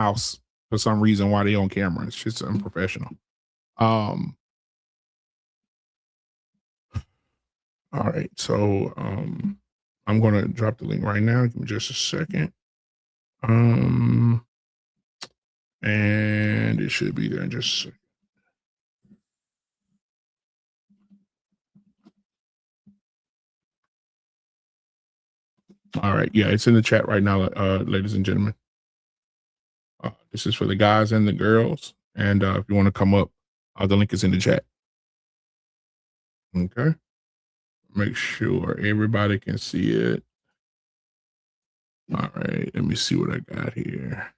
house for some reason while they on camera. It's just unprofessional. All right, so I'm gonna drop the link right now. Give me just a second. And it should be there in just a second. All right, yeah, it's in the chat right now, ladies and gentlemen. This is for the guys and the girls, and if you want to come up, the link is in the chat. Okay, make sure everybody can see it. All right, let me see what I got here.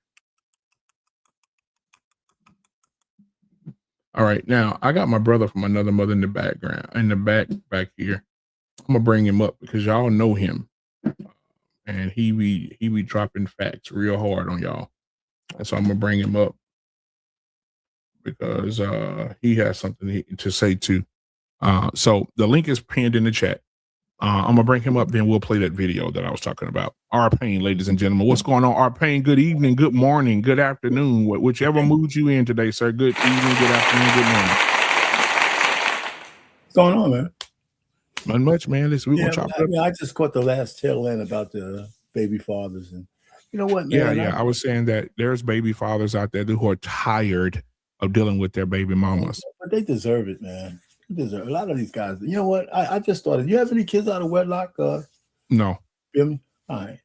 All right, now I got my brother from another mother in the background, in the back here. I'm gonna bring him up because y'all know him, and he be dropping facts real hard on y'all, and so I'm gonna bring him up because he has something to say too. So the link is pinned in the chat. I'm gonna bring him up, then we'll play that video that I was talking about. R Pain, ladies and gentlemen, what's going on? R Pain, good evening, good morning, good afternoon, whichever mood you in today, sir. Good evening, good afternoon, good morning. What's going on, man? Not much, man. We're gonna chop it up. I just caught the last tail end about the baby fathers, and you know what, man? Yeah. I was saying that there's baby fathers out there who are tired of dealing with their baby mamas. But they deserve it, man. They deserve it. A lot of these guys. You know what? I just thought, you have any kids out of wedlock? No. Feel me? All right.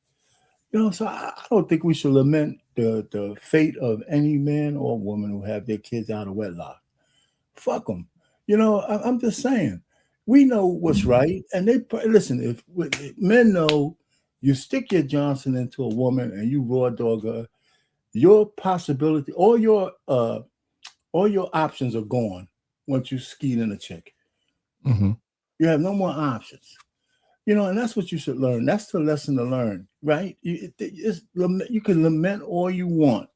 You know, so I don't think we should lament the fate of any man or woman who have their kids out of wedlock. Fuck them. You know, I'm just saying. We know what's right, and they listen. If men know, you stick your Johnson into a woman and you raw dog her, your possibility, all your options are gone once you skeet in a chick. Mm-hmm. You have no more options. You know, and that's what you should learn. That's the lesson to learn, right? You can lament all you want,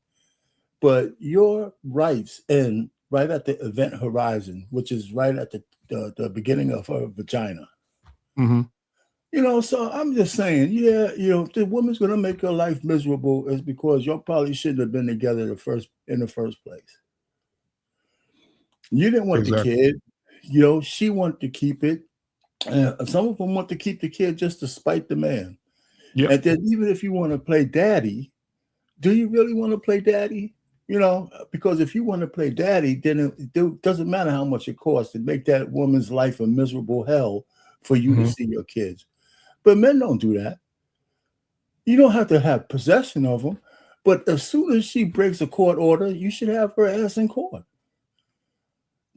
but your rights end right at the event horizon, which is right at the beginning of her vagina. Mm-hmm. You know, so I'm just saying, yeah, you know, if the woman's gonna make your life miserable, is because y'all probably shouldn't have been together in the first place. You didn't want the kid, you know, she wanted to keep it. Some of them want to keep the kid just to spite the man. Yep. And then even if you want to play daddy, do you really want to play daddy? You know, because if you want to play daddy, then it doesn't matter how much it costs to make that woman's life a miserable hell for you to see your kids. But men don't do that. You don't have to have possession of them. But as soon as she breaks a court order, you should have her ass in court.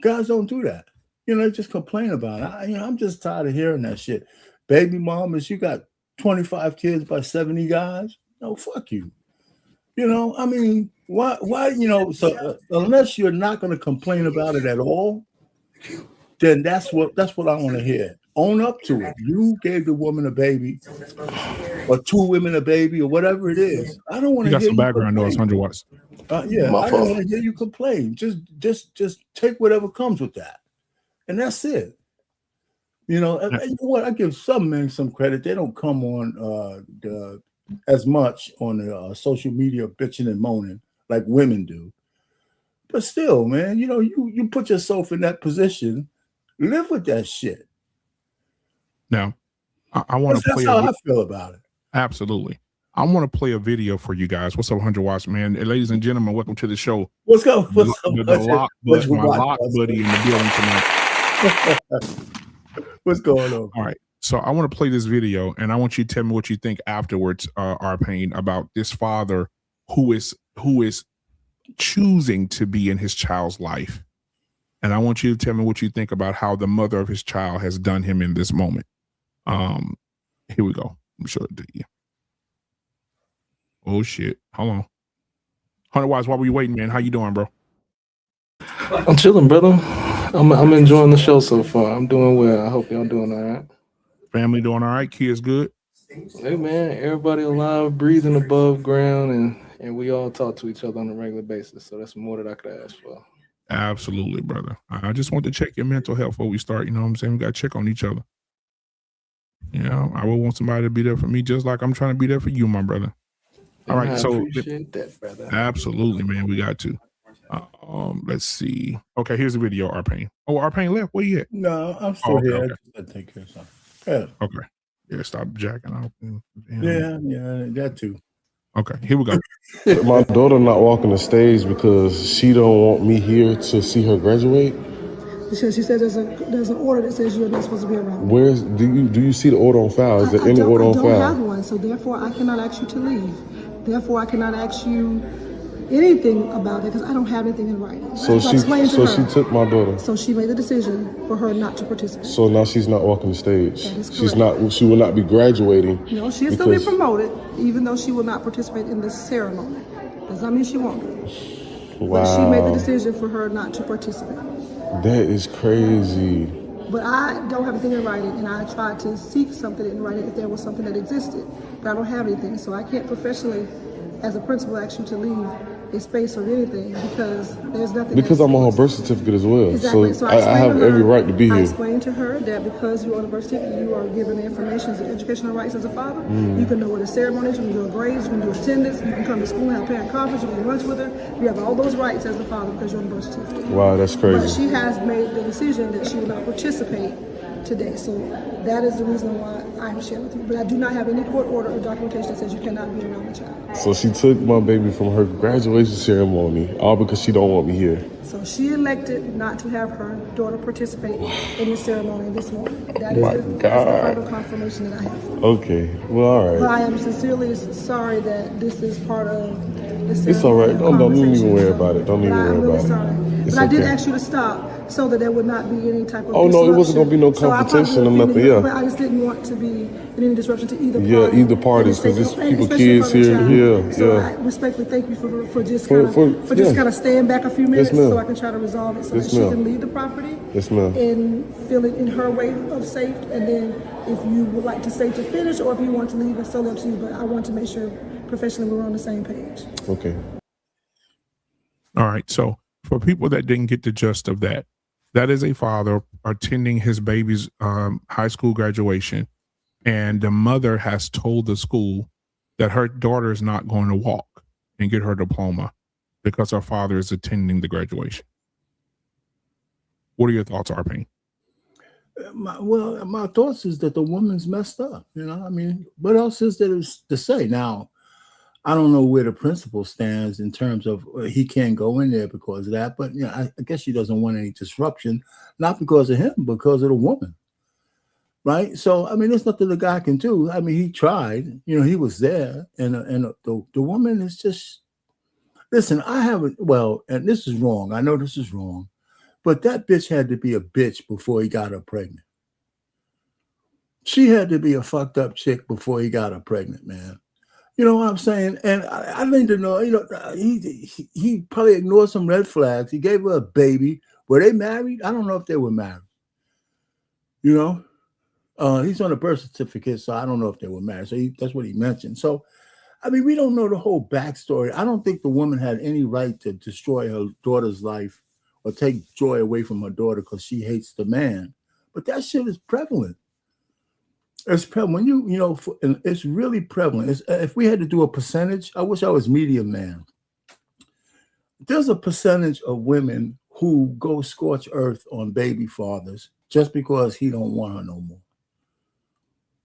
Guys don't do that. You know, they just complain about it. I'm just tired of hearing that shit. Baby mamas, you got 25 kids by 70 guys? No, fuck you. You know, I mean, why, you know, so unless you're not going to complain about it at all, then that's what I want to hear. Own up to it. You gave the woman a baby, or two women a baby, or whatever it is. I don't want to hear you got some background noise, 100 watts. Yeah, I don't want to hear you complain. Just take whatever comes with that, and that's it. You know, what? I give some men some credit. They don't come on as much on the social media bitching and moaning like women do. But still, man, you know, you put yourself in that position, live with that shit. Now, I want to play. That's how I feel about it. Absolutely. I want to play a video for you guys. What's up, 100 watts, man? And ladies and gentlemen, welcome to the show. What's up? My lock buddy in the building tonight. What's going on? All right. So I want to play this video, and I want you to tell me what you think afterwards, R Pain, about this father who is choosing to be in his child's life. And I want you to tell me what you think about how the mother of his child has done him in this moment. Here we go. I'm sure it did. Yeah. Oh shit. Hold on. 100 watts, while we waiting, man. How you doing, bro? I'm chilling, brother. I'm enjoying the show so far. I'm doing well. I hope y'all doing all right. Family doing all right? Kids good? Hey man, everybody alive, breathing above ground, and we all talk to each other on a regular basis. So that's more that I could ask for. Absolutely, brother. I just want to check your mental health before we start. You know what I'm saying? We got to check on each other. You know, I would want somebody to be there for me just like I'm trying to be there for you, my brother. All right, I so appreciate that, brother. absolutely, man, we got to. Let's see. Okay, here's the video. Arpain. Oh, Arpain left. Where you at? No, I'm Oh, still okay, here. okay, I just take care of something. Yeah, okay. Yeah, stop jacking off. yeah, that too. Okay, here we go. My daughter not walking the stage because she don't want me here to see her graduate. Because she says there's an order that says you're not supposed to be around. Where's do you see the order on file? Is there any order on file? I don't have one, so therefore I cannot ask you to leave. Therefore I cannot ask you anything about it because I don't have anything in writing. So she took my daughter. So she made the decision for her not to participate. So now she's not walking the stage. That is correct. She will not be graduating. No, she'll still be promoted, even though she will not participate in the ceremony. Does not mean she won't do. Wow. But she made the decision for her not to participate. That is crazy. But I don't have anything in writing, and I tried to seek something in writing if there was something that existed. But I don't have anything, so I can't professionally, as a principal, ask you to leave a space or anything because there's nothing. Because I'm on her birth certificate as well. Exactly. So I have every right to be here. I explained to her that because you're on the birth certificate, you are given the information as educational rights as a father. You can know what a ceremony is, you can do a grades, you can do attendance, you can come to school and have parent conference, you can lunch with her. You have all those rights as a father because you're on the birth certificate. Wow, that's crazy. But she has made the decision that she will not participate today. So that is the reason why I'm sharing with you. But I do not have any court order or documentation that says you cannot be around the child. So she took my baby from her graduation ceremony, all because she don't want me here. So she elected not to have her daughter participate in the ceremony this morning. That is the further confirmation that I have. Okay, well, all right. But I am sincerely sorry that this is part of the ceremony. It's all right. Don't even worry about it. Don't even worry about it. I'm really sorry. But I did ask you to stop so that there would not be any type of disruption. No, it wasn't going to be no competition or nothing, But I just didn't want to be in any disruption to either party. Yeah, either party, because there's people, kids here. So I respectfully thank you for just kind of staying back a few minutes so I can try to resolve it so that she can leave the property. Yes, ma'am. And feel it in her way of safe. And then if you would like to stay to finish or if you want to leave, it's solely up to you. But I want to make sure professionally we're on the same page. Okay. All right. So for people that didn't get the gist of that, that is a father attending his baby's high school graduation, and the mother has told the school that her daughter is not going to walk and get her diploma because her father is attending the graduation. What are your thoughts, Arpain? My thoughts is that the woman's messed up. You know, I mean, what else is there to say? Now, I don't know where the principal stands in terms of he can't go in there because of that, but you know, I guess she doesn't want any disruption, not because of him, because of the woman, right? So I mean, there's nothing the guy can do. I mean, he tried, you know, he was there, and the woman is just. Listen, I haven't. Well, and this is wrong. I know this is wrong, but that bitch had to be a bitch before he got her pregnant. She had to be a fucked up chick before he got her pregnant, man. You know what I'm saying? And I need to know, you know, he probably ignored some red flags. He gave her a baby. Were they married? I don't know if they were married. You know, he's on a birth certificate, so I don't know if they were married. So that's what he mentioned. So, I mean, we don't know the whole backstory. I don't think the woman had any right to destroy her daughter's life or take joy away from her daughter because she hates the man. But that shit is prevalent. It's prevalent. You know, it's really prevalent. If we had to do a percentage, I wish I was media man. There's a percentage of women who go scorched earth on baby fathers just because he don't want her no more.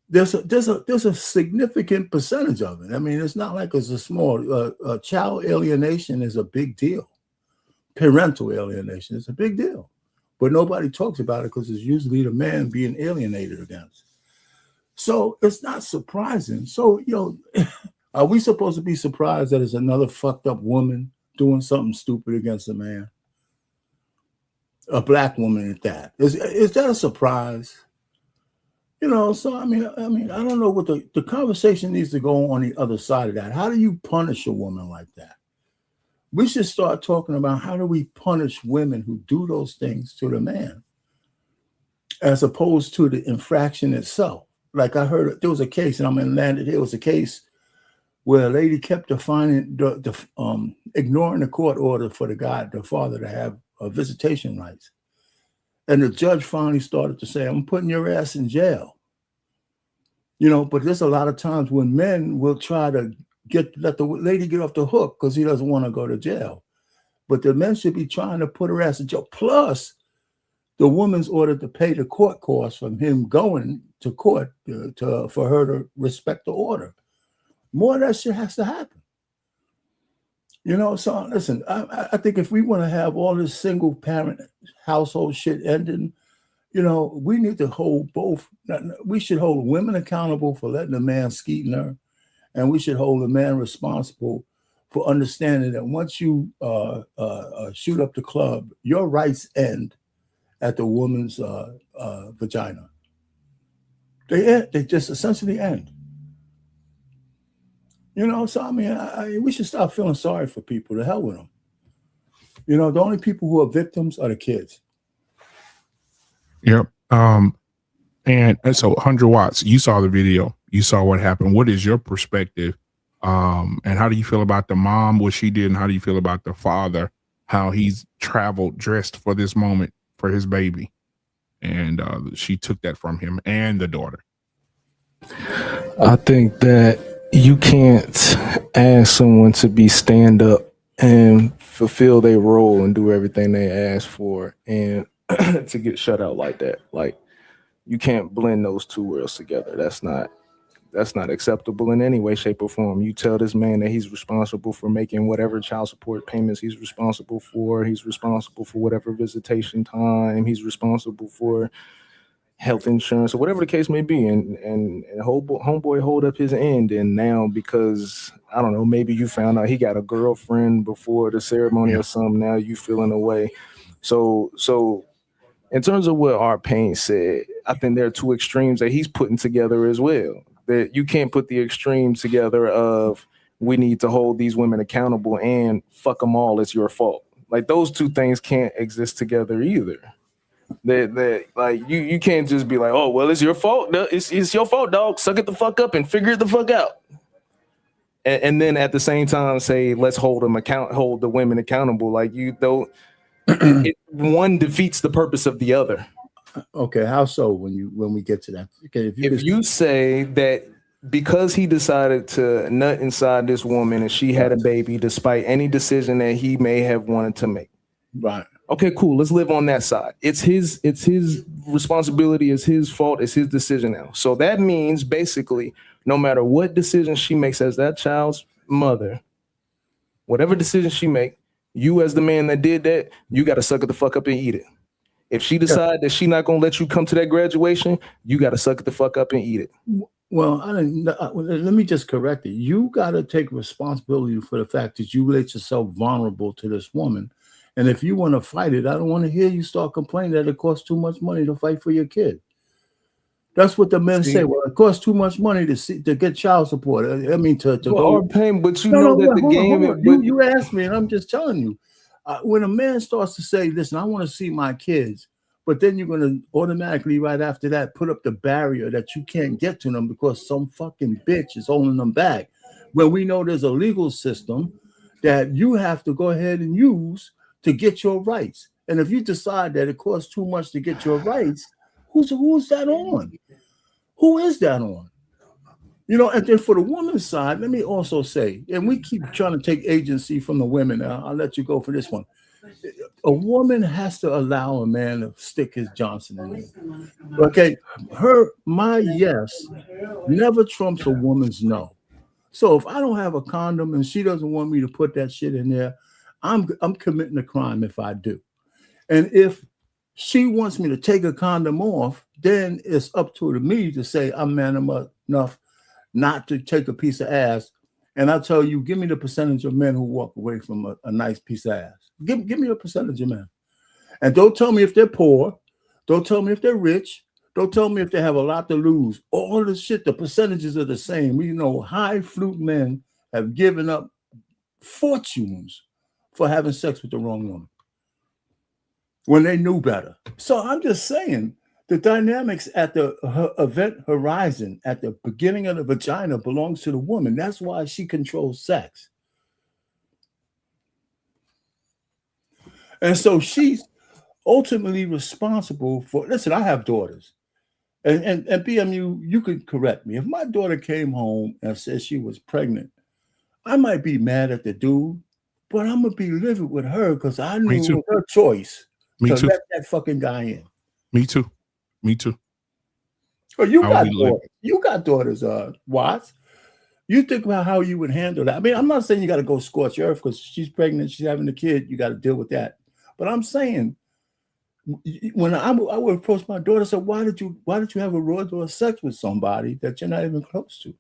There's a significant percentage of it. I mean, it's not like it's a small. Child alienation is a big deal. Parental alienation is a big deal, but nobody talks about it because it's usually the man being alienated against. So it's not surprising. So, you know, are we supposed to be surprised that it's another fucked up woman doing something stupid against a man? A black woman at that. Is that a surprise? You know, so I mean, I don't know what the conversation needs to go on the other side of that. How do you punish a woman like that? We should start talking about how do we punish women who do those things to the man, as opposed to the infraction itself. Like I heard, there was a case, and I'm in Landed Hill. It was a case where a lady kept ignoring the court order for the father to have visitation rights, and the judge finally started to say, "I'm putting your ass in jail." You know, but there's a lot of times when men will try to let the lady get off the hook because he doesn't want to go to jail. But the men should be trying to put her ass in jail. Plus, the woman's ordered to pay the court costs from him going to court for her to respect the order. More of that shit has to happen. You know, so listen, I think if we want to have all this single parent household shit ending, you know, we need to hold both. We should hold women accountable for letting a man skeeting her, and we should hold a man responsible for understanding that once you shoot up the club, your rights end at the woman's vagina. They just essentially end. You know, so I mean, we should stop feeling sorry for people. The hell with them. You know, the only people who are victims are the kids. Yep. And so 100 watts, you saw the video, you saw what happened. What is your perspective? And how do you feel about the mom, what she did, and how do you feel about the father, how he's traveled dressed for this moment for his baby? And she took that from him and the daughter. I think that you can't ask someone to be stand up and fulfill their role and do everything they ask for and to get shut out like that. Like, you can't blend those two worlds together. That's not acceptable in any way, shape, or form. You tell this man that he's responsible for making whatever child support payments he's responsible for. He's responsible for whatever visitation time. He's responsible for health insurance or whatever the case may be. And homeboy hold up his end. And now, because, I don't know, maybe you found out he got a girlfriend before the ceremony or something, now you feeling away. So in terms of what Art Payne said, I think there are two extremes that he's putting together as well. That you can't put the extremes together of we need to hold these women accountable and fuck them all, it's your fault. Like, those two things can't exist together either. That like you can't just be like, oh well, it's your fault. It's your fault, dog. Suck it the fuck up and figure it the fuck out. And then at the same time say, let's hold the women accountable. Like, you don't. One defeats the purpose of the other. Okay, how so? When we get to that, okay, if you say that because he decided to nut inside this woman and she had a baby, despite any decision that he may have wanted to make, right? Okay, cool. Let's live on that side. It's his responsibility. It's his fault. It's his decision now. So that means basically, no matter what decision she makes as that child's mother, whatever decision she make, you as the man that did that, you got to suck it the fuck up and eat it. If she decide that she not gonna let you come to that graduation, you got to suck it the fuck up and eat it. Well, let me just correct it. You got to take responsibility for the fact that you let yourself vulnerable to this woman. And if you want to fight it, I don't want to hear you start complaining that it costs too much money to fight for your kid. That's what the men say. Well, it costs too much money to get child support. I mean, to go. Pain, but you know that the game. You asked me, and I'm just telling you. When a man starts to say, "Listen, I want to see my kids," but then you're going to automatically, right after that, put up the barrier that you can't get to them because some fucking bitch is holding them back. When we know there's a legal system that you have to go ahead and use to get your rights. And if you decide that it costs too much to get your rights, who's that on? Who is that on? You know, and then for the woman's side, let me also say, and we keep trying to take agency from the women. I'll let you go for this one. A woman has to allow a man to stick his Johnson in there. Okay, my yes never trumps a woman's no. So if I don't have a condom and she doesn't want me to put that shit in there, I'm committing a crime if I do. And if she wants me to take a condom off, then it's up to me to say I'm man enough not to take a piece of ass. And I tell you, give me the percentage of men who walk away from a nice piece of ass. Give me a percentage of men. And don't tell me if they're poor. Don't tell me if they're rich. Don't tell me if they have a lot to lose. All the shit, the percentages are the same. We know high flute men have given up fortunes for having sex with the wrong woman when they knew better. So I'm just saying the dynamics at the event horizon at the beginning of the vagina belongs to the woman. That's why she controls sex. And so she's ultimately responsible for, listen, I have daughters. And BMU, you could correct me. If my daughter came home and said she was pregnant I might be mad at the dude, but I'm gonna be livid with her because I knew Me it too. was her choice Me to too. let that fucking guy in. Me too. Me too. Oh, you I would got be livid. daughters. You got daughters, Watts. You think about how you would handle that. I mean, I'm not saying you got to go scorch earth because she's pregnant, she's having a kid, you got to deal with that. But I'm saying when I would approach my daughter, say, why did you have a raw door sex with somebody that you're not even close to?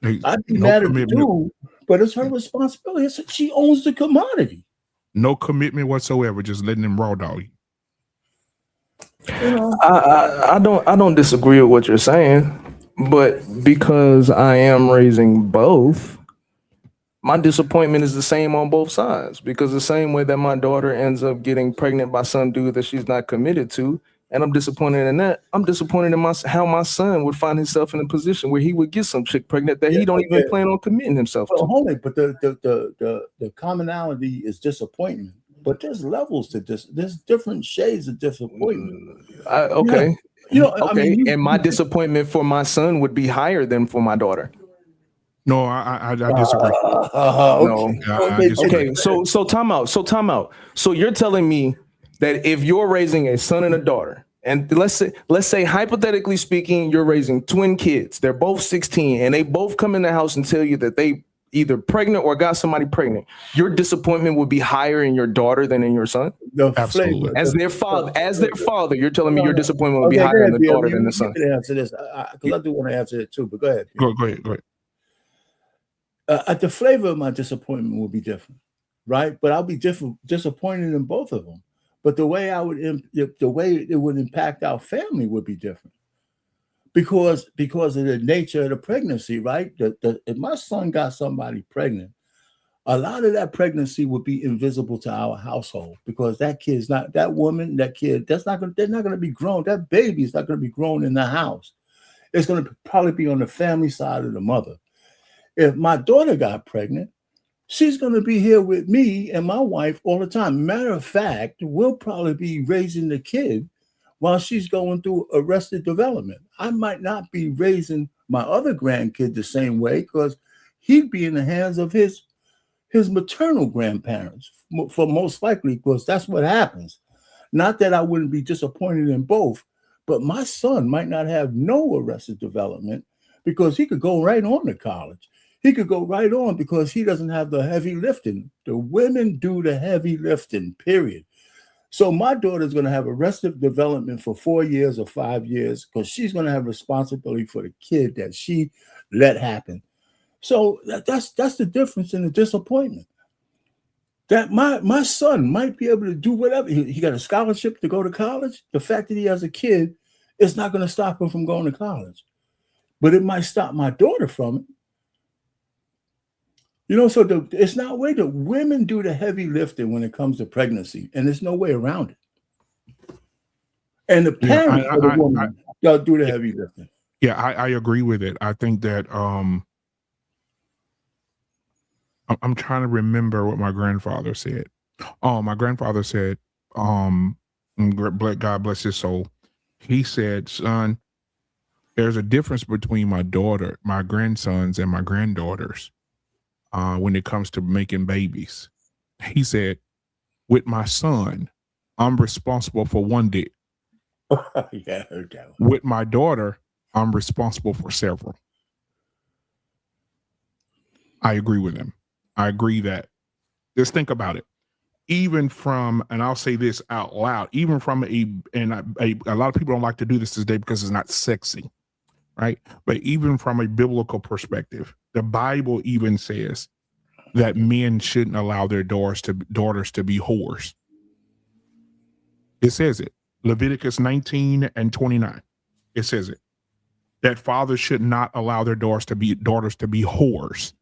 Hey, I'd be no mad at the commitment. dude, but it's her responsibility. She owns the commodity. No commitment whatsoever. Just letting them raw dog you. You know, I don't disagree with what you're saying, but because I am raising both, my disappointment is the same on both sides. Because the same way that my daughter ends up getting pregnant by some dude that she's not committed to, and I'm disappointed in that, I'm disappointed in how my son would find himself in a position where he would get some chick pregnant that he don't even plan on committing himself well, to. hold it, but the commonality is disappointment. But there's levels to this. There's different shades of disappointment. Okay. Yeah. You know, Okay. I mean, and my disappointment for my son would be higher than for my daughter. No, I disagree. No. I disagree. Okay, so time out. So you're telling me that if you're raising a son and a daughter, and let's say hypothetically speaking, you're raising twin kids, they're both 16, and they both come in the house and tell you that they either pregnant or got somebody pregnant, your disappointment would be higher in your daughter than in your son? Absolutely. As their father, you're telling me your disappointment would be higher in the daughter than the son. You can answer this because I do want to answer it too. But go ahead. Go ahead. The flavor of my disappointment will be different, right? But I'll be disappointed in both of them. But the way it would impact our family would be different because of the nature of the pregnancy, right? If my son got somebody pregnant, a lot of that pregnancy would be invisible to our household because that kid's not that woman, that kid. They're not going to be grown. That baby is not going to be grown in the house. It's going to probably be on the family side of the mother. If my daughter got pregnant, she's going to be here with me and my wife all the time. Matter of fact, we'll probably be raising the kid while she's going through arrested development. I might not be raising my other grandkid the same way because he'd be in the hands of his maternal grandparents, for most likely, because that's what happens. Not that I wouldn't be disappointed in both, but my son might not have no arrested development because he could go right on to college. He could go right on because he doesn't have the heavy lifting. The women do the heavy lifting, period. So my daughter's going to have arrested development for 4 years or 5 years because she's going to have responsibility for the kid that she let happen. So that's the difference in the disappointment. That my son might be able to do whatever. He got a scholarship to go to college. The fact that he has a kid is not going to stop him from going to college. But it might stop my daughter from it. You know, so it's not a way that women do the heavy lifting when it comes to pregnancy, and there's no way around it. And the parents of the woman do the heavy lifting. Yeah, I agree with it. I think that I'm trying to remember what my grandfather said. My grandfather said, God bless his soul. He said, son, there's a difference between my grandsons and my granddaughters when it comes to making babies. He said, with my son, I'm responsible for one dick. Yeah, I heard that. With my daughter, I'm responsible for several. I agree with him. I agree that. Just think about it. Even from, and I'll say this out loud, even from a lot of people don't like to do this today because it's not sexy, right? But even from a biblical perspective, the Bible even says that men shouldn't allow their daughters to be whores. It says it. Leviticus 19:29. It says it. That fathers should not allow their daughters to be whores.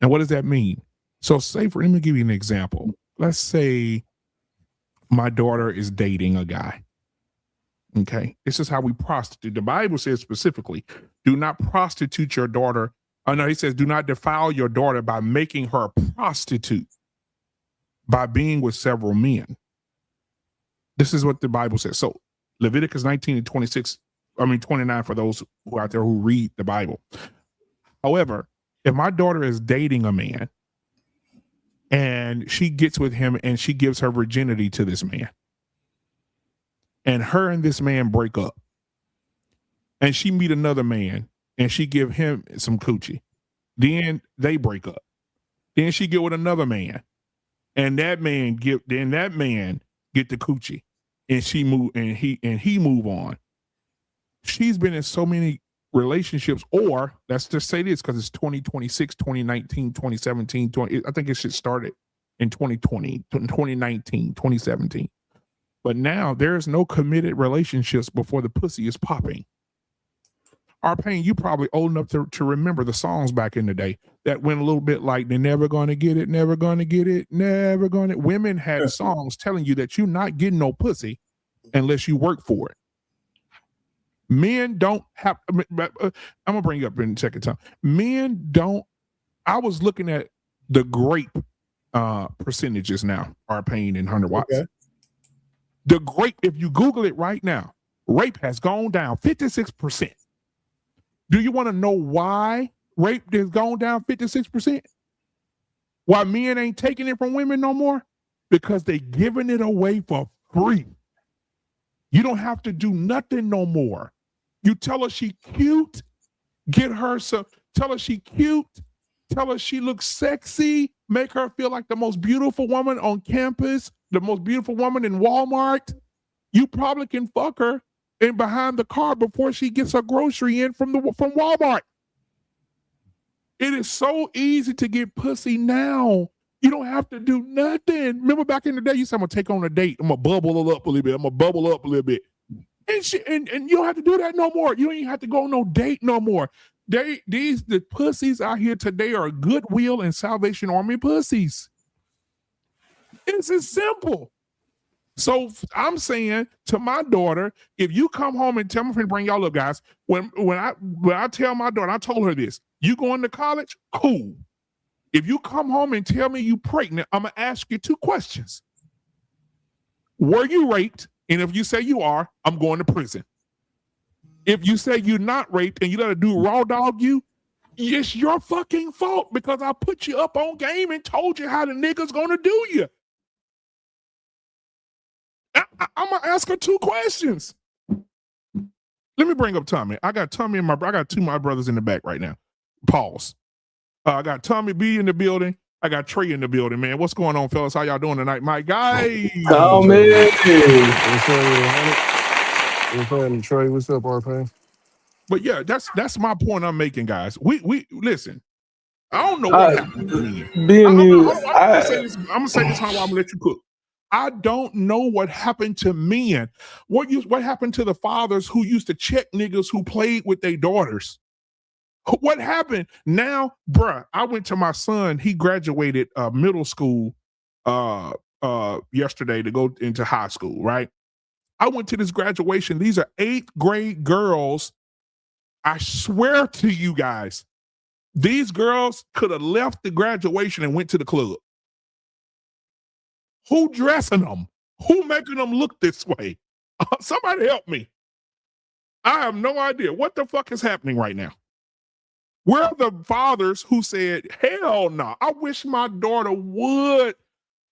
And what does that mean? So let me give you an example. Let's say my daughter is dating a guy. Okay. This is how we prostitute. The Bible says specifically, do not prostitute your daughter. Oh no, he says, do not defile your daughter by making her a prostitute by being with several men. This is what the Bible says. So Leviticus 19:29 for those who out there who read the Bible. However, If my daughter is dating a man and she gets with him and she gives her virginity to this man, and her and this man break up, and she meet another man and she give him some coochie, then they break up. Then she get with another man, and that man get the coochie, and she move and he move on. She's been in so many relationships, or let's just say this because it's 2026, 2019, 2017, I think it should started in 2020, 2019, 2017. But now there's no committed relationships before the pussy is popping. Pain, you probably old enough to remember the songs back in the day that went a little bit like, they're never going to get it, never going to get it, never going to. Women had songs telling you that you're not getting no pussy unless you work for it. Men don't have, I'm going to bring you up in a second time. Men don't, I was looking at the grape percentages now, Pain and 100 watts. Okay. The grape, if you Google it right now, rape has gone down 56%. Do you want to know why rape has gone down 56%? Why men ain't taking it from women no more? Because they giving it away for free. You don't have to do nothing no more. You tell her she cute, get her some, tell her she cute, tell her she looks sexy, make her feel like the most beautiful woman on campus, the most beautiful woman in Walmart. You probably can fuck her in behind the car before she gets her grocery in from Walmart. It is so easy to get pussy now. You don't have to do nothing. Remember back in the day, you said, I'm gonna take on a date. I'm gonna bubble up a little bit. I'm gonna bubble up a little bit. And you don't have to do that no more. You don't even have to go on no date no more. The pussies out here today are Goodwill and Salvation Army pussies. It's as simple. So I'm saying to my daughter, if you come home and tell me, bring y'all up, guys. When I tell my daughter, I told her this: you going to college? Cool. If you come home and tell me you pregnant, I'm gonna ask you 2 questions. Were you raped? And if you say you are, I'm going to prison. If you say you're not raped and you let a dude raw dog you, it's your fucking fault because I put you up on game and told you how the nigga's gonna do you. I'm gonna ask her 2 questions. Let me bring up Tommy. I got Tommy and I got 2 of my brothers in the back right now. Pause. I got Tommy B in the building. I got Trey in the building, man. What's going on, fellas? How y'all doing tonight, my guy? Tommy. What's up, Trey? What's up, R-Pain? But yeah, that's my point I'm making, guys. We listen. I don't know what happened to me. I'm gonna say this. How I'm gonna let you cook. I don't know what happened to men. What happened to the fathers who used to check niggas who played with their daughters? What happened? Now, bruh, I went to my son. He graduated middle school yesterday to go into high school, right? I went to this graduation. These are 8th grade girls. I swear to you guys, these girls could have left the graduation and went to the club. Who dressing them? Who making them look this way? Somebody help me. I have no idea. What the fuck is happening right now? Where are the fathers who said, hell no, I wish my daughter would.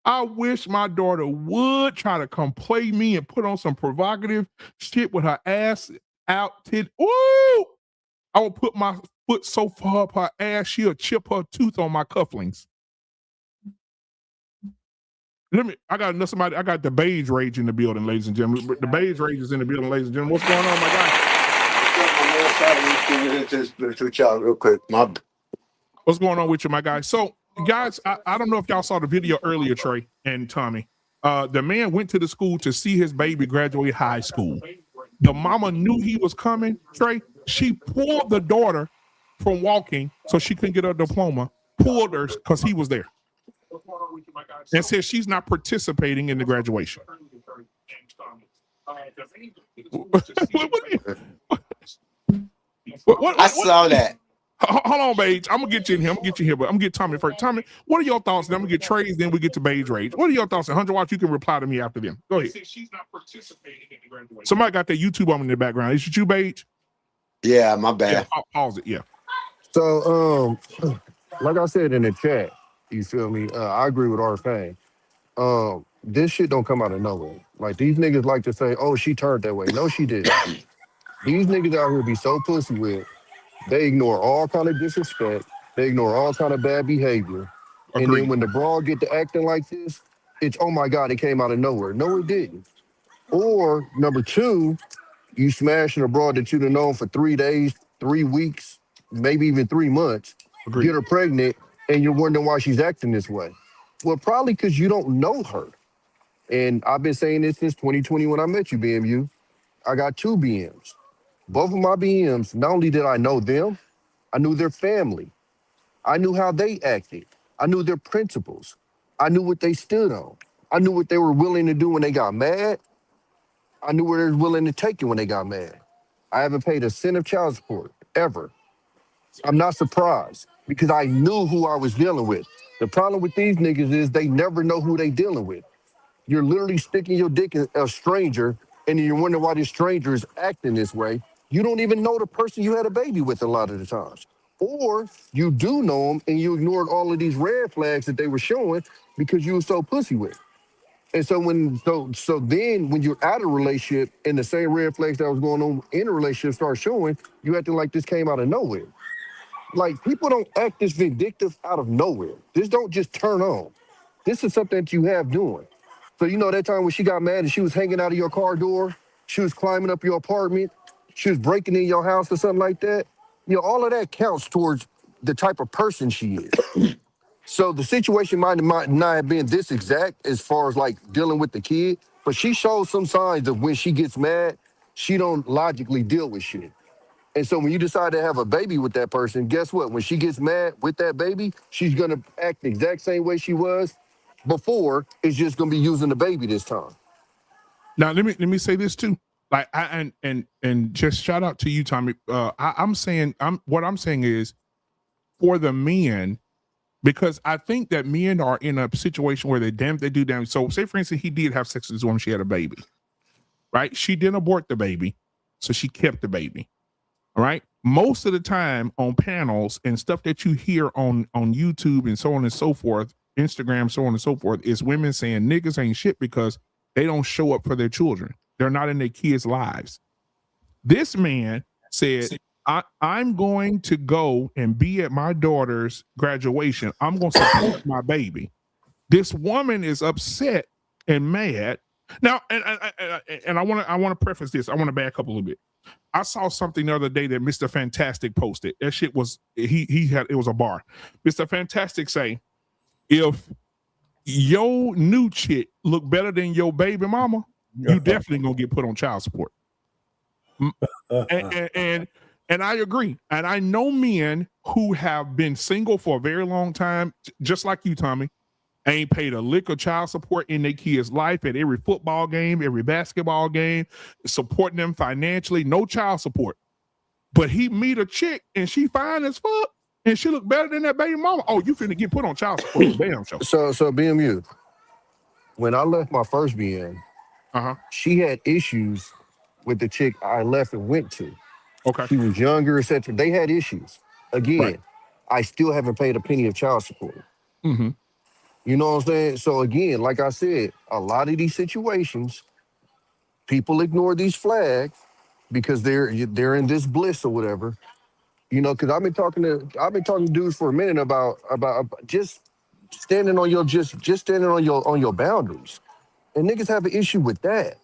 I wish my daughter would try to come play me and put on some provocative shit with her ass out. Ooh! I will put my foot so far up her ass, she'll chip her tooth on my cufflinks. I got the beige rage in the building, ladies and gentlemen. The beige rage is in the building, ladies and gentlemen. What's going on, my guy? Real quick. What's going on with you, my guy? So, guys, I don't know if y'all saw the video earlier, Trey and Tommy. The man went to the school to see his baby graduate high school. The mama knew he was coming, Trey. She pulled the daughter from walking so she couldn't get her diploma, pulled her because he was there. And said she's not participating in the graduation. I saw that. Hold on, Beige. I'm gonna get you in here. But I'm gonna get Tommy first. Tommy, what are your thoughts? Then I'm gonna get Trey's. Then we get to Beige Rage. What are your thoughts? 100 watts. You can reply to me after them. Go ahead. She's not participating in the graduation. Somebody got their YouTube on in the background. Is it you, Beige? Yeah, my bad. Yeah, pause it. Yeah. So, like I said in the chat, you feel me? I agree with R-Pain. This shit don't come out of nowhere. Like these niggas like to say, "Oh, she turned that way." No, she didn't. These niggas out here be so pussy with. They ignore all kind of disrespect. They ignore all kind of bad behavior. And then Agreed. when the broad get to acting like this, it's oh my god, it came out of nowhere. No, it didn't. Or number two, you smashing a broad that you've known for 3 days, 3 weeks, maybe even 3 months, get Agreed. her pregnant, and you're wondering why she's acting this way. Well, probably because you don't know her. And I've been saying this since 2020 when I met you, BMU. I got 2 BMs. Both of my BMs, not only did I know them, I knew their family. I knew how they acted. I knew their principles. I knew what they stood on. I knew what they were willing to do when they got mad. I knew where they were willing to take it when they got mad. I haven't paid a cent of child support, ever. I'm not surprised because I knew who I was dealing with. The problem with these niggas is they never know who they dealing with. You're literally sticking your dick in a stranger and you're wondering why this stranger is acting this way. You don't even know the person you had a baby with a lot of the times. Or you do know them and you ignored all of these red flags that they were showing because you were so pussy with. And so then when you're out of a relationship and the same red flags that was going on in a relationship start showing, you acting like this came out of nowhere. Like people don't act this vindictive out of nowhere. This don't just turn on. This is something that you have doing. So you know that time when she got mad and she was hanging out of your car door, she was climbing up your apartment, she was breaking in your house or something like that. You know, all of that counts towards the type of person she is. So the situation might not have been this exact as far as like dealing with the kid, but she shows some signs of when she gets mad, she don't logically deal with shit. And so when you decide to have a baby with that person, guess what? When she gets mad with that baby, she's gonna act the exact same way she was before. It's just gonna be using the baby this time. Now let me say this too. Like and just shout out to you, Tommy. I'm saying is for the men, because I think that men are in a situation where they do damage. So say for instance, he did have sex with this woman, she had a baby, right? She didn't abort the baby, so she kept the baby. All right. Most of the time on panels and stuff that you hear on YouTube and so on and so forth, Instagram, so on and so forth, is women saying niggas ain't shit because they don't show up for their children. They're not in their kids' lives. This man said, I'm going to go and be at my daughter's graduation. I'm going to support my baby. This woman is upset and mad. Now, and I want to preface this. I want to back up a little bit. I saw something the other day that Mr. Fantastic posted. That shit was it was a bar. Mr. Fantastic say, if your new chick look better than your baby mama, you definitely gonna get put on child support. And I agree. And I know men who have been single for a very long time, just like you, Tommy, ain't paid a lick of child support in their kids' life at every football game, every basketball game, supporting them financially, no child support. But he meet a chick and she fine as fuck and she look better than that baby mama. Oh, you finna get put on child support. Damn show. So BMU, when I left my first BM, she had issues with the chick I left and went to. Okay. She was younger, etc. They had issues. Again, Right. I still haven't paid a penny of child support. Mm-hmm. You know what I'm saying? So again, like I said, a lot of these situations, people ignore these flags because they're in this bliss or whatever. You know, because I've been talking to dudes for a minute about just standing on your standing on your boundaries, and niggas have an issue with that.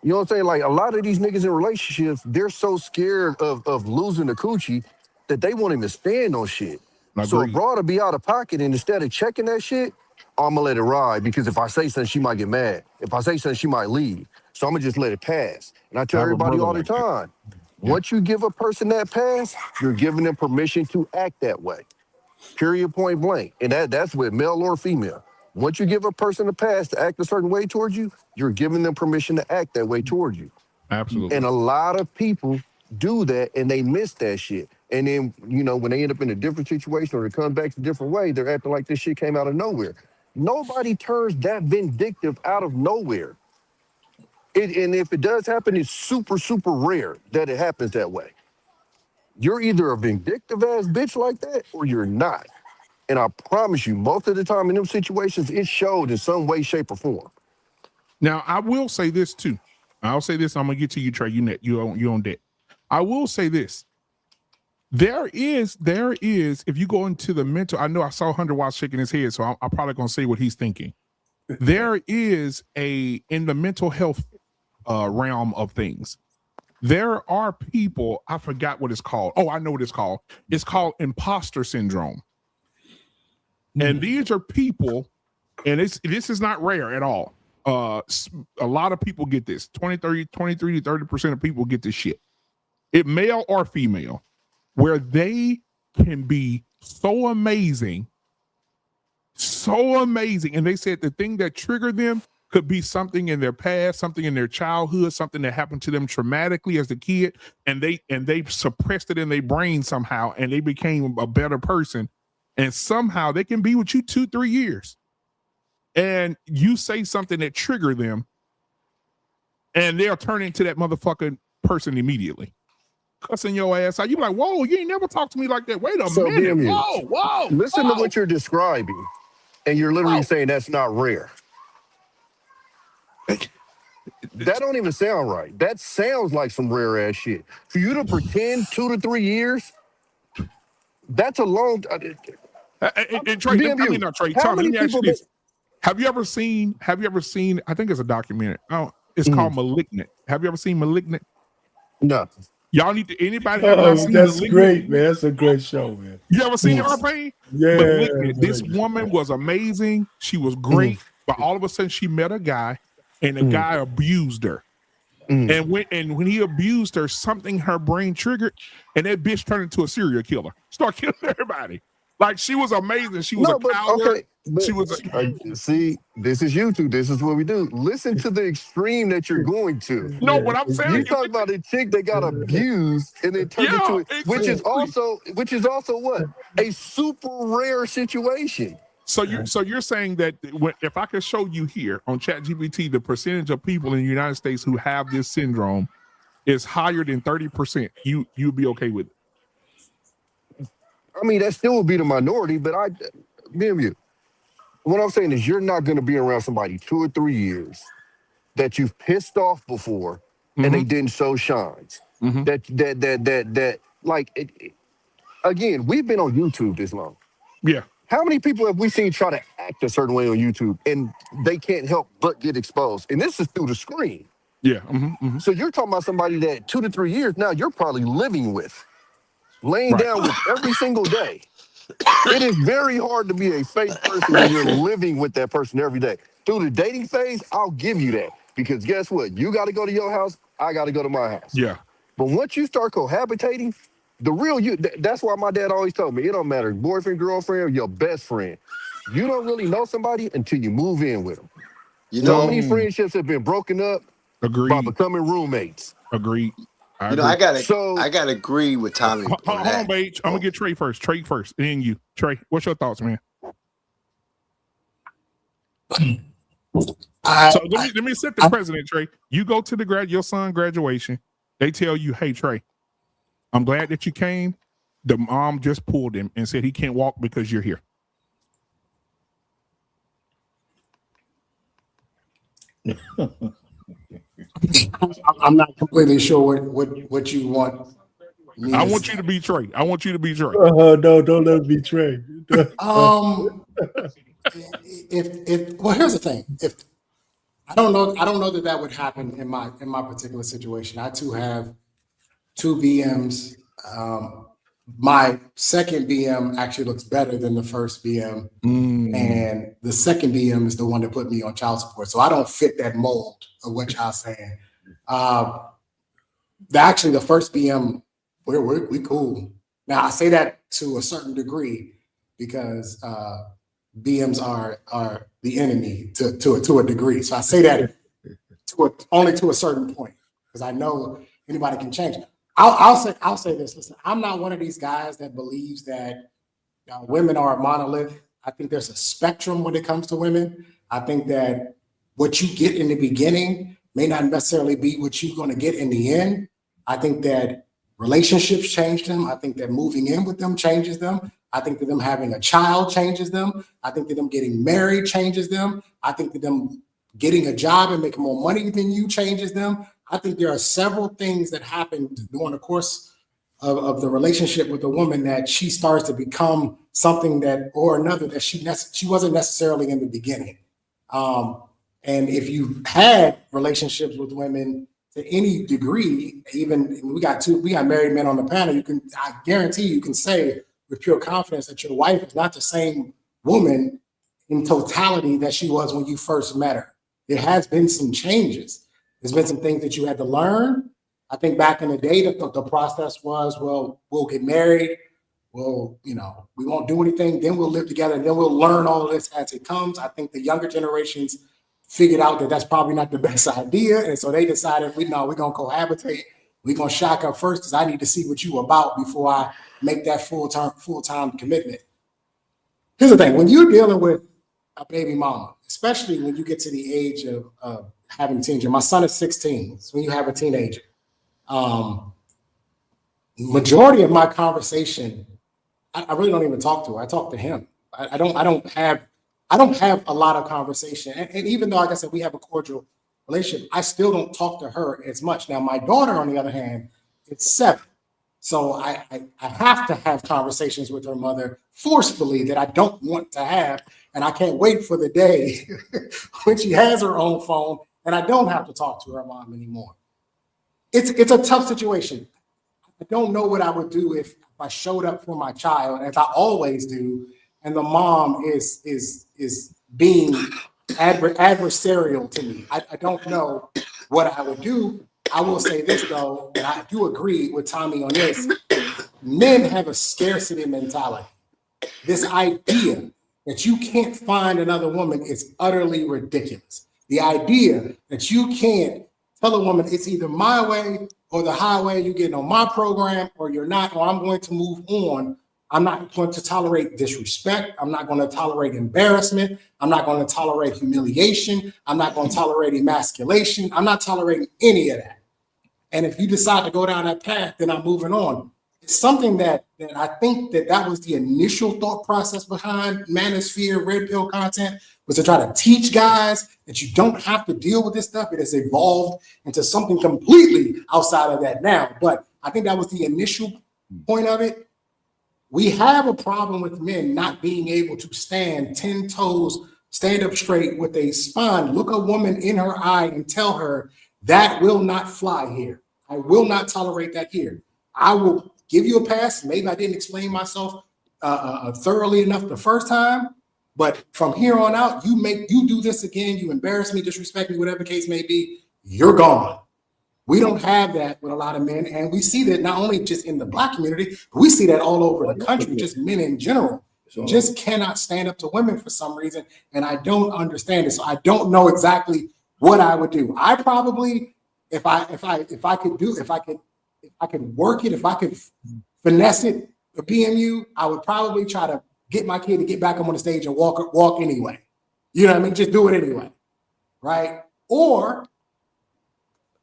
You know what I'm saying? Like a lot of these niggas in relationships, they're so scared of losing the coochie that they won't even stand on shit. So a broad will be out of pocket, and instead of checking that shit, I'm gonna let it ride because if I say something, she might get mad. If I say something, she might leave. So I'm gonna just let it pass. And I tell everybody all the time, once you give a person that pass, you're giving them permission to act that way. Period, point blank. And that's with male or female. Once you give a person a pass to act a certain way towards you, you're giving them permission to act that way towards you. Absolutely. And a lot of people do that and they miss that shit. And then, you know, when they end up in a different situation or it comes back a different way, they're acting like this shit came out of nowhere. Nobody turns that vindictive out of nowhere. And if it does happen, it's super, super rare that it happens that way. You're either a vindictive ass bitch like that or you're not. And I promise you, most of the time in them situations, it showed in some way, shape, or form. Now, I will say this too. I'll say this. I'm gonna get to you, Trey. You on deck. I will say this. There is. If you go into the mental, I know I saw Hunter Watts shaking his head, so I'm probably gonna say what he's thinking. There is in the mental health realm of things. There are people. I forgot what it's called. Oh, I know what it's called. It's called imposter syndrome. And these are people, and this is not rare at all. A lot of people get this. 23 to 30% of people get this shit. It male or female, where they can be so amazing. And they said the thing that triggered them could be something in their past, something in their childhood, something that happened to them traumatically as a kid, and they suppressed it in their brain somehow, and they became a better person. And somehow they can be with you 2-3 years. And you say something that trigger them, and they'll turn into that motherfucking person immediately. Cussing your ass out. You be like, whoa, you ain't never talked to me like that. Wait a minute. Whoa. Listen to what you're describing, and you're literally saying that's not rare. That don't even sound right. That sounds like some rare ass shit. For you to pretend 2 to 3 years, that's a long time. And Trey, Trey, Tom, let me ask you this. Have you ever seen, I think it's a documentary. Oh, it's called Malignant. Have you ever seen Malignant? No. Y'all need to, anybody that's Malignant? Great, man. That's a great show, man. You ever seen R-Pain? Yeah. Malignant. This woman was amazing. She was great, but all of a sudden she met a guy, and the guy abused her. And when he abused her, something her brain triggered, and that bitch turned into a serial killer. Start killing everybody. Like, she was amazing. She was a coward. Okay, she was see, this is YouTube. This is what we do. Listen to the extreme that you're going to. No, what I'm saying, you talk about a chick that got abused and then turned into it, which is also what? A super rare situation. So you're saying that if I could show you here on ChatGPT the percentage of people in the United States who have this syndrome is higher than 30%, you'd be okay with it? I mean, that still would be the minority, but what I'm saying is you're not going to be around somebody 2 or 3 years that you've pissed off before and they didn't show shines. Again, we've been on YouTube this long. Yeah. How many people have we seen try to act a certain way on YouTube and they can't help but get exposed? And this is through the screen. Yeah. So you're talking about somebody that 2 to 3 years now you're probably living with. Laying down with every single day. It is very hard to be a fake person when you're living with that person every day. Through the dating phase, I'll give you that. Because guess what? You got to go to your house, I got to go to my house. Yeah. But once you start cohabitating, the real you, that's why my dad always told me, it don't matter, boyfriend, girlfriend, or your best friend. You don't really know somebody until you move in with them. So many friendships have been broken up by becoming roommates. Agreed. I gotta agree with Tommy. Hold on, Paige. I'm gonna get Trey first. And then you. Trey, what's your thoughts, man? Let me set the precedent, Trey. You go to your son graduation. They tell you, hey, Trey, I'm glad that you came. The mom just pulled him and said he can't walk because you're here. I'm not completely sure what you want. I want you to be Trey. No, don't let me be Trey. Here's the thing. If I don't know that would happen in my particular situation. I too have 2 BMs. My second BM actually looks better than the first BM, and the second BM is the one that put me on child support. So I don't fit that mold of what y'all saying. Actually, the first BM, we cool. Now I say that to a certain degree because BMs are the enemy to a degree. So I say that only to a certain point because I know anybody can change it. I'll say this. Listen, I'm not one of these guys that believes that women are a monolith. I think there's a spectrum when it comes to women. I think that what you get in the beginning may not necessarily be what you're going to get in the end. I think that relationships change them. I think that moving in with them changes them. I think that them having a child changes them. I think that them getting married changes them. I think that them getting a job and making more money than you changes them. I think there are several things that happen during the course of the relationship with a woman that she starts to become something that or another that she wasn't necessarily in the beginning. And if you had relationships with women to any degree, even we got married men on the panel, I guarantee you can say with pure confidence that your wife is not the same woman in totality that she was when you first met her. There has been some changes. There's been some things that you had to learn. I think back in the day, the process was, well, we'll get married. Well, we won't do anything. Then we'll live together and then we'll learn all of this as it comes. I think the younger generations figured out that that's probably not the best idea. And so they decided, we're going to cohabitate. We're going to shack up first because I need to see what you about before I make that full-time commitment. Here's the thing. When you're dealing with a baby mama, especially when you get to the age of having a teenager, my son is 16. So when you have a teenager, majority of my conversation, I really don't even talk to her. I talk to him. I don't have a lot of conversation. And even though, like I said, we have a cordial relationship, I still don't talk to her as much. Now, my daughter, on the other hand, it's 7. So I have to have conversations with her mother forcefully that I don't want to have. And I can't wait for the day when she has her own phone and I don't have to talk to her mom anymore. It's a tough situation. I don't know what I would do if I showed up for my child, as I always do, and the mom is being adversarial to me. I don't know what I would do. I will say this, though, and I do agree with Tommy on this. Men have a scarcity mentality. This idea that you can't find another woman is utterly ridiculous. The idea that you can't tell a woman it's either my way or the highway, you're getting on my program or you're not, or I'm going to move on. I'm not going to tolerate disrespect. I'm not going to tolerate embarrassment. I'm not going to tolerate humiliation. I'm not going to tolerate emasculation. I'm not tolerating any of that. And if you decide to go down that path, then I'm moving on. It's something that I think that was the initial thought process behind Manosphere Red Pill content, was to try to teach guys that you don't have to deal with this stuff. It has evolved into something completely outside of that now. But I think that was the initial point of it. We have a problem with men not being able to stand 10 toes, stand up straight with a spine, look a woman in her eye and tell her, that will not fly here. I will not tolerate that here. I will give you a pass. Maybe I didn't explain myself thoroughly enough the first time, but from here on out, you do this again, you embarrass me, disrespect me, whatever the case may be, you're gone. We don't have that with a lot of men, and we see that not only just in the Black community, but we see that all over the country, just men in general. Just cannot stand up to women for some reason, and I don't understand it. So I don't know exactly what I would do. I probably, if I could work it, if I could finesse it, the BMU, I would probably try to get my kid to get back up on the stage and walk anyway. You know what I mean? Just do it anyway, right? Or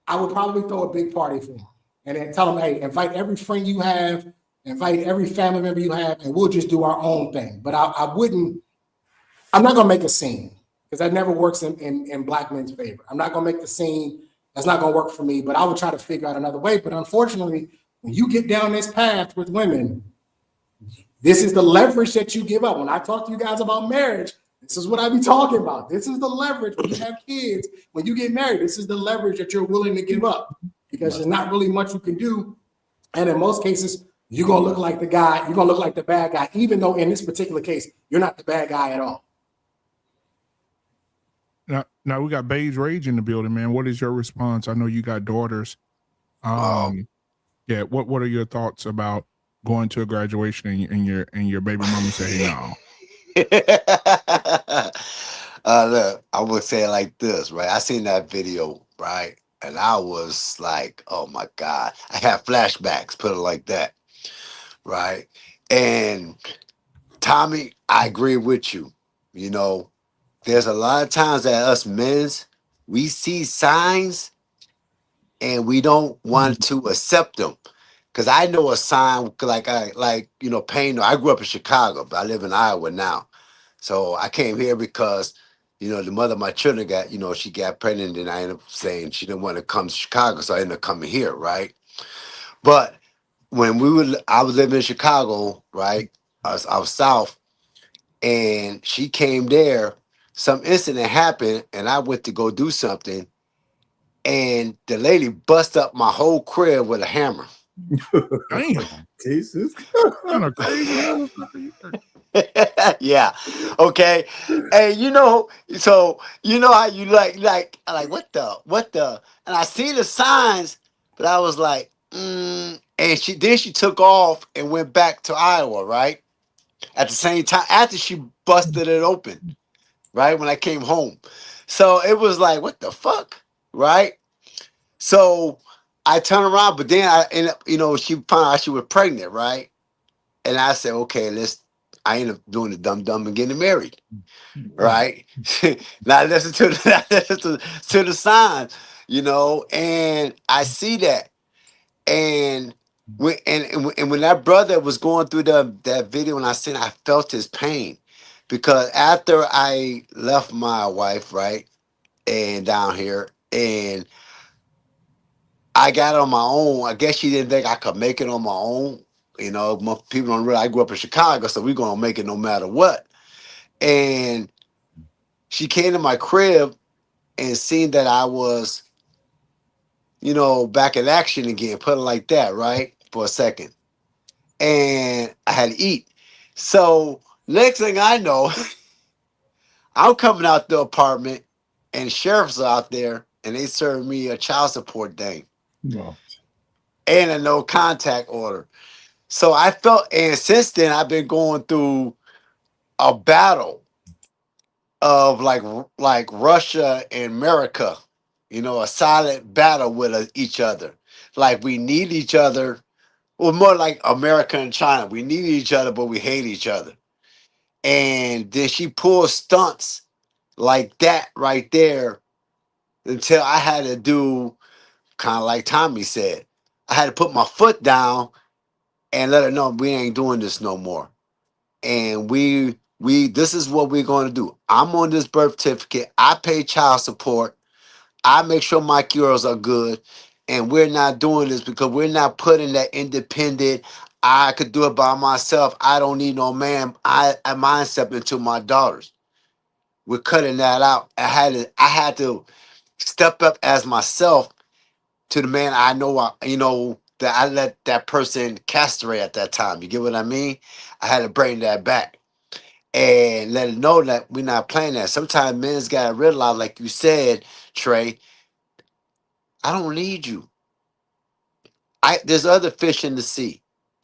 I would probably throw a big party for him and then tell him, hey, invite every friend you have, invite every family member you have, and we'll just do our own thing. But I'm not gonna make a scene, because that never works in Black men's favor. I'm not gonna make the scene. That's not gonna work for me, but I would try to figure out another way. But unfortunately, when you get down this path with women, this is the leverage that you give up. When I talk to you guys about marriage, this is what I be talking about. This is the leverage when you have kids, when you get married, this is the leverage that you're willing to give up, because there's not really much you can do. And in most cases, you're gonna look like the guy, you're gonna look like the bad guy, even though in this particular case, you're not the bad guy at all. Now we got Beige Rage in the building, man. What is your response? I know you got daughters. Yeah, what are your thoughts about going to a graduation and your baby mama say, hey, no? Look, I would say it like this, right? I seen that video, right? And I was like, oh my God. I had flashbacks, put it like that, right? And Tommy, I agree with you. You know, there's a lot of times that us men, we see signs and we don't want to accept them. Cause I know a sign like Payne. I grew up in Chicago, but I live in Iowa now. So I came here because, the mother of my children got, she got pregnant, and I ended up saying she didn't want to come to Chicago, so I ended up coming here, right? But when I was living in Chicago, right? I was south, and she came there. Some incident happened, and I went to go do something, and the lady bust up my whole crib with a hammer. Damn. Jesus. Kind of crazy motherfucker. You are. Yeah. Okay. And so how you like what the and I see the signs, but I was like, and she took off and went back to Iowa, right? At the same time, after she busted it open, right? When I came home. So it was like, what the fuck? Right? So I turned around, but then I ended up, she found out she was pregnant, right? And I said, okay, I ended up doing the dumb and getting married, right? Now listen to the signs, and I see that. And when that brother was going through that video and I felt his pain, because after I left my wife, right, and down here, and I got on my own. I guess she didn't think I could make it on my own. Most people don't realize I grew up in Chicago, so we're gonna make it no matter what. And she came to my crib and seen that I was, back in action again, put it like that, right? For a second. And I had to eat. So next thing I know, I'm coming out the apartment and sheriff's out there and they served me a child support thing No. and a no contact order. So I felt, and since then I've been going through a battle of like Russia and America, a silent battle with each other. Like we need each other. Well, more like America and China. We need each other, but we hate each other. And then she pulled stunts like that right there until I had to do kind of like Tommy said. I had to put my foot down and let her know we ain't doing this no more. And we this is what we're going to do. I'm on this birth certificate. I pay child support. I make sure my girls are good. And we're not doing this because we're not putting that independent, I could do it by myself, I don't need no man, I mindset into my daughters. We're cutting that out. I had to step up as myself to the man I know, that I let that person castrate at that time. You get what I mean? I had to bring that back and let it know that we're not playing that. Sometimes men's got to realize, like you said, Trey, I don't need you. There's other fish in the sea.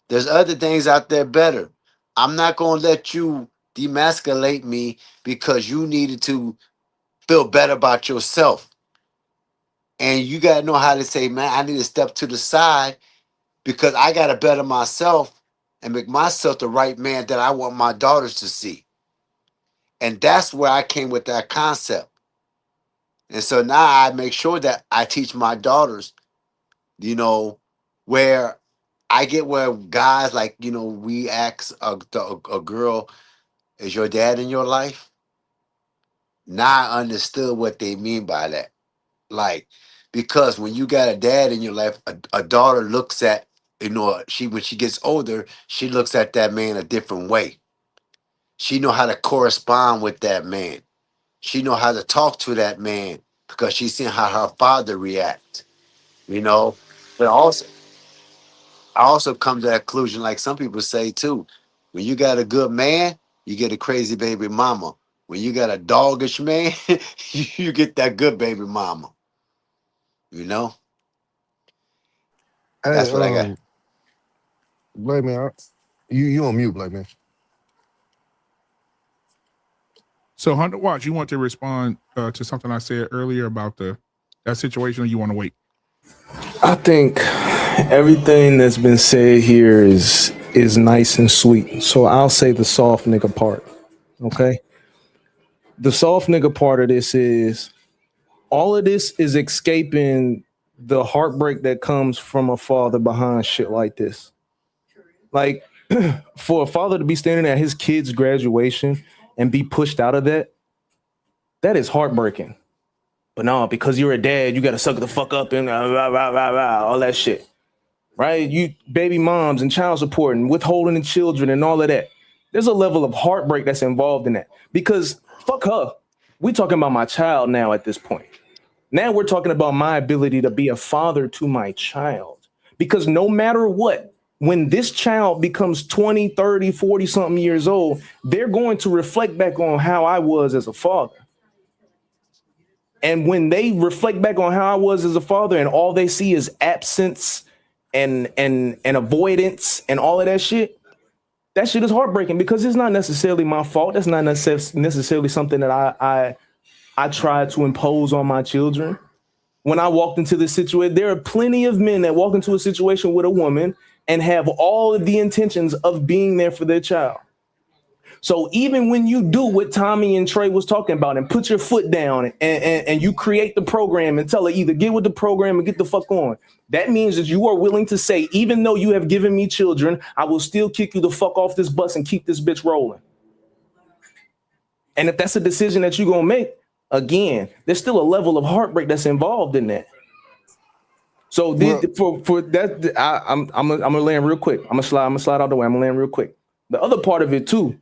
There's other things out there better. I'm not going to let you demasculate me because you needed to feel better about yourself. And you got to know how to say, man, I need to step to the side because I got to better myself and make myself the right man that I want my daughters to see. And that's where I came with that concept. And so now I make sure that I teach my daughters, where I get where guys like, we ask a girl, is your dad in your life? Now I understood what they mean by that. Like, because when you got a dad in your life, a daughter looks at, when she gets older, she looks at that man a different way. She know how to correspond with that man. She know how to talk to that man because she's seen how her father react, But I also come to that conclusion, like some people say too, when you got a good man, you get a crazy baby mama. When you got a doggish man, you get that good baby mama. You know? Hey, That's what I got. Black man, you on mute, Black man. So Hunter Watch, you want to respond to something I said earlier about that situation, or you want to wait? I think everything that's been said here is nice and sweet. So I'll say the soft nigga part. Okay. The soft nigga part of this is all of this is escaping the heartbreak that comes from a father behind shit like this. Like, for a father to be standing at his kid's graduation and be pushed out of that is heartbreaking. But no, because you're a dad, you got to suck the fuck up and all that shit. Right? You baby moms and child support and withholding the children and all of that. There's a level of heartbreak that's involved in that. Because fuck her. We talking about my child now at this point. Now we're talking about my ability to be a father to my child. Because no matter what, when this child becomes 20, 30, 40 something years old, they're going to reflect back on how I was as a father. And when they reflect back on how I was as a father and all they see is absence and avoidance and all of that shit is heartbreaking because it's not necessarily my fault. That's not necessarily something that I try to impose on my children. When I walked into this situation, there are plenty of men that walk into a situation with a woman and have all of the intentions of being there for their child. So even when you do what Tommy and Trey was talking about and put your foot down and you create the program and tell her either get with the program or get the fuck on, that means that you are willing to say, even though you have given me children, I will still kick you the fuck off this bus and keep this bitch rolling. And if that's a decision that you're going to make, again, there's still a level of heartbreak that's involved in that. So for that, I'm gonna land real quick. I'm gonna slide out the way. I'm gonna land real quick. The other part of it too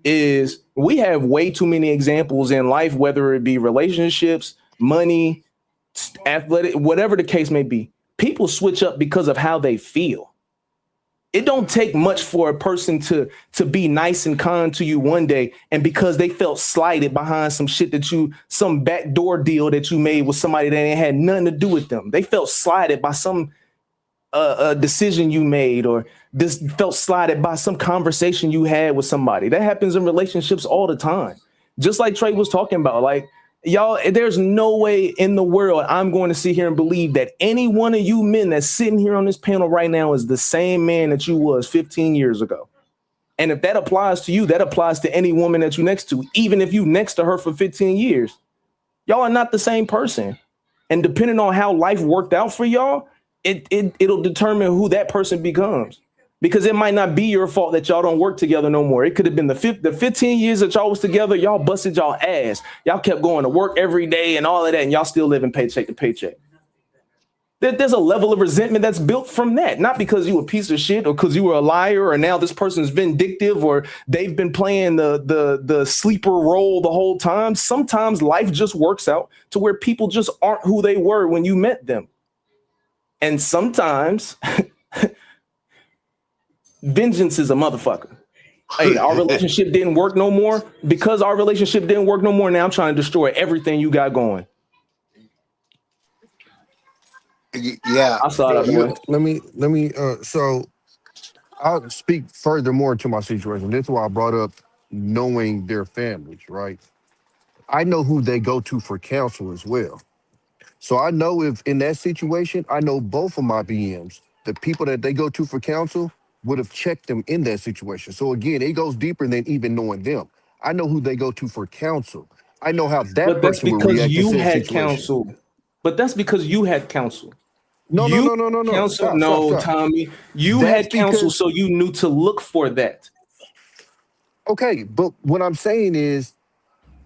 is we have way too many examples in life, whether it be relationships, money, athletic, whatever the case may be. People switch up because of how they feel. It don't take much for a person to be nice and kind to you one day, and because they felt slighted behind some shit some backdoor deal that you made with somebody that ain't had nothing to do with them. They felt slighted by some decision you made, or this felt slighted by some conversation you had with somebody. That happens in relationships all the time. Just like Trey was talking about, like, y'all, there's no way in the world I'm going to sit here and believe that any one of you men that's sitting here on this panel right now is the same man that you was 15 years ago. And if that applies to you, that applies to any woman that you next to, even if you next to her for 15 years. Y'all are not the same person. And depending on how life worked out for y'all, it'll determine who that person becomes. Because it might not be your fault that y'all don't work together no more. It could have been the 15 years that y'all was together, y'all busted y'all ass. Y'all kept going to work every day and all of that, and y'all still living paycheck to paycheck. There's a level of resentment that's built from that. Not because you a piece of shit or because you were a liar or now this person's vindictive or they've been playing the sleeper role the whole time. Sometimes life just works out to where people just aren't who they were when you met them. And sometimes vengeance is a motherfucker. Hey, our relationship didn't work no more. Because our relationship didn't work no more, now I'm trying to destroy everything you got going. Yeah. I saw that. Let me. So I'll speak furthermore to my situation. This is why I brought up knowing their families, right? I know who they go to for counsel as well. So I know if in that situation, I know both of my BMs, the people that they go to for counsel would have checked them in that situation. So again, it goes deeper than even knowing them. I know who they go to for counsel. I know how that person would react to said situation. Counsel. But that's because you had counsel. No. Counsel, stop. Tommy. You had counsel, so you knew to look for that. Okay, but what I'm saying is,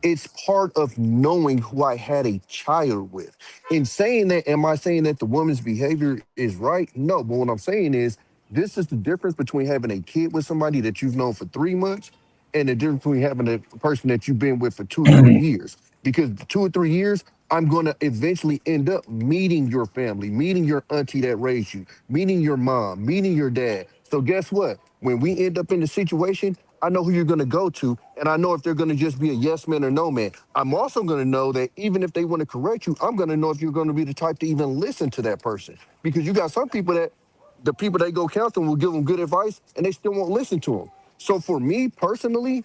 it's part of knowing who I had a child with. In saying that, am I saying that the woman's behavior is right? No, but what I'm saying is, this is the difference between having a kid with somebody that you've known for 3 months and the difference between having a person that you've been with for 2 or 3 years. Because 2 or 3 years, I'm going to eventually end up meeting your family, meeting your auntie that raised you, meeting your mom, meeting your dad. So guess what? When we end up in the situation, I know who you're going to go to, and I know if they're going to just be a yes man or no man. I'm also going to know that even if they want to correct you, I'm going to know if you're going to be the type to even listen to that person. Because you got some people that, the people they go counsel will give them good advice, and they still won't listen to them. So for me personally,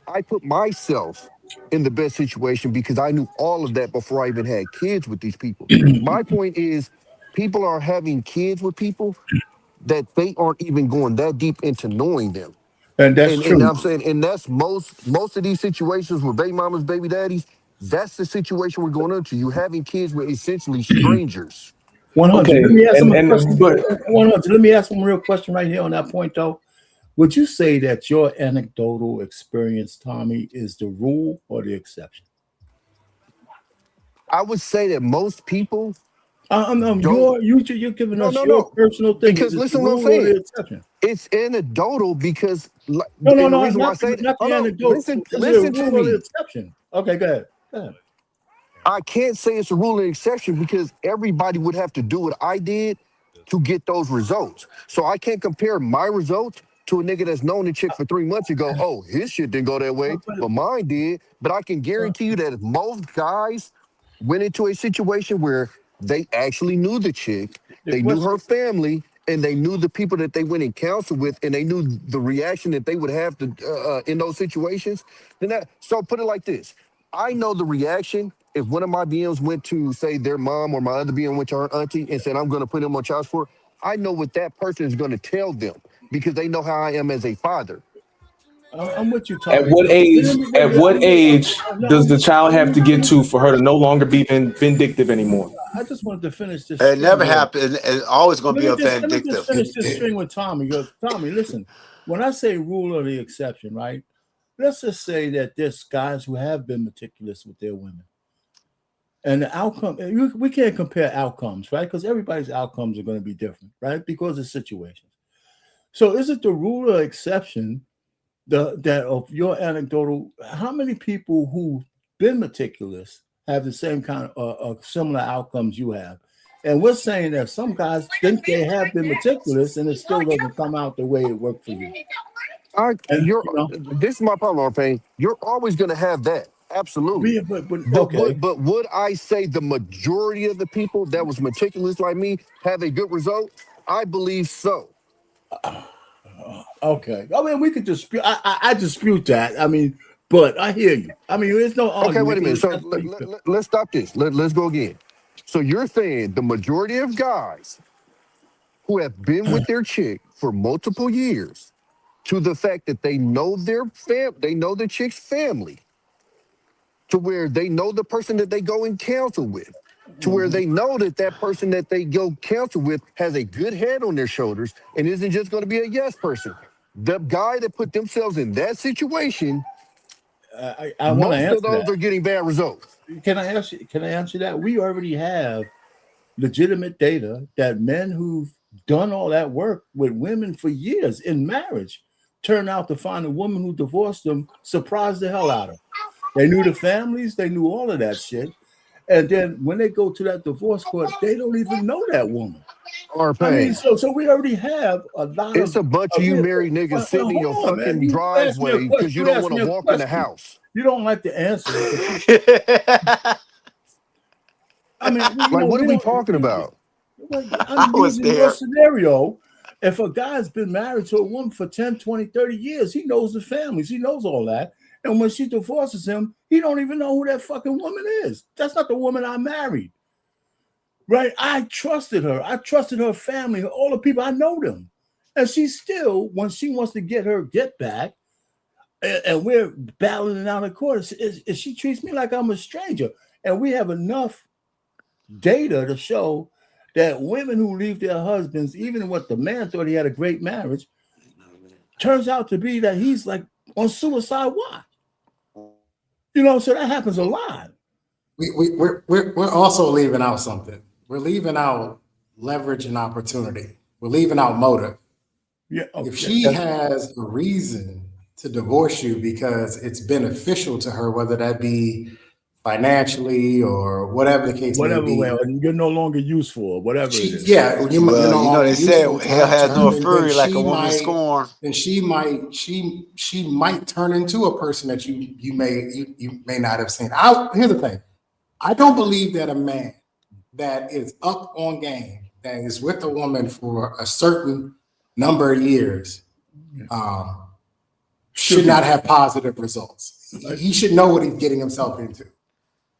I put myself in the best situation because I knew all of that before I even had kids with these people. My point is, people are having kids with people that they aren't even going that deep into knowing them. And that's true. And I'm saying, and that's most of these situations with baby mamas, baby daddies, that's the situation we're going into. You're having kids with essentially strangers. 100. Okay, Let me ask him a and question. but 100. Let me ask him a real question right here on that point, though. Would you say that your anecdotal experience, Tommy, is the rule or the exception? I would say that most people don't. You're giving us No, your no. personal thing. Is Because it the listen, what I'm rule or the saying. exception? It's anecdotal because, No, no, and the no, reason why I say that, not the hold on, anecdote. Is it a listen to rule or the me. exception? Okay, go ahead. Go ahead. I can't say it's a rule and exception because everybody would have to do what I did to get those results. So I can't compare my results to a nigga that's known the chick for 3 months and go, oh, his shit didn't go that way, but mine did. But I can guarantee you that if most guys went into a situation where they actually knew the chick, The they knew question, her family, and they knew the people that they went in counsel with, and they knew the reaction that they would have to in those situations. So put it like this: I know the reaction if one of my BMs went to say their mom or my other BM went to her auntie and said I'm going to put him on child support. I know what that person is going to tell them because they know how I am as a father. I'm with you, at Tommy. what age? At what age does the child have to get to for her to no longer be vindictive anymore? I just wanted to finish this It string never here. happened. It's always going to be a Let me just vindictive. finish this string with Tommy. Because Tommy, listen, when I say rule or the exception, right? Let's just say that there's guys who have been meticulous with their women. And the outcome, we can't compare outcomes, right? Because everybody's outcomes are going to be different, right? Because of situations. So is it the rule or exception that of your anecdotal, how many people who've been meticulous have the same kind of similar outcomes you have? And we're saying that some guys think they have been meticulous and it still doesn't come out the way it worked for you. And, This is my problem, Arpain. You're always going to have that. Absolutely. Okay. But would I say the majority of the people that was meticulous like me have a good result? I believe so. Okay. I mean, we could dispute. I dispute that. I mean, but I hear you. I mean, there's no argument. Okay, wait a minute. So let's stop this. Let's go again. So you're saying the majority of guys who have been with their chick for multiple years, to the fact that they know they know the chick's family, to where they know the person that they go and counsel with, to where they know that that person that they go counsel with has a good head on their shoulders and isn't just going to be a yes person. The guy that put themselves in that situation, I want to most answer of those that. are getting bad results. Can I answer that? We already have legitimate data that men who've done all that work with women for years in marriage turn out to find a woman who divorced them, surprised the hell out of them. They knew the families, they knew all of that shit. And then when they go to that divorce court, they don't even know that woman. I mean, so we already have a lot It's a bunch of you married niggas sitting in your hold on, man. fucking You asked me a driveway because question. you You don't asked want me to a walk in the question. house. You don't like the answer. I mean, Like, what are we talking about? I'm was using your there. scenario. If a guy's been married to a woman for 10, 20, 30 years, he knows the families. He knows all that. And when she divorces him, he don't even know who that fucking woman is. That's not the woman I married. Right? I trusted her. I trusted her family, all the people. I know them. And she still, when she wants to get her get back, and we're battling it out in court, she treats me like I'm a stranger. And we have enough data to show that women who leave their husbands, even what the man thought he had a great marriage, turns out to be that he's like on suicide watch. So that happens a lot. We're also leaving out something. We're leaving out leverage and opportunity. We're leaving out motive. Yeah. Okay. If she has a reason to divorce you because it's beneficial to her, whether that be financially or whatever the case may be. And you're no longer useful or whatever it is. Yeah, you're no longer they say useful hell has no fury like a she woman might, scorned. then she might turn into a person that you may not have seen. Here's the thing. I don't believe that a man that is up on game, that is with a woman for a certain number of years, should not have positive results. He should know what he's getting himself into.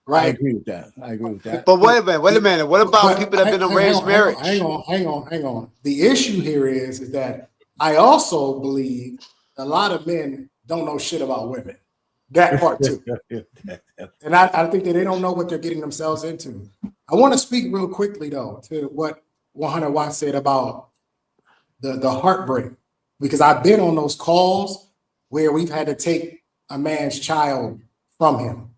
Right? I agree with that. But wait a minute. What about people that have been arranged marriage? Hang on. The issue here is that I also believe a lot of men don't know shit about women. That part too. And I think that they don't know what they're getting themselves into. I want to speak real quickly though to what 100 Watts said about the heartbreak, because I've been on those calls where we've had to take a man's child from him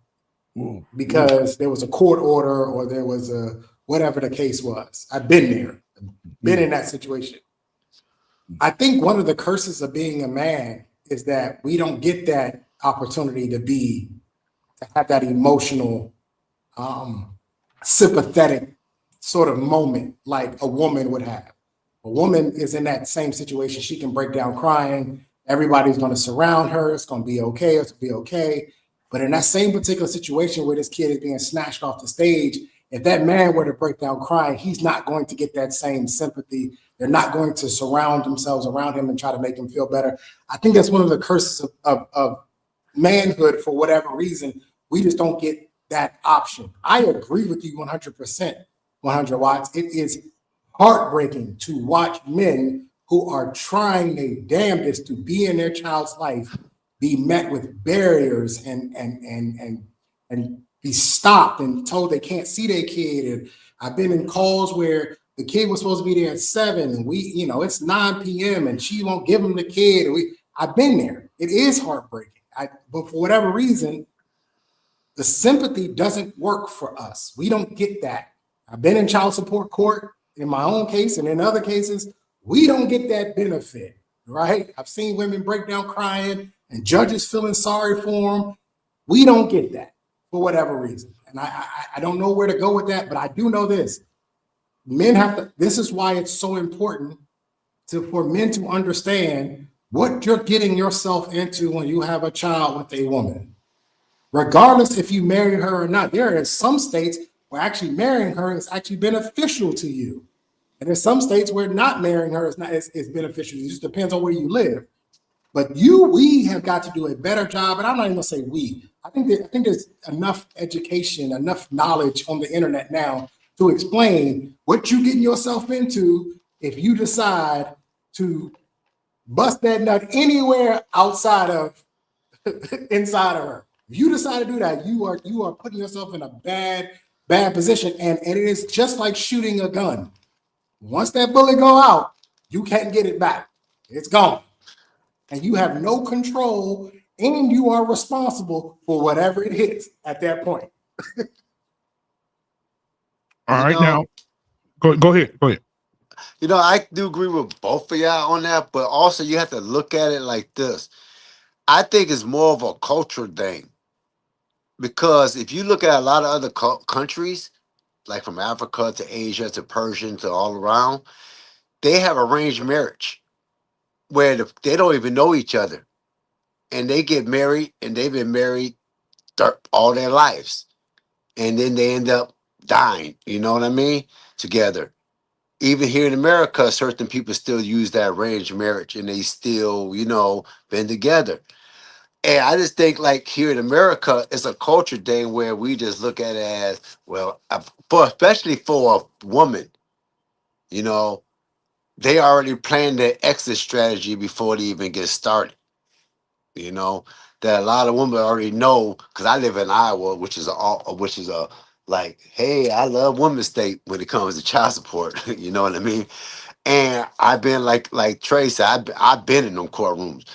because there was a court order or there was a whatever the case was. I've been there, been in that situation. I think one of the curses of being a man is that we don't get that opportunity to have that emotional, sympathetic sort of moment like a woman would have. A woman is in that same situation. She can break down crying. Everybody's going to surround her. It's going to be okay. It's going to be okay. But in that same particular situation where this kid is being snatched off the stage, if that man were to break down crying, he's not going to get that same sympathy. They're not going to surround themselves around him and try to make him feel better. I think that's one of the curses of manhood for whatever reason. We just don't get that option. I agree with you 100%, 100 Watts. It is heartbreaking to watch men who are trying their damnedest to be in their child's life be met with barriers and be stopped and told they can't see their kid. And I've been in calls where the kid was supposed to be there at 7 and it's 9 p.m. and she won't give him the kid. I've been there. It is heartbreaking. But for whatever reason, the sympathy doesn't work for us. We don't get that. I've been in child support court in my own case, and in other cases, we don't get that benefit, right? I've seen women break down crying and judges feeling sorry for them. We don't get that for whatever reason. And I don't know where to go with that, but I do know this. Men have to, this is why it's so important for men to understand what you're getting yourself into when you have a child with a woman. Regardless if you marry her or not, there are some states where actually marrying her is actually beneficial to you. And there's some states where not marrying her is beneficial. It just depends on where you live. But we have got to do a better job. And I'm not even gonna say we. I think there's enough education, enough knowledge on the internet now to explain what you're getting yourself into if you decide to bust that nut anywhere outside of inside of her. If you decide to do that, you are putting yourself in a bad position. And it is just like shooting a gun. Once that bullet go out, you can't get it back. It's gone. And you have no control, and you are responsible for whatever it hits at that point. All right, now go ahead. I do agree with both of y'all on that, but also you have to look at it like this. I think it's more of a culture thing, because if you look at a lot of other countries, like from Africa to Asia to Persian to all around, they have arranged marriage where they don't even know each other, and they get married, and they've been married all their lives, and then they end up dying. You know what I mean? Together. Even here in America, certain people still use that arranged marriage, and they still, been together. And I just think, like, here in America, it's a culture thing where we just look at it as, well, especially for a woman, they already planned their exit strategy before they even get started. That a lot of women already know, because I live in Iowa, which is a like, hey, I love women's state when it comes to child support. You know what I mean? And I've been like Trey said, I've been in them courtrooms,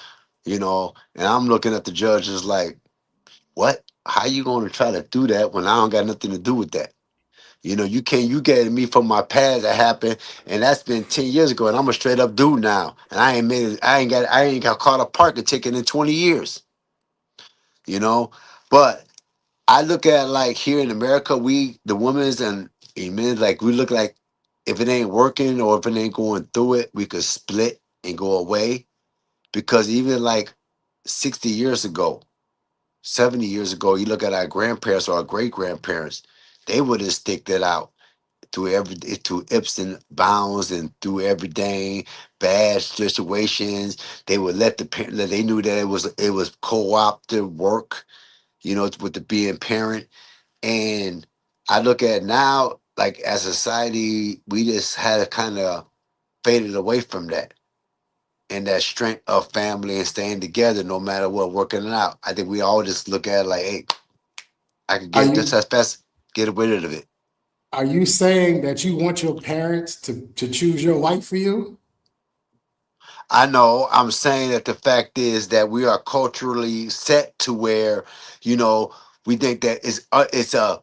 and I'm looking at the judges like, what? How you going to try to do that when I don't got nothing to do with that? You get me from my past that happened, and that's been 10 years ago, and I'm a straight up dude now, and I ain't got caught a parking ticket in 20 years, but I look at, like, here in America, the women's and men, like, we look like, if it ain't working or if it ain't going through it, we could split and go away, because even like 60 years ago, 70 years ago, you look at our grandparents or our great grandparents, they would have sticked it out to Epson bounds and through everything, bad situations. They would let they knew that it was co-opted work, with the being parent. And I look at now, like, as a society, we just had kind of faded away from that and that strength of family and staying together no matter what, working it out. I think we all just look at it like, hey, I could get just as fast, get rid of it. Are you saying that you want your parents to choose your wife for you? I know. I'm saying that the fact is that we are culturally set to where, you know, we think that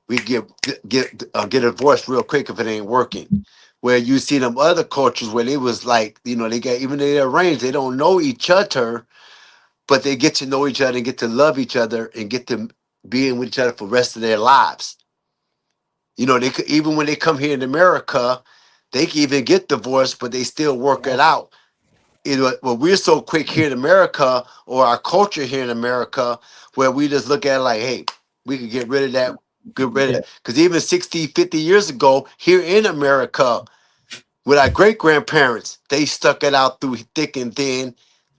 we get a divorce real quick if it ain't working. Where you see them other cultures where they was like, you know, they got even though they're arranged, they don't know each other, but they get to know each other and get to love each other and get to being with each other for the rest of their lives. You know, they could even when they come here in America, they can even get divorced, but they still work it out. You know, well, we're so quick here in America, or our culture here in America, where we just look at it like, hey, we could get rid of that, get rid of it. Because even 60, 50 years ago, here in America, with our great grandparents, they stuck it out through thick and thin,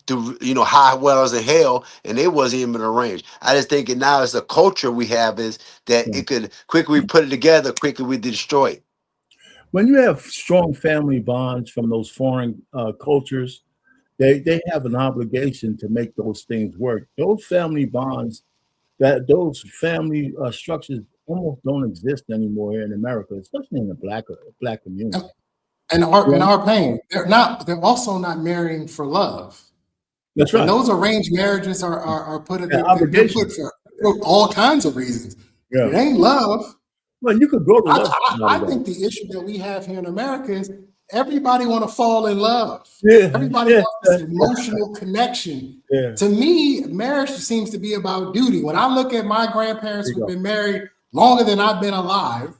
through high wells and hell, and it wasn't even arranged. I just think it now as a culture we have is that it could quicker we put it together, quicker we destroy it. When you have strong family bonds from those foreign cultures, they have an obligation to make those things work. Those family bonds, those family structures almost don't exist anymore here in America, especially in the black community. And our pain, they're also not marrying for love. That's right. And those arranged marriages are put in obligation for all kinds of reasons. Yeah. It ain't love. Well, you could go to love. I think the issue that we have here in America is everybody want to fall in love. Yeah. Everybody wants this emotional connection. Yeah. To me, marriage seems to be about duty. When I look at my grandparents who've been married longer than I've been alive,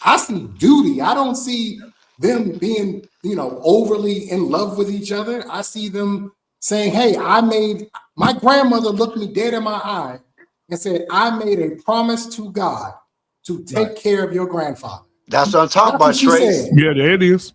I see duty. I don't see them being, overly in love with each other. I see them saying, hey, my grandmother looked me dead in my eye and said, I made a promise to God to take care of your grandfather. That's what I'm talking about, Trace. Yeah, there it is.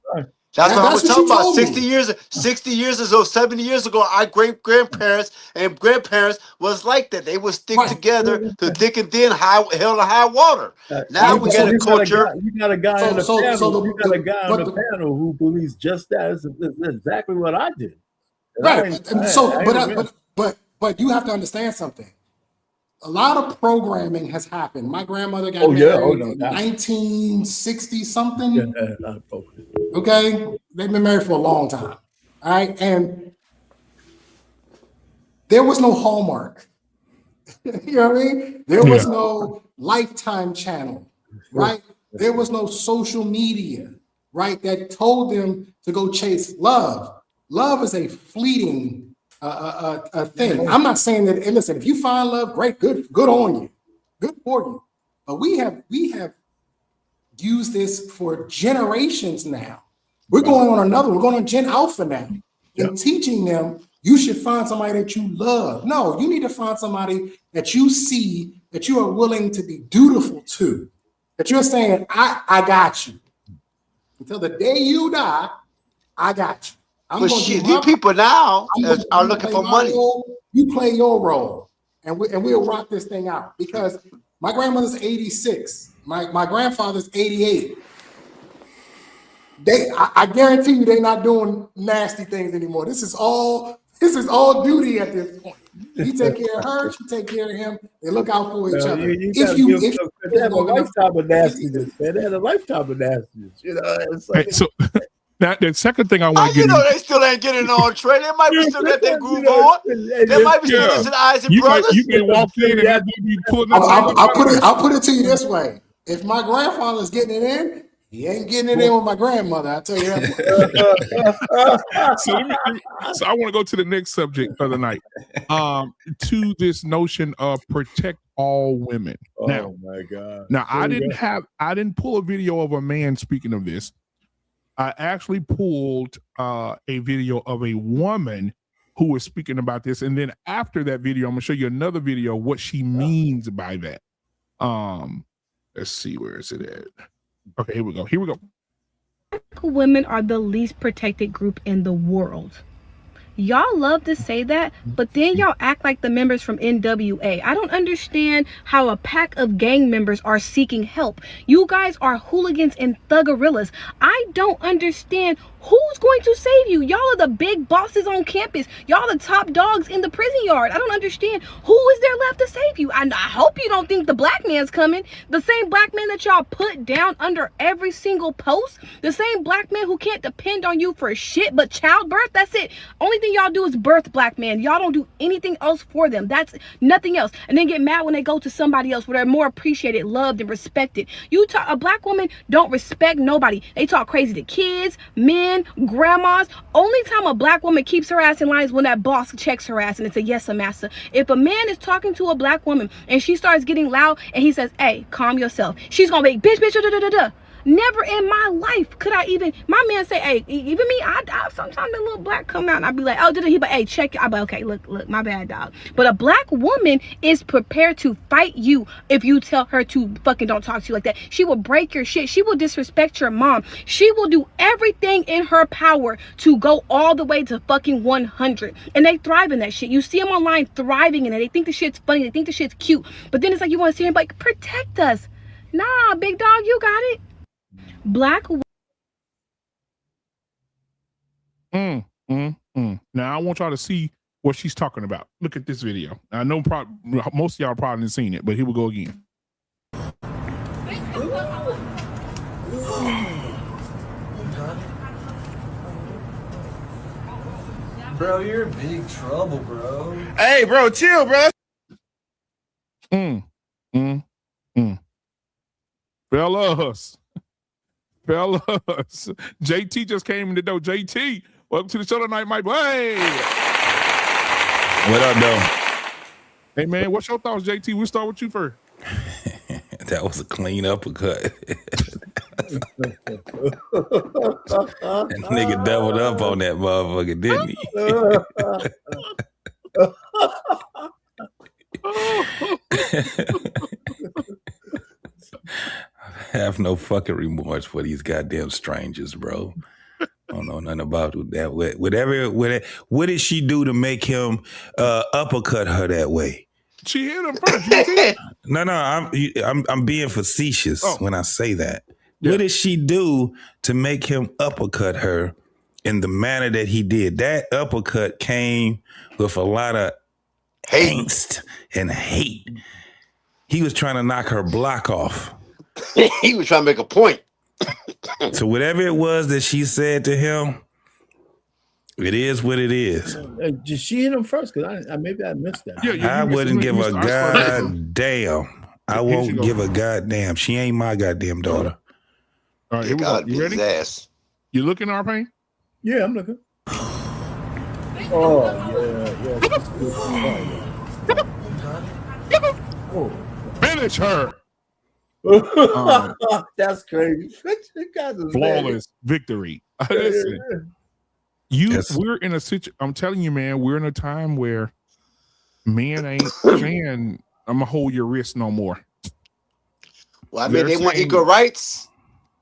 That's what I was talking about. 60 years ago, 70 years ago, our great grandparents and grandparents was like that. They would stick together to thick and thin, hell and high water. Now we got a culture. You got a guy on the panel. You got a guy on the panel who believes just that. That's exactly what I did. Right. But you have to understand something. A lot of programming has happened. My grandmother got married in 1960 something. Okay, they've been married for a long time. All right, and there was no Hallmark. You know what I mean? There was no Lifetime channel, right? There was no social media, right? That told them to go chase love. Love is a fleeting a thing. I'm not saying that. And listen, if you find love, great, good on you, good for you. But we have used this for generations now. We're going on Gen Alpha now, and teaching them you should find somebody that you love. No, you need to find somebody that you see that you are willing to be dutiful to. That you're saying, I got you until the day you die. I got you. But shit, these people now are looking for money. You play your role, and we'll rock this thing out. Because my grandmother's 86, my grandfather's 88. I guarantee you, they're not doing nasty things anymore. This is all duty at this point. You take care of her, she take care of him. They look out for each other. They have a lifetime of nastiness. They had a lifetime of nastiness. It's like, so. Now, the second thing I want to get they still ain't getting on, Trey. They might be still got that groove on. They might be still listening to Isaac Brothers. You can walk in and be pulling up. I'll put it to you this way. If my grandfather's getting it in, he ain't getting it in with my grandmother. I'll tell you that. So I want to go to the next subject of the night. To this notion of protect all women. Oh my God. Now I didn't pull a video of a man speaking of this. I actually pulled a video of a woman who was speaking about this. And then after that video, I'm going to show you another video of what she means by that. Let's see, where is it at? Okay, here we go. Women are the least protected group in the world. Y'all love to say that, but then y'all act like the members from NWA. I don't understand how a pack of gang members are seeking help. You guys are hooligans and thuggerillas. I don't understand Who's going to save you? Y'all are the big bosses on campus. Y'all are the top dogs in the prison yard. I don't understand. Who is there left to save you? I hope you don't think the black man's coming. The same black man that y'all put down under every single post. The same black man who can't depend on you for shit but childbirth. That's it. Only thing y'all do is birth black man. Y'all don't do anything else for them. That's nothing else. And then get mad when they go to somebody else where they're more appreciated, loved, and respected. A black woman don't respect nobody. They talk crazy to kids, men, grandmas. Only time a black woman keeps her ass in line is when that boss checks her ass and it's a yes, sir, master. If a man is talking to a black woman and she starts getting loud and he says, hey, calm yourself, she's gonna be bitch, da da da da. Never in my life could I even, my man say, hey, even me, I sometimes the little black come out and I'd be like, oh, he, but hey, check, I'd be like, okay, look, my bad, dog. But a black woman is prepared to fight you if you tell her to fucking don't talk to you like that. She will break your shit. She will disrespect your mom. She will do everything in her power to go all the way to fucking 100. And they thrive in that shit. You see them online thriving in it. They think the shit's funny. They think the shit's cute. But then it's like you want to see him like, protect us. Nah, big dog, you got it. Black. Now I want y'all to see what she's talking about. Look at this video. I know most of y'all probably haven't seen it, but here we go again. Bro, you're in big trouble, bro. Hey, bro, chill, bro. Fellas, JT just came in the door. JT, welcome to the show tonight, my boy. What up, though? Hey, man, what's your thoughts, JT? We'll start with you first. That was a clean uppercut. That nigga doubled up on that motherfucker, didn't he? I have no fucking remorse for these goddamn strangers, bro. I don't know nothing about that. What did she do to make him uppercut her that way? She hit him first. No, I'm being facetious when I say that. Yeah. What did she do to make him uppercut her in the manner that he did? That uppercut came with a lot of angst and hate. He was trying to knock her block off. He was trying to make a point. So whatever it was that she said to him, it is what it is. Did she hit him first? Because maybe I missed that. Yeah, I wouldn't give a goddamn. I won't give a goddamn. She ain't my goddamn daughter. All right, here we go. You ready? Ass. You looking, R-Pain? Yeah, I'm looking. Oh, yeah. Finish her. That's crazy. Flawless victory. Listen, we're in a situation. I'm telling you, man, we're in a time where men ain't saying, I'm gonna hold your wrist no more. Well, I mean, they want equal rights.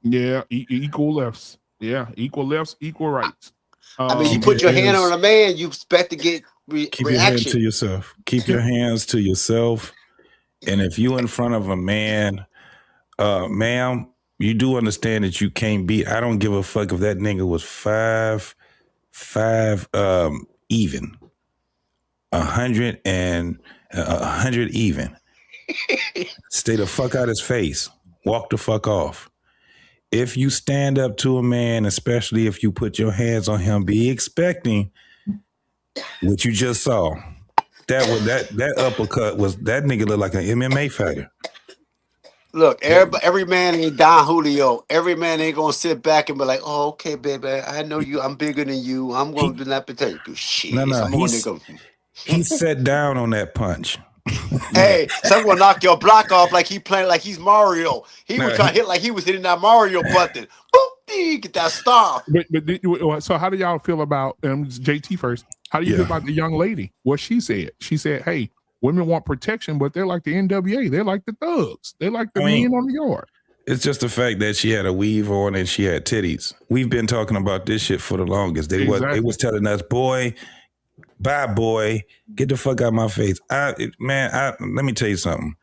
Yeah, equal lefts. Yeah, equal lefts, equal rights. I mean, you put your hand on a man, you expect to get keep reaction. your hand to yourself. Keep your hands to yourself. And if you in front of a man, ma'am, you do understand that you can't beat. I don't give a fuck if that nigga was 5'5" even, 100 and 100 even. Stay the fuck out his face. Walk the fuck off. If you stand up to a man, especially if you put your hands on him, be expecting what you just saw. That uppercut was, that nigga looked like an MMA fighter. Look, every man ain't Don Julio. Every man ain't gonna sit back and be like, "Oh, okay, baby, I know you. I'm bigger than you. I'm gonna do not protect you." Shit, he sat down on that punch. Hey, someone knock your block off like he playing like he's Mario. He was trying to hit like he was hitting that Mario button. Boop, get that star. But so how do y'all feel about JT first? How do you feel about the young lady? What she said? She said, "Hey, women want protection, but they're like the NWA. They're like the thugs. They're like the men on the yard." It's just the fact that she had a weave on and she had titties. We've been talking about this shit for the longest. They was telling us, boy, bye, boy, get the fuck out of my face. Let me tell you something.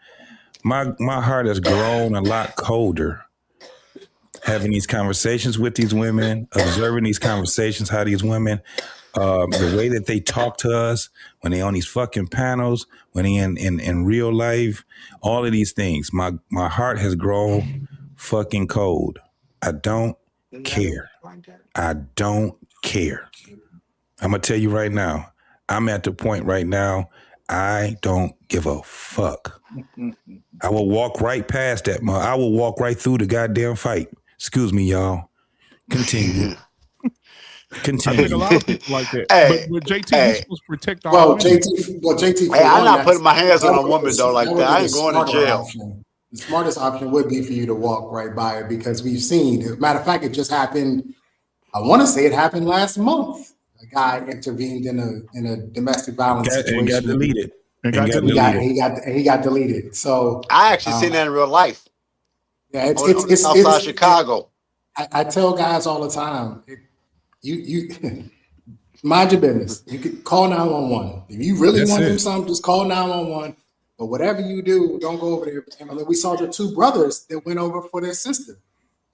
My heart has grown a lot colder having these conversations with these women, observing these conversations, how these women, the way that they talk to us when they on these fucking panels, when they in real life, all of these things. My heart has grown fucking cold. I don't care. I don't care. I'm gonna tell you right now. I'm at the point right now. I don't give a fuck. I will walk right past that. I will walk right through the goddamn fight. Excuse me, y'all. Continue. I think a lot of people like that. Hey, but JT, hey. we're supposed to protect our women. JT. Hey, I'm not putting my hands on a woman though like that. I ain't going to jail. Option. The smartest option would be for you to walk right by it because we've seen. As a matter of fact, it just happened. I want to say it happened last month. A guy intervened in a domestic violence situation and got deleted. He got deleted. So I actually seen that in real life. Yeah, it's outside Chicago. I tell guys all the time, you mind your business. You could call 911 if you really want to do something. Just call 911. But whatever you do, don't go over there. We saw the two brothers that went over for their sister,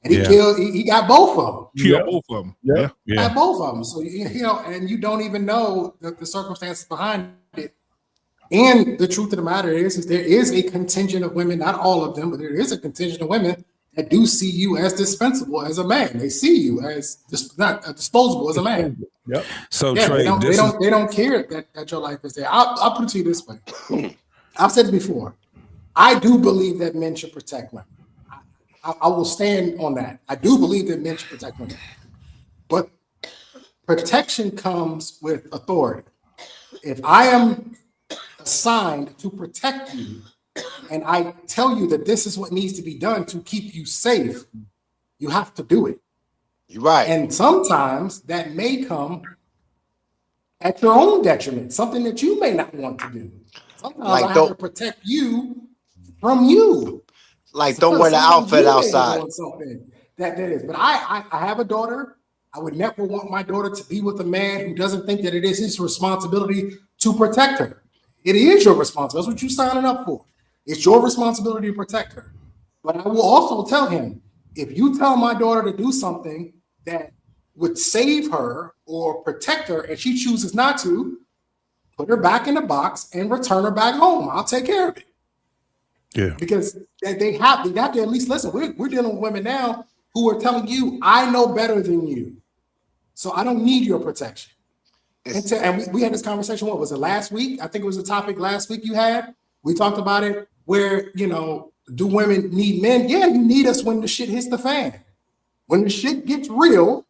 and he killed. He got both of them. Killed both of them. Yeah. Got both of them. So and you don't even know the circumstances behind it. And the truth of the matter is there is a contingent of women, not all of them, but there is a contingent of women that do see you as dispensable as a man. They see you as not disposable as a man. Yep. So yeah, Trey, they don't care that your life is there. I'll put it to you this way. I've said it before. I do believe that men should protect women. I will stand on that. I do believe that men should protect women. But protection comes with authority. If I am assigned to protect you, and I tell you that this is what needs to be done to keep you safe, you have to do it. You're right. And sometimes that may come at your own detriment, something that you may not want to do. Sometimes I have to protect you from you. Like don't wear the outfit outside. That is. But I have a daughter. I would never want my daughter to be with a man who doesn't think that it is his responsibility to protect her. It is your responsibility. That's what you're signing up for. It's your responsibility to protect her. But I will also tell him, if you tell my daughter to do something that would save her or protect her and she chooses not to, put her back in the box and return her back home. I'll take care of it. Yeah. Because they have to at least listen. We're dealing with women now who are telling you, I know better than you. So I don't need your protection. And we had this conversation, what was it, last week? I think it was a topic last week you had. We talked about it where, do women need men? Yeah, you need us when the shit hits the fan. When the shit gets real,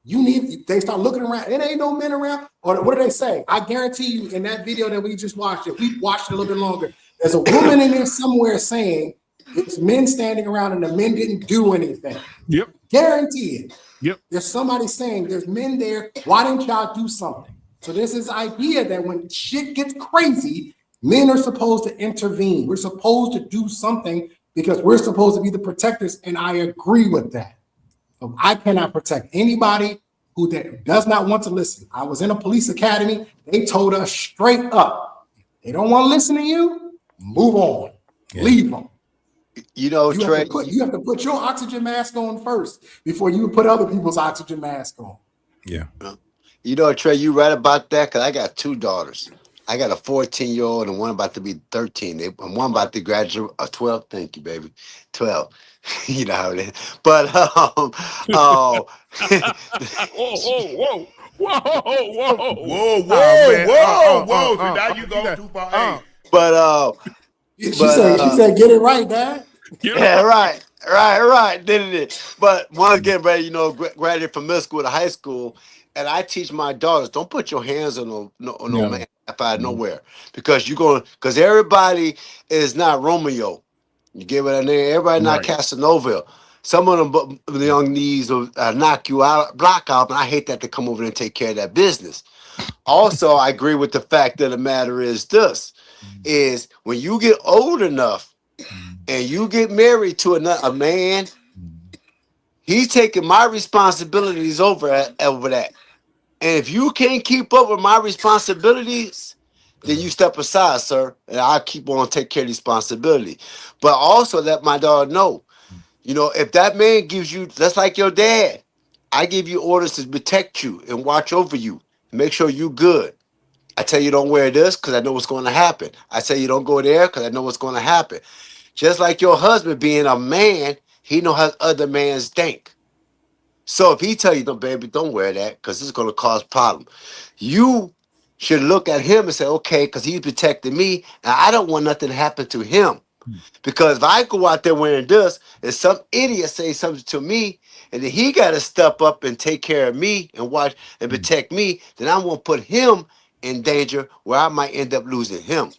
they start looking around. It ain't no men around. Or what do they say? I guarantee you in that video that we just watched, if we watched it a little bit longer, there's a woman in there somewhere saying there's men standing around and the men didn't do anything. Yep. Guarantee it. Yep. There's somebody saying there's men there. Why didn't y'all do something? So there's this idea that when shit gets crazy, men are supposed to intervene. We're supposed to do something because we're supposed to be the protectors. And I agree with that. So I cannot protect anybody who does not want to listen. I was in a police academy. They told us straight up, they don't want to listen to you, move on, leave them. Trey, you have to put your oxygen mask on first before you put other people's oxygen mask on. Yeah. Trey, you right about that because I got two daughters. I got a 14-year-old and one about to be 13. And one about to graduate 12. Thank you, baby. 12. You know how it is. But whoa. So now you go too far. But she said, get it right, Dad. Yeah, right. Did it? But one's getting ready, graduate from middle school to high school. And I teach my daughters, don't put your hands on no man out nowhere. Because because everybody is not Romeo. You get what I mean? Everybody not Casanova. Some of them, the young knees will knock you out, block out, and I hate that to come over there and take care of that business. Also, I agree with the fact that the matter is this, is when you get old enough and you get married to a man, he's taking my responsibilities over that. And if you can't keep up with my responsibilities, then you step aside, sir, and I'll keep on take care of the responsibility. But also let my daughter know You know, if that man gives you, that's like your dad. I give you orders to protect you and watch over you, make sure you good. I tell you don't wear this because I know what's going to happen. I tell you don't go there because I know what's going to happen. Just like your husband being a man, he know how other mans think. So if he tell you, no, baby, don't wear that because it's going to cause problem. You should look at him and say, okay, because he's protecting me, and I don't want nothing to happen to him. Because if I go out there wearing this, and some idiot say something to me, and then he got to step up and take care of me and watch and protect me, then I'm going to put him in danger where I might end up losing him.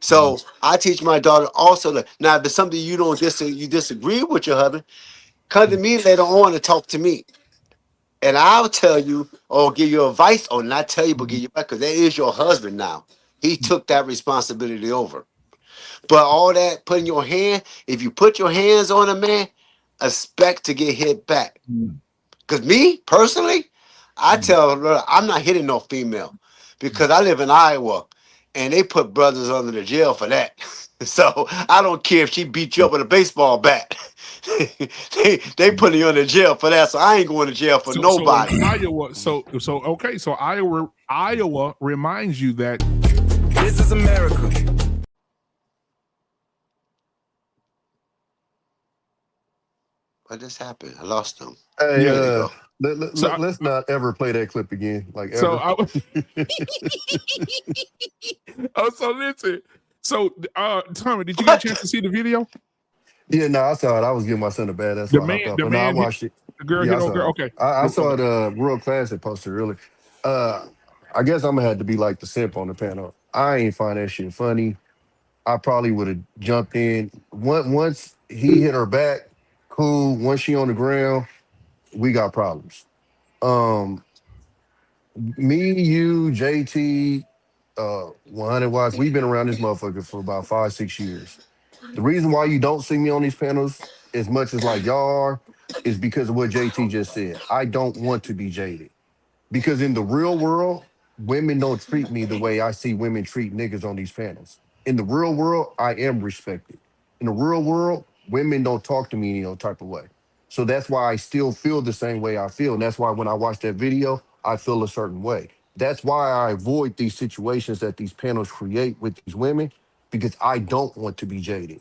So I teach my daughter also that now if there's something you don't you disagree with your husband, come to me later on and talk to me. And I'll tell you or give you advice or not tell you, but give you back because that is your husband now. He took that responsibility over. But all that putting your hand, if you put your hands on a man, expect to get hit back. Because me, personally, I tell her, I'm not hitting no female because I live in Iowa and they put brothers under the jail for that. So I don't care if she beat you up with a baseball bat. they put you under jail for that. So I ain't going to jail for nobody. So Iowa, okay, so Iowa reminds you that this is America. What just happened? I lost them. Hey, Yeah. There you go. Let's not ever play that clip again. Like ever. So so listen. So Tommy, did you get a chance to see the video? Yeah, no, I saw it. I was giving my son a bad. That's why I hopped up. But no, I watched it. The girl Yeah, hit on girl. Okay. I saw it. World Class had posted earlier. I guess I'm gonna have to be like the simp on the panel. I ain't find that shit funny. I probably would have jumped in once he hit her back. Cool. Once she on the ground, we got problems. Me, you, JT, 100 Watts, we've been around this motherfucker for about 5-6 years. The reason why you don't see me on these panels as much as like y'all are is because of what JT just said. I don't want to be jaded. Because in the real world, women don't treat me the way I see women treat niggas on these panels. In the real world, I am respected. In the real world, women don't talk to me any type of way. So that's why I still feel the same way I feel. And that's why when I watch that video, I feel a certain way. That's why I avoid these situations that these panels create with these women, because I don't want to be jaded.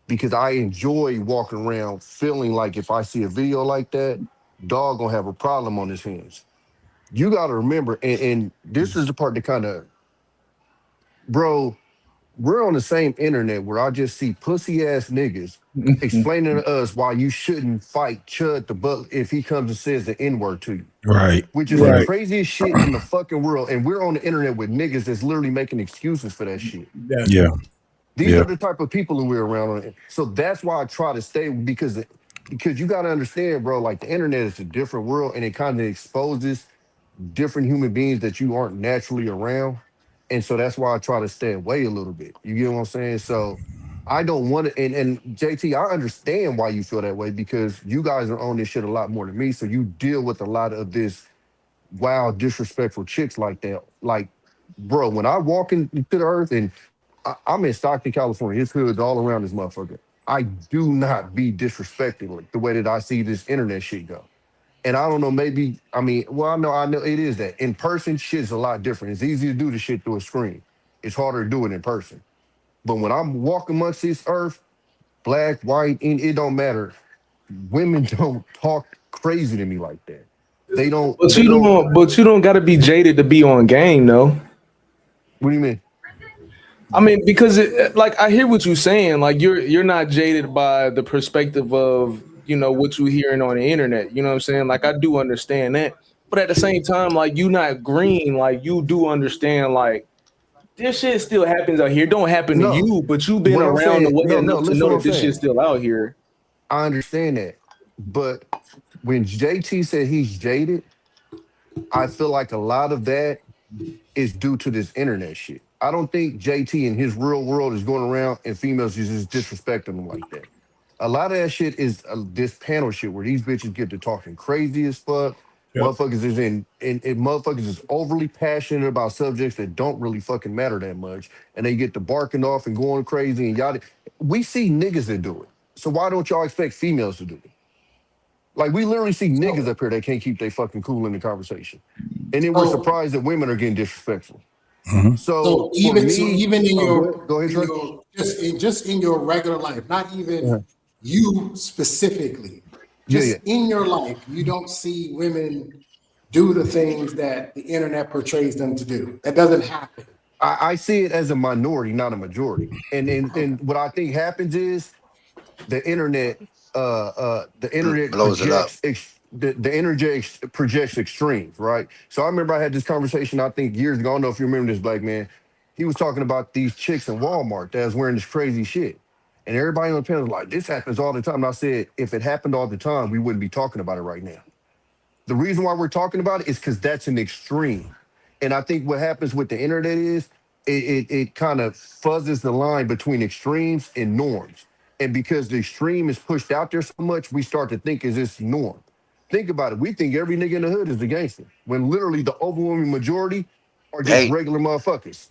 Because I enjoy walking around feeling like if I see a video like that, dog gonna have a problem on his hands. You gotta remember, and this is the part that kind of, bro, we're on the same internet where I just see pussy ass niggas explaining to us why you shouldn't fight Chud the Butler if he comes and says the N-word to you. Right. Which is the craziest shit in the fucking world. And we're on the internet with niggas that's literally making excuses for that shit. Yeah. These are the type of people who we're around on it. So that's why I try to stay because you gotta understand, bro, like the internet is a different world and it kind of exposes different human beings that you aren't naturally around. And so that's why I try to stay away a little bit. You get what I'm saying? So I don't want to, and JT, I understand why you feel that way because you guys are on this shit a lot more than me. So you deal with a lot of this wild, disrespectful chicks like that. Like, bro, when I walk into the earth and I'm in Stockton, California, it's hoods all around this motherfucker. I do not be disrespecting like the way that I see this internet shit go. And I don't know, maybe, I know it is that. In person, shit's a lot different. It's easy to do the shit through a screen. It's harder to do it in person. But when I'm walking amongst this earth, black, white, it don't matter. Women don't talk crazy to me like that. They don't. But you don't gotta be jaded to be on game, though. What do you mean? I mean, because like I hear what you're saying. Like you're not jaded by the perspective of what you're hearing on the internet. You know what I'm saying? Like I do understand that, but at the same time, like you not green. Like you do understand. Like this shit still happens out here. It don't happen to you, but you've been around the way enough to know that this shit's still out here. I understand that, but when JT said he's jaded, I feel like a lot of that is due to this internet shit. I don't think JT in his real world is going around and females is just disrespecting him like that. A lot of that shit is this panel shit where these bitches get to talking crazy as fuck. Yep. Motherfuckers is and motherfuckers is overly passionate about subjects that don't really fucking matter that much. And they get to barking off and going crazy and y'all. We see niggas that do it. So why don't y'all expect females to do it? Like, we literally see niggas up here that can't keep their fucking cool in the conversation. And then we're surprised that women are getting disrespectful. Mm-hmm. So even in your, go ahead, Trey. just in your regular life, not even you specifically, just in your life, you don't see women do the things that the internet portrays them to do. That doesn't happen. I see it as a minority, not a majority. And what I think happens is the internet blows it up. The internet projects extremes, right? So I remember I had this conversation, I think years ago. I don't know if you remember this, Black Man. He was talking about these chicks in Walmart that was wearing this crazy shit. And everybody on the panel was like, this happens all the time. And I said, if it happened all the time, we wouldn't be talking about it right now. The reason why we're talking about it is because that's an extreme. And I think what happens with the internet is it kind of fuzzes the line between extremes and norms. And because the extreme is pushed out there so much, we start to think is this norm. Think about it. We think every nigga in the hood is a gangster, when literally the overwhelming majority are just regular motherfuckers.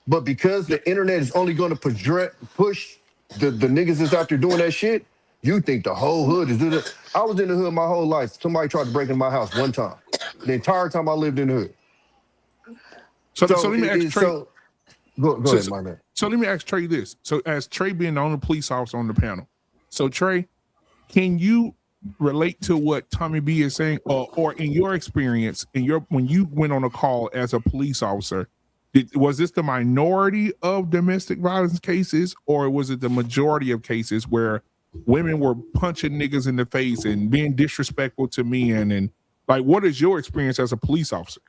But because the internet is only going to push the niggas that's out there doing that shit, you think the whole hood is doing it. I was in the hood my whole life. Somebody tried to break into my house one time. The entire time I lived in the hood. So let me ask Trey. Go ahead, my man. So let me ask Trey this. So as Trey being the only police officer on the panel, so Trey, can you relate to what Tommy B is saying, or in your experience, when you went on a call as a police officer, was this the minority of domestic violence cases, or was it the majority of cases where women were punching niggas in the face and being disrespectful to men? And like, what is your experience as a police officer?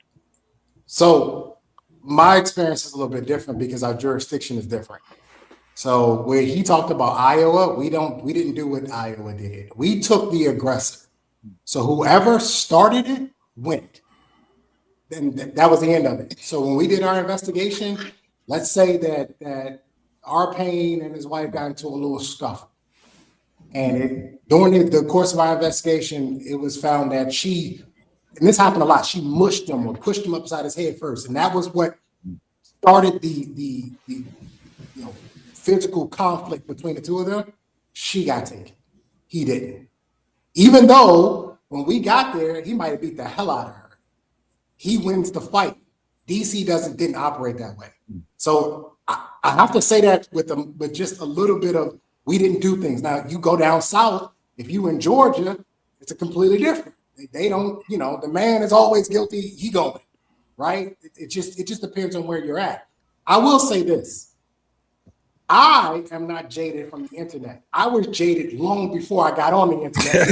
So my experience is a little bit different because our jurisdiction is different. So where he talked about Iowa, we didn't do what Iowa did. We took the aggressor. So whoever started it went. Then that was the end of it. So when we did our investigation, let's say that our Payne and his wife got into a little scuffle. And during the course of our investigation, it was found that and this happened a lot, she mushed him or pushed him upside his head first. And that was what started the physical conflict between the two of them. She got taken. He didn't. Even though when we got there, he might have beat the hell out of her. He wins the fight. DC didn't operate that way. So I have to say that with just a little bit of, we didn't do things. Now you go down south, if you in Georgia, it's a completely different. They don't, the man is always guilty. He going, right? It just depends on where you're at. I will say this. I am not jaded from the internet. I was jaded long before I got on the internet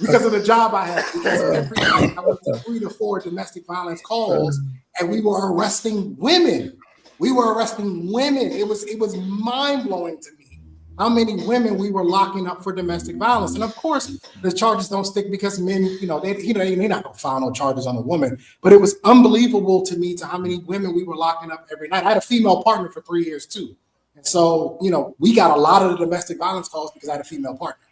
because of the job I had. Because every night I was 3 to 4 domestic violence calls, and we were arresting women. It was mind blowing to me how many women we were locking up for domestic violence. And of course, the charges don't stick because men, they're not gonna file no charges on a woman. But it was unbelievable to me to how many women we were locking up every night. I had a female partner for 3 years too. And so, we got a lot of the domestic violence calls because I had a female partner.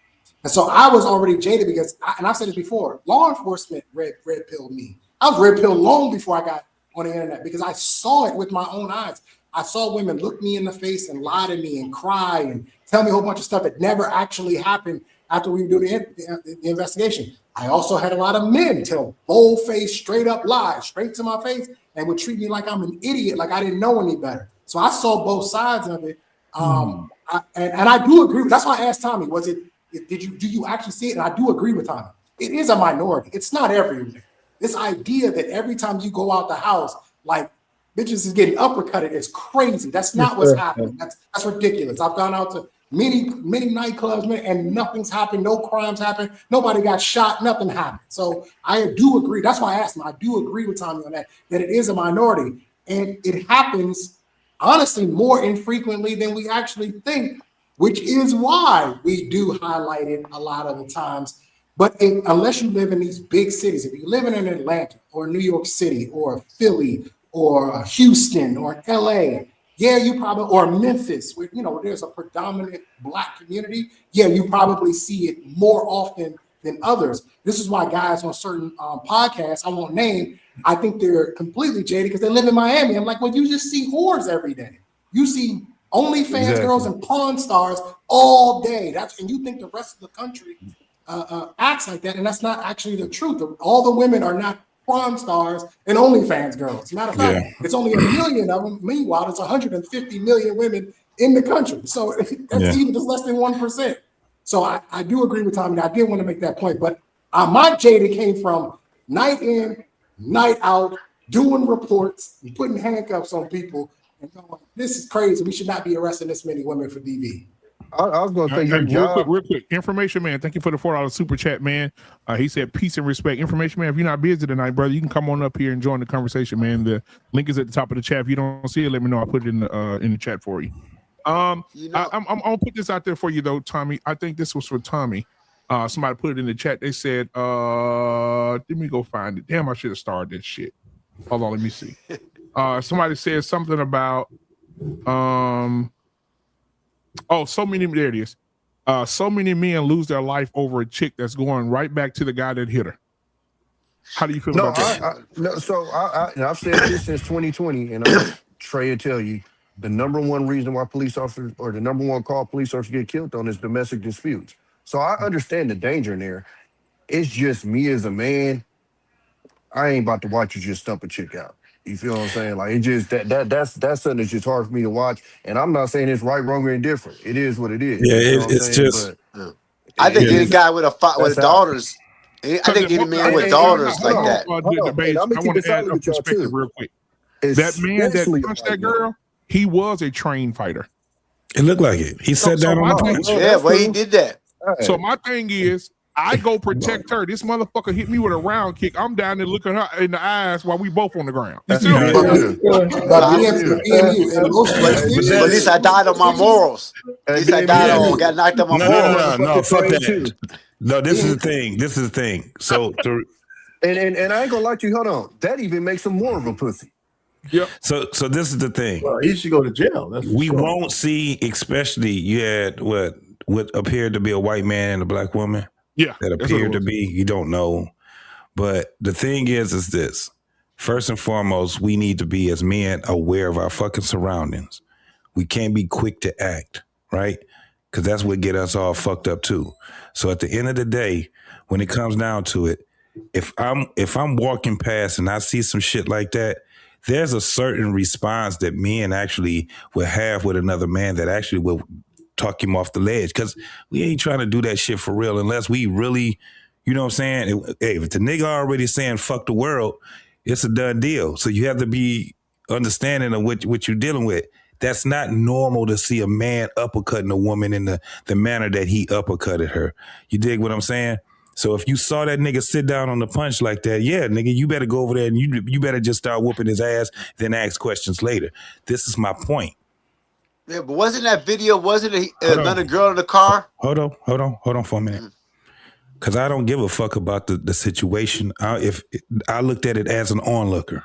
And so I was already jaded because, and I've said it before, law enforcement red pilled me. I was red pilled long before I got on the internet because I saw it with my own eyes. I saw women look me in the face and lie to me and cry and tell me a whole bunch of stuff that never actually happened after we do the investigation. I also had a lot of men tell bold-faced, straight-up lies, straight to my face, and would treat me like I'm an idiot, like I didn't know any better. So I saw both sides of it. And I do agree. That's why I asked Tommy, do you actually see it? And I do agree with Tommy. It is a minority. It's not everywhere. This idea that every time you go out the house, like, bitches is getting uppercutted is crazy. That's not what's happening. That's ridiculous. I've gone out to many nightclubs, and nothing's happened. No crimes happened. Nobody got shot. Nothing happened. So I do agree. That's why I asked him. I do agree with Tommy on that it is a minority. And it happens, honestly, more infrequently than we actually think, which is why we do highlight it a lot of the times. But unless you live in these big cities, if you live in Atlanta or New York City or Philly or Houston or LA, you probably, or Memphis, where there's a predominant Black community, you probably see it more often than others. This is why guys on certain podcasts, I won't name, I think they're completely jaded because they live in Miami. I'm like, well, you just see whores every day. You see OnlyFans girls and porn stars all day. And you think the rest of the country acts like that, and that's not actually the truth. All the women are not porn stars and OnlyFans girls. As a matter of fact, it's only 1 million of them. Meanwhile, there's 150 million women in the country. So that's even just less than 1%. So I do agree with Tommy. I did want to make that point, but my jaded came from night in, night out, doing reports and putting handcuffs on people and going, this is crazy. We should not be arresting this many women for DV. I was going to say your job. Real quick. Information Man, thank you for the $4 super chat, man. He said peace and respect. Information Man, if you're not busy tonight, brother, you can come on up here and join the conversation, man. The link is at the top of the chat. If you don't see it, let me know. I'll put it in the chat for you. I'm gonna put this out there for you though, Tommy. I think this was for Tommy. Somebody put it in the chat. They said, let me go find it. Damn, I should have started this shit. Hold on, let me see. Somebody said something about so many, there it is. So many men lose their life over a chick that's going right back to the guy that hit her. How do you feel about that? I've said this since 2020, and Trey will tell you, the number one reason why police officers, or the number one call police officers get killed on, is domestic disputes. So I understand the danger in there. It's just me as a man, I ain't about to watch you just stump a chick out. You feel what I'm saying? Like, it just that's something that's just hard for me to watch. And I'm not saying it's right, wrong, or indifferent. It is what it is. Yeah, you know it's just. I think any guy with daughters. I think any man with daughters like that. I want to add a perspective real quick. That man that punched that girl, he was a trained fighter. It looked like it. He sat down on the punch. Yeah, well, he did that. So my thing is, I go protect her. This motherfucker hit me with a round kick. I'm down there looking her in the eyes while we both on the ground. You see what But at least I died on my morals. At least I got knocked on my morals. No, fuck that. No, this is the thing. This is the thing. So, and I ain't gonna lie to you. Hold on, that even makes him more of a pussy. Yeah. So this is the thing. Well, he should go to jail. We won't see, especially you had what appeared to be a white man and a black woman. Yeah, that appeared to be. You don't know, but the thing is this: first and foremost, we need to be as men aware of our fucking surroundings. We can't be quick to act, right? Because that's what get us all fucked up too. So at the end of the day, when it comes down to it, if I'm walking past and I see some shit like that, there's a certain response that men actually will have with another man that actually will talk him off the ledge, because we ain't trying to do that shit for real unless we really, you know what I'm saying? Hey, if the nigga already saying fuck the world, it's a done deal. So you have to be understanding of what you're dealing with. That's not normal to see a man uppercutting a woman in the manner that he uppercutted her. You dig what I'm saying? So if you saw that nigga sit down on the punch like that, yeah, nigga, you better go over there and you better just start whooping his ass, then ask questions later. This is my point. Yeah, but wasn't that video? Wasn't it another girl in the car? Hold on for a minute. Because I don't give a fuck about the situation. If I looked at it as an onlooker,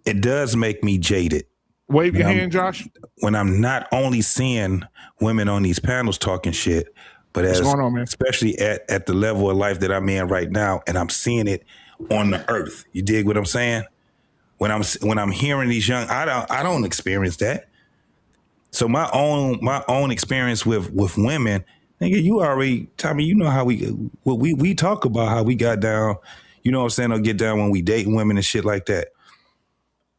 it does make me jaded. Wave your hand, Josh. When I'm not only seeing women on these panels talking shit, but what's going on, man? Especially at the level of life that I'm in right now, and I'm seeing it on the earth. You dig what I'm saying? When I'm hearing these young, I don't experience that. So my own experience with women, nigga, you already, Tommy, you know how we talk about how we got down, you know what I'm saying, or get down when we date women and shit like that.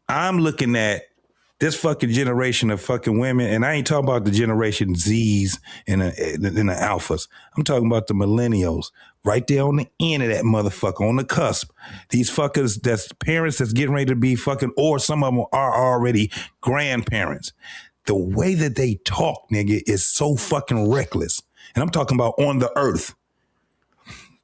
I'm looking at this fucking generation of fucking women, and I ain't talking about the generation Z's and the alphas. I'm talking about the millennials, right there on the end of that motherfucker, on the cusp. These fuckers that's parents that's getting ready to be fucking, or some of them are already grandparents. The way that they talk, nigga, is so fucking reckless. And I'm talking about on the earth.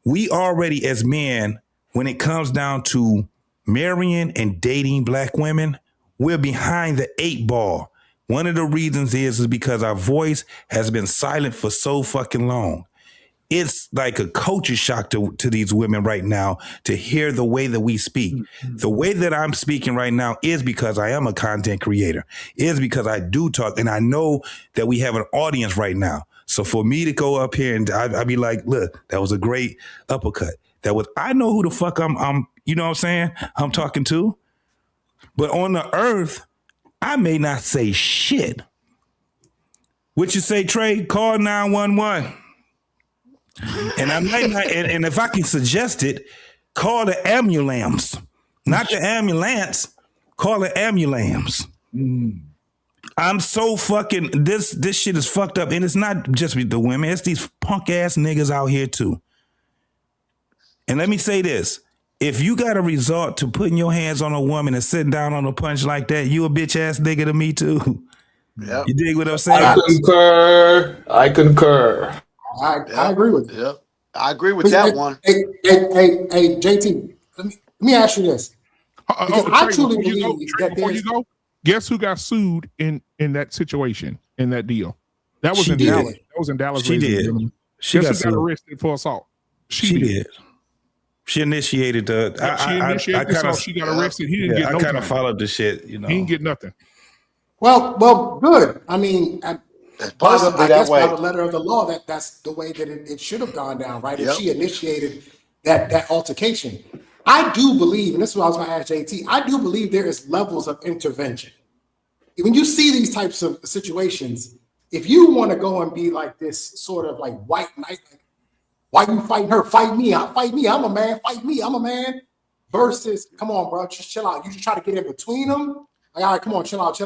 We already, as men, when it comes down to marrying and dating black women, we're behind the 8 ball. One of the reasons is because our voice has been silent for so fucking long. It's like a culture shock to these women right now to hear the way that we speak. The way that I'm speaking right now is because I am a content creator. Is because I do talk, and I know that we have an audience right now. So for me to go up here and I'd be like, look, that was a great uppercut. I know who the fuck I'm you know what I'm saying, I'm talking to. But on the earth, I may not say shit. What you say, Trey? Call 911. And I might not, and if I can suggest it, call the ambulance. Not the ambulance. Call the ambulance. I'm so fucking, this shit is fucked up. And it's not just the women, it's these punk ass niggas out here too. And let me say this. If you got to resort to putting your hands on a woman and sitting down on a punch like that, you a bitch ass nigga to me too. Yep. You dig what I'm saying? I concur. I agree with you. Yep. I agree with that one. Hey, JT, let me ask you this. Because I truly believe that before you go, guess who got sued in that situation, in that deal? That was in Dallas. That was in Dallas. She did. She got arrested for assault. She did. She initiated the. She got arrested. He didn't get no time. I kind of followed the shit. You know, he didn't get nothing. Well, good. I mean, I guess by the letter of the law, that's the way that it should have gone down, right? If she initiated that altercation. I do believe, and this is what I was going to ask JT, I do believe there is levels of intervention. When you see these types of situations, if you want to go and be like this sort of like white knight, like, why you fighting her? Fight me, I'm a man, fight me, I'm a man. Versus, come on, bro, just chill out. You just try to get in between them. Like, all right, come on, chill out.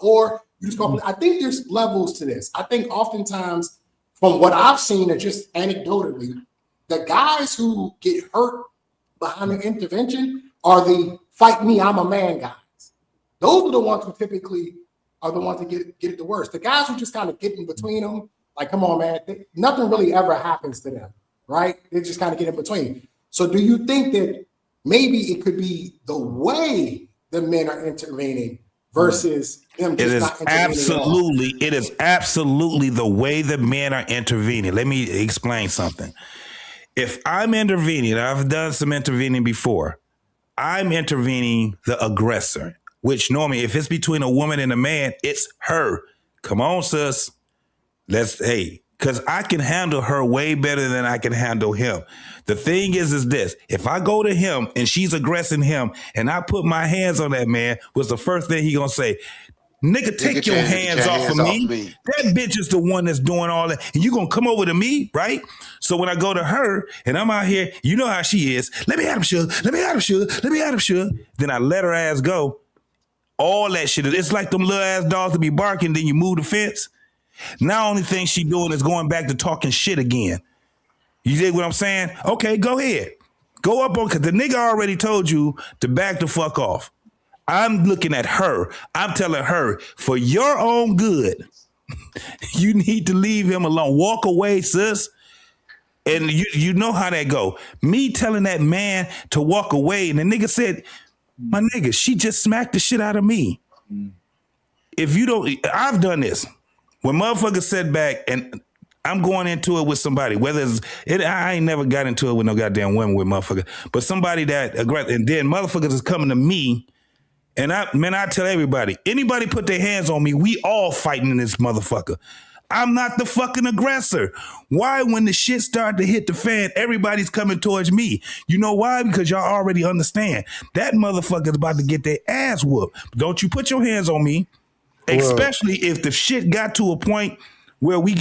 Or you just go, I think there's levels to this. I think oftentimes, from what I've seen, and just anecdotally, the guys who get hurt behind the intervention are the fight me, I'm a man guys. Those are the ones who typically are the ones that get it the worst. The guys who just kind of get in between them, like, come on, man, nothing really ever happens to them, right? They just kind of get in between. So do you think that maybe it could be the way the men are intervening versus them just not intervening? It is absolutely the way the men are intervening. Let me explain something. If I'm intervening, I've done some intervening before, I'm intervening the aggressor, which normally if it's between a woman and a man, it's her. Come on, sis. Because I can handle her way better than I can handle him. The thing is this, if I go to him and she's aggressing him and I put my hands on that man, what's the first thing he gonna say? Nigga, take your hands off of me. That bitch is the one that's doing all that. And you gonna come over to me, right? So when I go to her and I'm out here, you know how she is. Let me at him, sugar. Let me at him, sugar. Let me at him, sugar. Then I let her ass go. All that shit. It's like them little ass dogs to be barking, then you move the fence. Now only thing she doing is going back to talking shit again. You dig what I'm saying? Okay, go ahead. Go up on, because the nigga already told you to back the fuck off. I'm looking at her. I'm telling her, for your own good, you need to leave him alone. Walk away, sis. And you know how that go. Me telling that man to walk away, and the nigga said, my nigga, she just smacked the shit out of me. If you don't, I've done this. When motherfuckers sit back and I'm going into it with somebody, whether I ain't never got into it with no goddamn women with motherfuckers, but somebody that aggressive, and then motherfuckers is coming to me. And I tell everybody, anybody put their hands on me, we all fighting in this motherfucker. I'm not the fucking aggressor. Why, when the shit start to hit the fan, everybody's coming towards me? You know why? Because y'all already understand. That motherfucker's about to get their ass whooped. Don't you put your hands on me, especially if the shit got to a point where we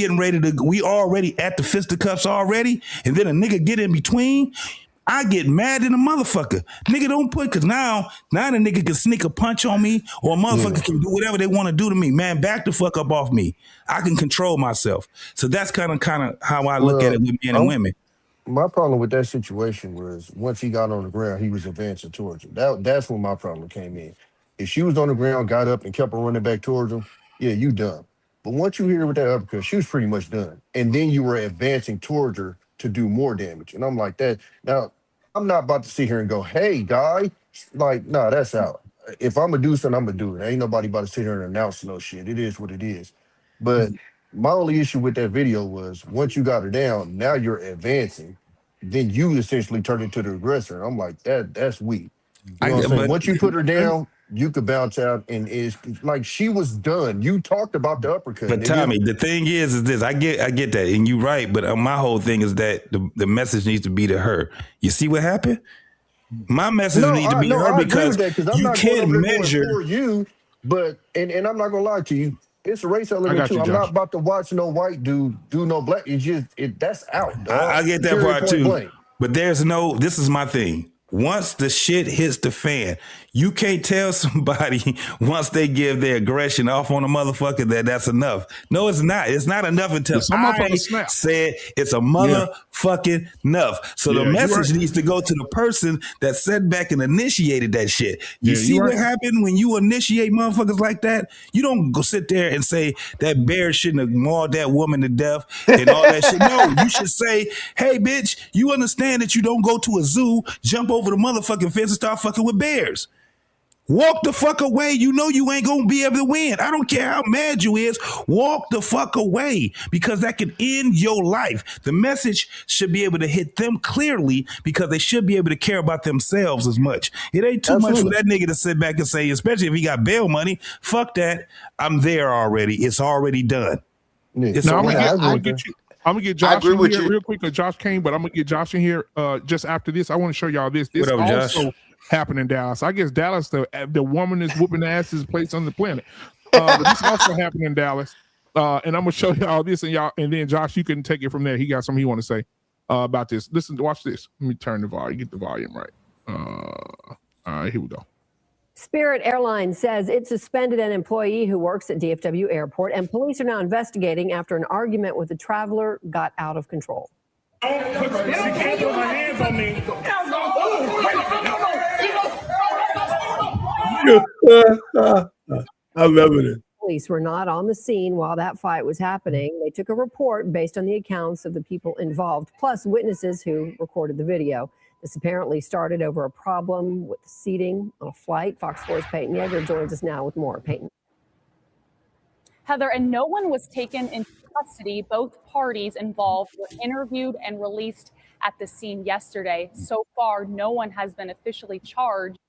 already at the fisticuffs already, and then a nigga get in between. I get mad in a motherfucker. Nigga don't put, because now the nigga can sneak a punch on me, or a motherfucker can do whatever they want to do to me. Man, back the fuck up off me. I can control myself. So that's kind of how I look at it with men and women. My problem with that situation was once he got on the ground, he was advancing towards her. That's when my problem came in. If she was on the ground, got up and kept on running back towards him, yeah, you done. But once you hit her with that uppercut, she was pretty much done. And then you were advancing towards her to do more damage. And I'm like that. Now, I'm not about to sit here and go, hey, guy. Like, nah, that's out. If I'm going to do something, I'm going to do it. Ain't nobody about to sit here and announce no shit. It is what it is. But my only issue with that video was once you got her down, now you're advancing. Then you essentially turn into the aggressor. I'm like, that's weak. You know what I'm saying? Once you put her down, you could bounce out, and it's like she was done. You talked about the uppercut. But Tommy, the thing is this. I get that, and you're right. But my whole thing is that the message needs to be to her. You see what happened? My message needs to be to her because you can't measure. But and I'm not gonna lie to you, it's a race element too. you, I'm Josh. not about to watch no white dude do no black. It's just that's out. Dog. I get that Period, part point too. blank. But this is my thing. Once the shit hits the fan, you can't tell somebody once they give their aggression off on a motherfucker that's enough. No, it's not. It's not enough until I said it's a motherfucking enough. So the message needs to go to the person that sat back and initiated that shit. You see what happened when you initiate motherfuckers like that? You don't go sit there and say that bear shouldn't have mauled that woman to death and all that shit. No, you should say, hey, bitch, you understand that you don't go to a zoo, jump over the motherfucking fence and start fucking with bears. Walk the fuck away. You know you ain't gonna be able to win. I don't care how mad you is. Walk the fuck away because that can end your life. The message should be able to hit them clearly because they should be able to care about themselves as much. It ain't too much for that nigga to sit back and say, especially if he got bail money, fuck that. I'm there already. It's already done. It's now, already I'm gonna get Josh in here real quick because Josh came, but I'm gonna get Josh in here just after this. I want to show y'all this. This What up, also Josh? happened in Dallas. I guess Dallas, the woman is whooping the ass's place on the planet. But this also happened in Dallas. And I'm gonna show y'all this, and then Josh, you can take it from there. He got something he want to say about this. Listen, watch this. Let me turn the volume, get the volume right. All right, here we go. Spirit Airlines says it suspended an employee who works at DFW Airport, and police are now investigating after an argument with a traveler got out of control. She can't put her hands on me. I love it. Police were not on the scene while that fight was happening. They took a report based on the accounts of the people involved, plus witnesses who recorded the video. This apparently started over a problem with seating on a flight. Fox 4's Peyton Yeager joins us now with more. Peyton. Heather, and no one was taken into custody. Both parties involved were interviewed and released at the scene yesterday. So far, no one has been officially charged.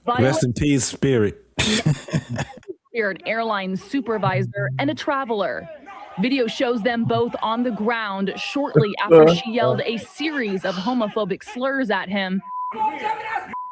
Rest in peace, Spirit. Spirit Airlines supervisor and a traveler. Video shows them both on the ground shortly after she yelled a series of homophobic slurs at him,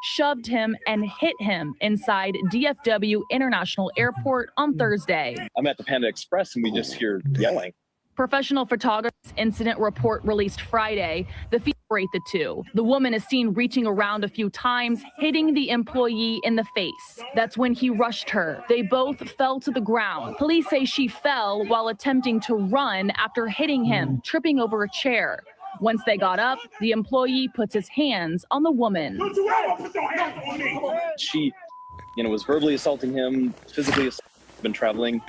shoved him, and hit him inside DFW International Airport on Thursday. I'm at the Panda Express and we just hear yelling. Professional photographer's incident report released Friday. The feet separate the two. The woman is seen reaching around a few times, hitting the employee in the face. That's when he rushed her. They both fell to the ground. Police say she fell while attempting to run after hitting him, tripping over a chair. Once they got up, the employee puts his hands on the woman. Don't you ever put your hands on me! She, was verbally assaulting him, physically assaulting, been traveling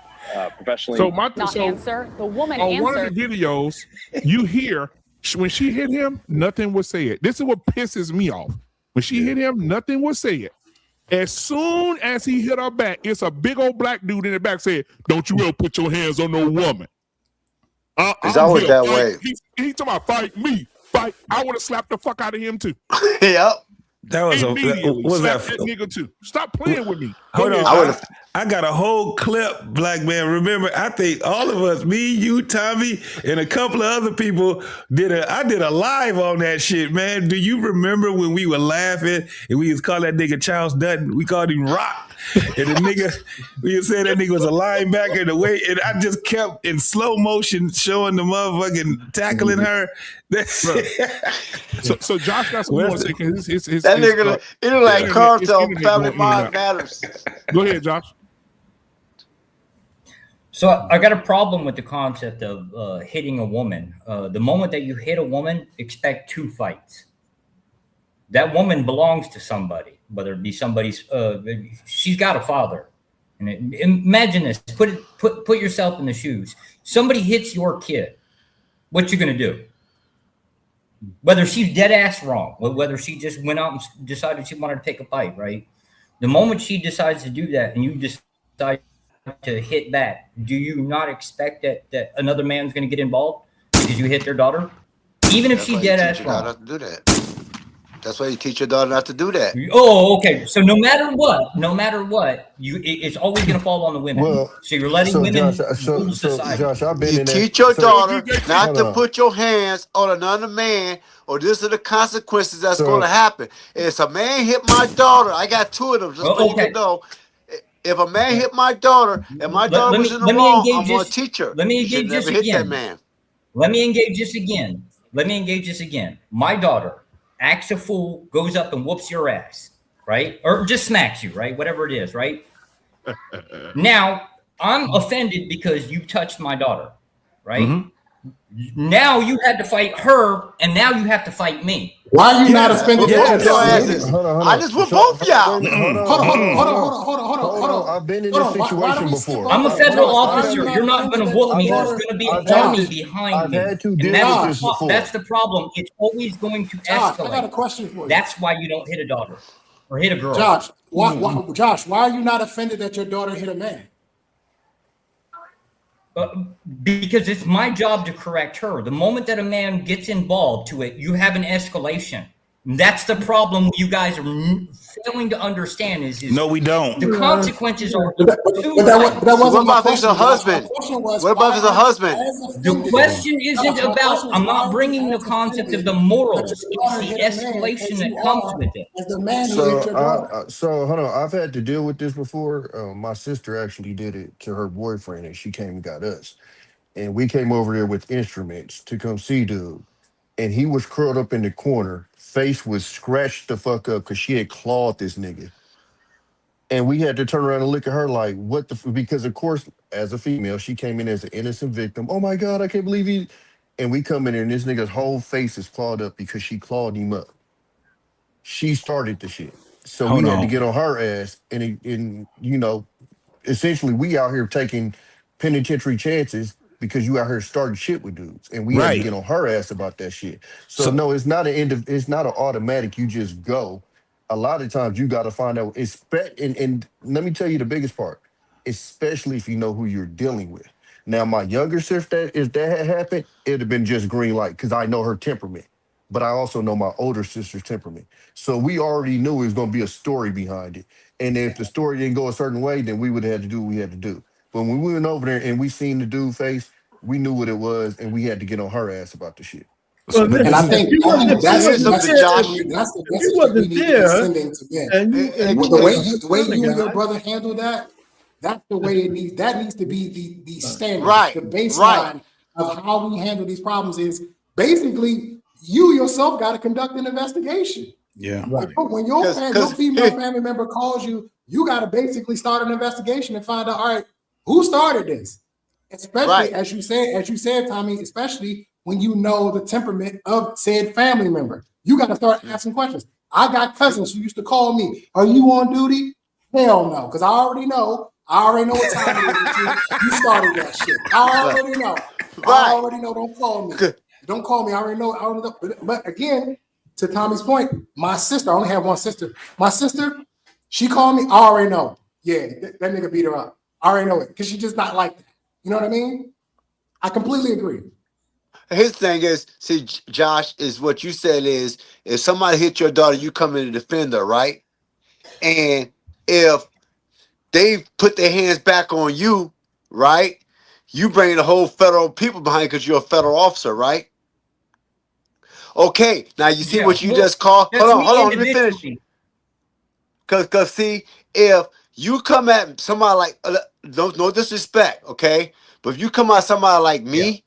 professionally. So The woman on answered. one of the videos, you hear when she hit him, nothing was said. This is what pisses me off. When she hit him, nothing was said. As soon as he hit her back, it's a big old black dude in the back said, "Don't you ever put your hands on no woman." It's always that way. He talking about fight me, fight. I would have slapped the fuck out of him too. Yep. That was slap that nigga too. Stop playing with me. Hold on. I would've- I got a whole clip, Black Man. Remember, I think all of us, me, you, Tommy, and a couple of other people I did a live on that shit, man. Do you remember when we were laughing and we was calling that nigga Charles Dutton? We called him Rock. And the nigga, we said that nigga was a linebacker in the way, and I just kept in slow motion showing the motherfucking tackling her. So Josh got some more to say. That nigga, it look like Cartel, Family Mind Matters. Go ahead, Josh. So I got a problem with the concept of hitting a woman. The moment that you hit a woman, expect two fights. That woman belongs to somebody, whether it be somebody's. She's got a father. And imagine this. Put yourself in the shoes. Somebody hits your kid. What you gonna do? Whether she's dead ass wrong, whether she just went out and decided she wanted to take a fight, right? The moment she decides to do that, and you decide to hit back, do you not expect that another man's going to get involved because you hit their daughter, even if she's dead ass wrong? Do that. That's why you teach your daughter not to do that. Oh, okay. So no matter what, it's always going to fall on the women. Well, so you're letting women rule society. Josh, I've been You in that. teach your daughter not to hold on. put your hands on another man, or this are the consequences that's going to happen. If a man hit my daughter, I got two of them, just so you can know. If a man hit my daughter and my daughter was in the wrong, I'm going to teach her. Let me You should engage this never hit that again. man. Let me engage this again. My daughter acts a fool, goes up and whoops your ass, right? Or just smacks you, right? Whatever it is, right? Now, I'm offended because you touched my daughter, right? Mm-hmm. Now you had to fight her, and now you have to fight me. Why are you not offended? Hold on. I just want both of y'all. Hold on. I've been in this situation before. I'm a federal officer. You're not going to whoop me. There's going to be an army behind me. That's the problem. It's always going to escalate. I got a question for you. That's why you don't hit a daughter or hit a girl. Josh, why are you not offended that your daughter hit a man? Because it's my job to correct her. The moment that a man gets involved to it, you have an escalation. That's the problem you guys are failing to understand is no, we don't. The consequences are What about if it's a husband? What about if it's a husband? The question isn't about, I'm not bringing the concept of the morals. It's the escalation that comes with it. So hold on. I've had to deal with this before. My sister actually did it to her boyfriend, and she came and got us. And we came over there with instruments to come see dude. And he was curled up in the corner. Face was scratched the fuck up because she had clawed this nigga. And we had to turn around and look at her like, what the because of course, as a female, she came in as an innocent victim. Oh my God, I can't believe he. And we come in there and this nigga's whole face is clawed up because she clawed him up. She started the shit. So we had to get on her ass. And you know, essentially we out here taking penitentiary chances because you out here starting shit with dudes, and we had to get on her ass about that shit. So no, it's not it's not an automatic. You just go. A lot of times you got to find out. And let me tell you the biggest part, especially if you know who you're dealing with. Now, my younger sister, if that had happened, it'd have been just green light because I know her temperament, but I also know my older sister's temperament. So we already knew it was going to be a story behind it. And if the story didn't go a certain way, then we would have had to do what we had to do. But when we went over there and we seen the dude face, we knew what it was, and we had to get on her ass about the shit. And I think that's the way you and your brother handle that. That's the way it needs. That needs to be the standard, the baseline of how we handle these problems. Is basically you yourself got to conduct an investigation. Yeah. When your female family member calls you, you got to basically start an investigation and find out, all right, who started this? Especially as you said, Tommy, especially when you know the temperament of said family member. You got to start asking questions. I got cousins who used to call me, are you on duty? Hell no, because I already know what time it is with you. You started that shit. I already know. I already know. Don't call me. Don't call me. I already know. But again, to Tommy's point, my sister, I only have one sister. My sister, she called me. I already know. Yeah, that nigga beat her up. I already know it because she's just not like that. You know what I mean? I completely agree. His thing is, see, Josh, is what you said is, if somebody hit your daughter, you come in to defend her, right? And if they put their hands back on you, right? You bring the whole federal people behind because you're a federal officer, right? Okay, now you see what you just called. Hold on, let me finish. Because see, if you come at somebody like, no disrespect, okay? But if you come at somebody like me,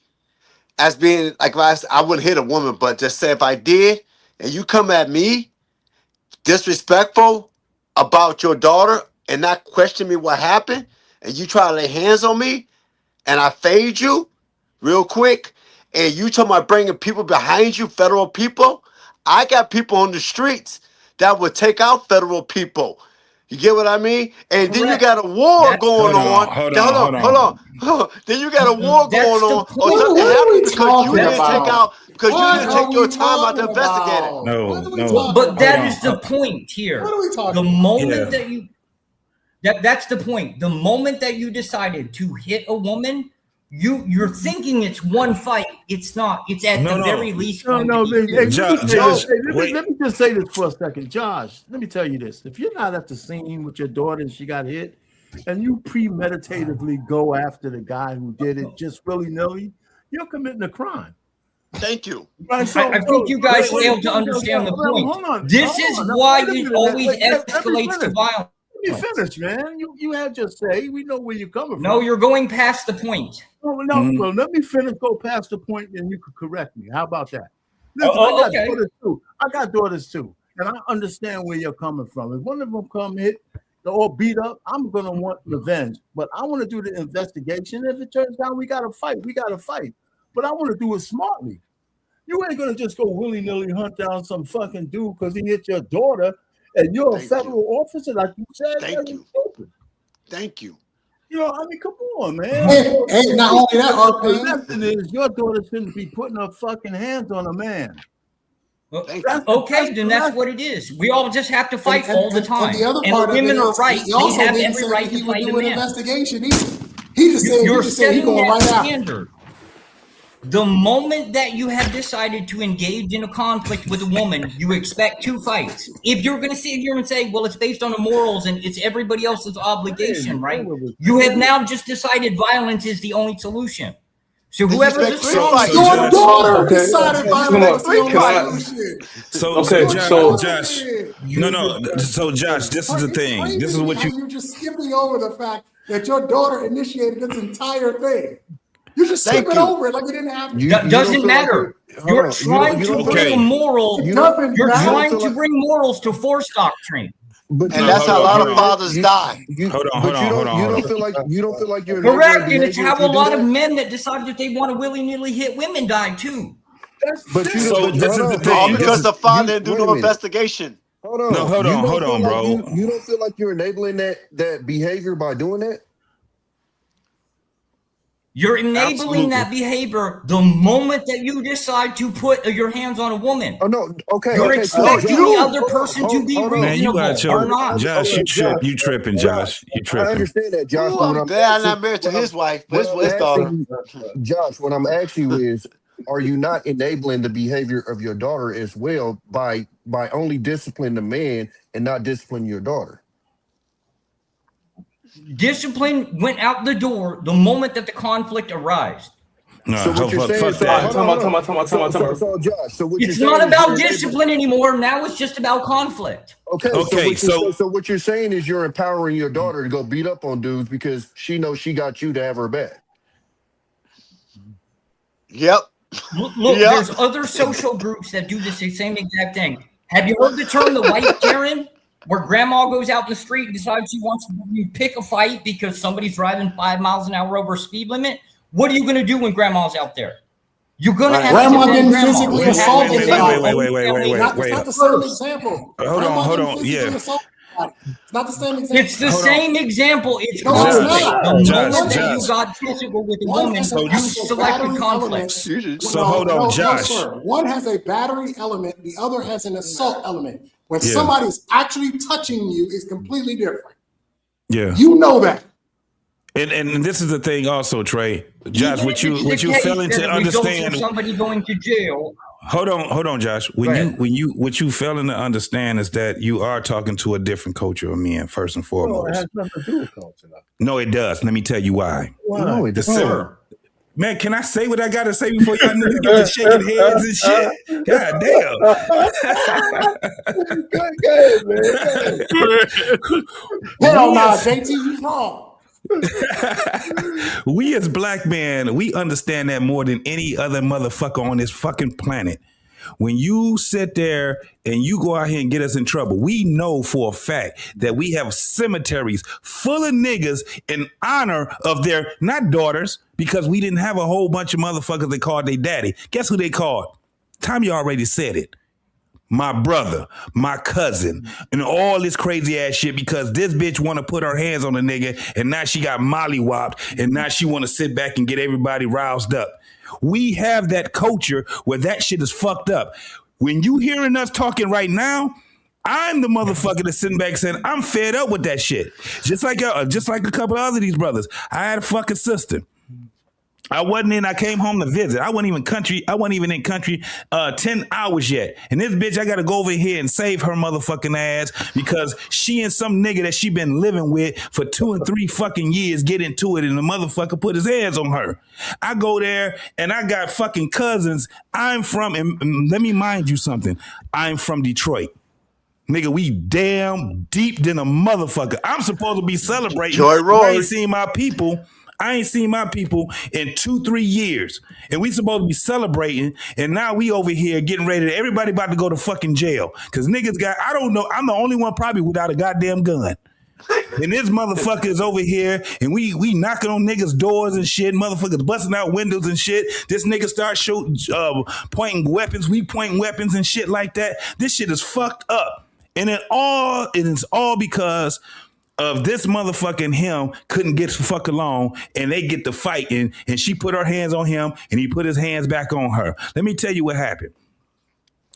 as being, like I wouldn't hit a woman, but just say if I did, and you come at me disrespectful about your daughter and not question me what happened, and you try to lay hands on me, and I fade you real quick, and you talking about bringing people behind you, federal people, I got people on the streets that would take out federal people. You get what I mean? And then you got a war going on. Hold on. Then you got a war going on, or something happened because you didn't take out, because you didn't take your time out to investigate it. No. But that is the point here. What are we talking about? The moment that you, that's the point. The moment that you decided to hit a woman, You're thinking it's one fight. It's not. It's at the very least. No, going to be hey, two. let me just say this for a second. Josh, let me tell you this. If you're not at the scene with your daughter and she got hit, and you premeditatively go after the guy who did it just willy-nilly, you're committing a crime. Thank you. Right, I think you guys failed to understand the point. This is why it always escalates to violence. Let me finish, man. You had your say. We know where you're coming from. No, you're going past the point. No, well, let me finish. Go past the point, and you could correct me. How about that? Listen, okay. I got daughters too, and I understand where you're coming from. If one of them come hit or beat up, I'm gonna want revenge. But I want to do the investigation. If it turns out we got to fight, we got to fight. But I want to do it smartly. You ain't gonna just go willy-nilly hunt down some fucking dude because he hit your daughter. And you're a federal officer, like you said. Thank you. You know, I mean, come on, man. And not only that, the lesson is your daughter shouldn't be putting her fucking hands on a man. Okay, then that's what it is. We all just have to fight all the time. And the other and part the women of it are right. He also they have didn't every say right he to would fight do a an man. investigation either. He just said he going right out. The moment that you have decided to engage in a conflict with a woman, you expect two fights. If you're going to sit here and say, well, it's based on the morals and it's everybody else's obligation, right? You have now just decided violence is the only solution. So whoever's the strongest, your daughter decided violence is the only solution. So Josh, So Josh, this is the thing. This is what you're just skipping over the fact that your daughter initiated this entire thing. You're just skipping over it like it didn't happen. Doesn't matter. You're trying to bring a moral. You're trying to bring morals to force doctrine. And that's how a lot of fathers die. Hold on. You don't feel like you're correct, and it's how a lot of men that decide that they want to willy-nilly hit women die too. This is the thing. All because the father didn't do no investigation. Hold on. No, hold on, bro. You don't feel like you're enabling that behavior by doing that? You're enabling that behavior the moment that you decide to put your hands on a woman. Oh no, okay. You're expecting the other person to be reasonable. Man, you got or not. Josh, you tripping, Josh. You tripping. I understand that, Josh. I'm glad I'm not married to his wife, but his daughter. Josh, what I'm asking you is, are you not enabling the behavior of your daughter as well by only disciplining the man and not disciplining your daughter? Discipline went out the door the moment that the conflict arose. No, so what you're saying, it's not about discipline anymore. Now it's just about conflict. Okay. So what you're saying is you're empowering your daughter to go beat up on dudes because she knows she got you to have her back. Yep. Look, there's other social groups that do the same exact thing. Have you heard the term the white Karen? Where grandma goes out in the street and decides she wants to pick a fight because somebody's driving 5 miles an hour over speed limit. What are you going to do when grandma's out there? You're going to have grandma to didn't physically assault wait. Not the same example. Hold on. Yeah. It's not the same example. It's the same example. It's no, it's not. The moment that you got physical with a woman, you selected conflict. So hold on, Josh. No, sir. One has a battery element. The other has an assault element. When somebody's actually touching you, is completely different. Yeah, you know that. And this is the thing, also, Trey. Josh, what you failing to understand? Somebody going to jail. Hold on, Josh. What you failing to understand is that you are talking to a different culture of men, first and foremost. It has nothing to do with culture. No, it does. Let me tell you why. No, it doesn't. Man, can I say what I gotta say before y'all niggas get to shaking heads and shit? God damn. Hell no, JT, you wrong. We as black men, we understand that more than any other motherfucker on this fucking planet. When you sit there and you go out here and get us in trouble, we know for a fact that we have cemeteries full of niggas in honor of their, not daughters, because we didn't have a whole bunch of motherfuckers that called their daddy. Guess who they called? Tommy already said it. My brother, my cousin, and all this crazy ass shit because this bitch want to put her hands on a nigga and now she got mollywopped and now she want to sit back and get everybody roused up. We have that culture where that shit is fucked up. When you hearing us talking right now, I'm the motherfucker that's sitting back saying, I'm fed up with that shit. Just like a couple of other these brothers. I had a fucking sister. I wasn't in. I came home to visit. I wasn't even in country 10 hours yet. And this bitch, I got to go over here and save her motherfucking ass because she and some nigga that she been living with for 2 and 3 fucking years get into it and the motherfucker put his hands on her. I go there and I got fucking cousins. I'm from, and let me mind you something. I'm from Detroit. Nigga, we damn deep than a motherfucker. I'm supposed to be celebrating. Joy Roy. I ain't seen my people in 2-3 years. And we supposed to be celebrating. And now we over here getting ready to, everybody about to go to fucking jail. Cause niggas I don't know, I'm the only one probably without a goddamn gun. And this motherfucker is over here and we knocking on niggas' doors and shit, motherfuckers busting out windows and shit. This nigga start shooting, pointing weapons, we pointing weapons and shit like that. This shit is fucked up. And it is all because of this motherfucking him couldn't get the fuck along and they get to fighting and she put her hands on him and he put his hands back on her. Let me tell you what happened.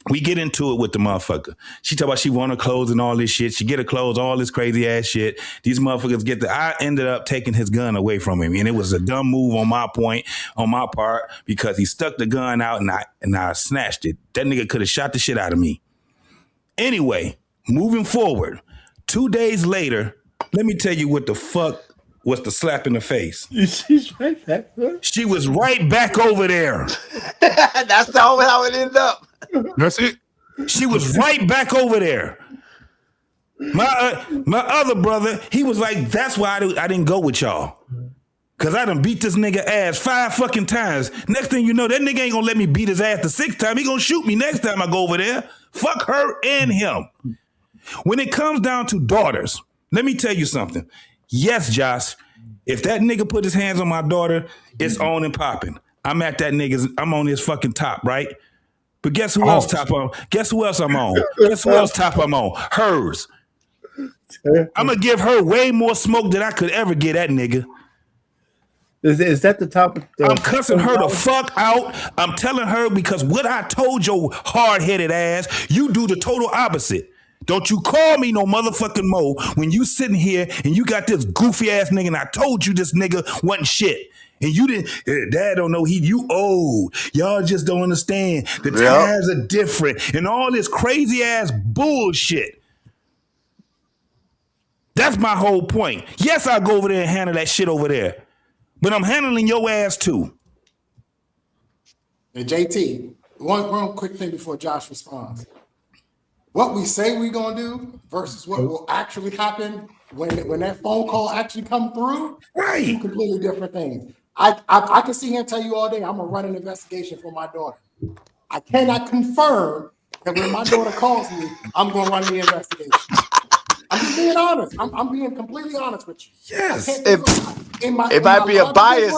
We get into it with the motherfucker. She talk about she want her clothes and all this shit. She get her clothes, all this crazy ass shit. These motherfuckers I ended up taking his gun away from him. And it was a dumb move on my part, because he stuck the gun out and I snatched it. That nigga could have shot the shit out of me. Anyway, moving forward, 2 days later, let me tell you what the fuck was the slap in the face. She's right back there. She was right back over there. That's how it ended up. That's it. She was right back over there. My other brother, he was like, that's why I didn't go with y'all. Cause I done beat this nigga ass 5 fucking times. Next thing you know, that nigga ain't gonna let me beat his ass the 6th time. He gonna shoot me next time I go over there. Fuck her and him. When it comes down to daughters, let me tell you something. Yes, Josh, if that nigga put his hands on my daughter, it's on and popping. I'm on his fucking top, right? But guess who else top on? Guess who else I'm on? Guess who else top I'm on? Hers. I'm gonna give her way more smoke than I could ever get that nigga. Is that the top? I'm cussing her the fuck out. I'm telling her, because what I told your hard-headed ass, you do the total opposite. Don't you call me no motherfucking mo when you sitting here and you got this goofy ass nigga and I told you this nigga wasn't shit. And you didn't, Dad don't know you old. Y'all just don't understand. The times are different and all this crazy ass bullshit. That's my whole point. Yes, I'll go over there and handle that shit over there. But I'm handling your ass too. Hey, JT, one quick thing before Josh responds. What we say we're gonna do versus what will actually happen when that phone call actually come through, right? Two completely different things. I can sit here and tell you all day I'm gonna run an investigation for my daughter. I cannot confirm that when my daughter calls me, I'm gonna run the investigation. I'm just being honest. I'm being completely honest with you. Yes. It might be a bias.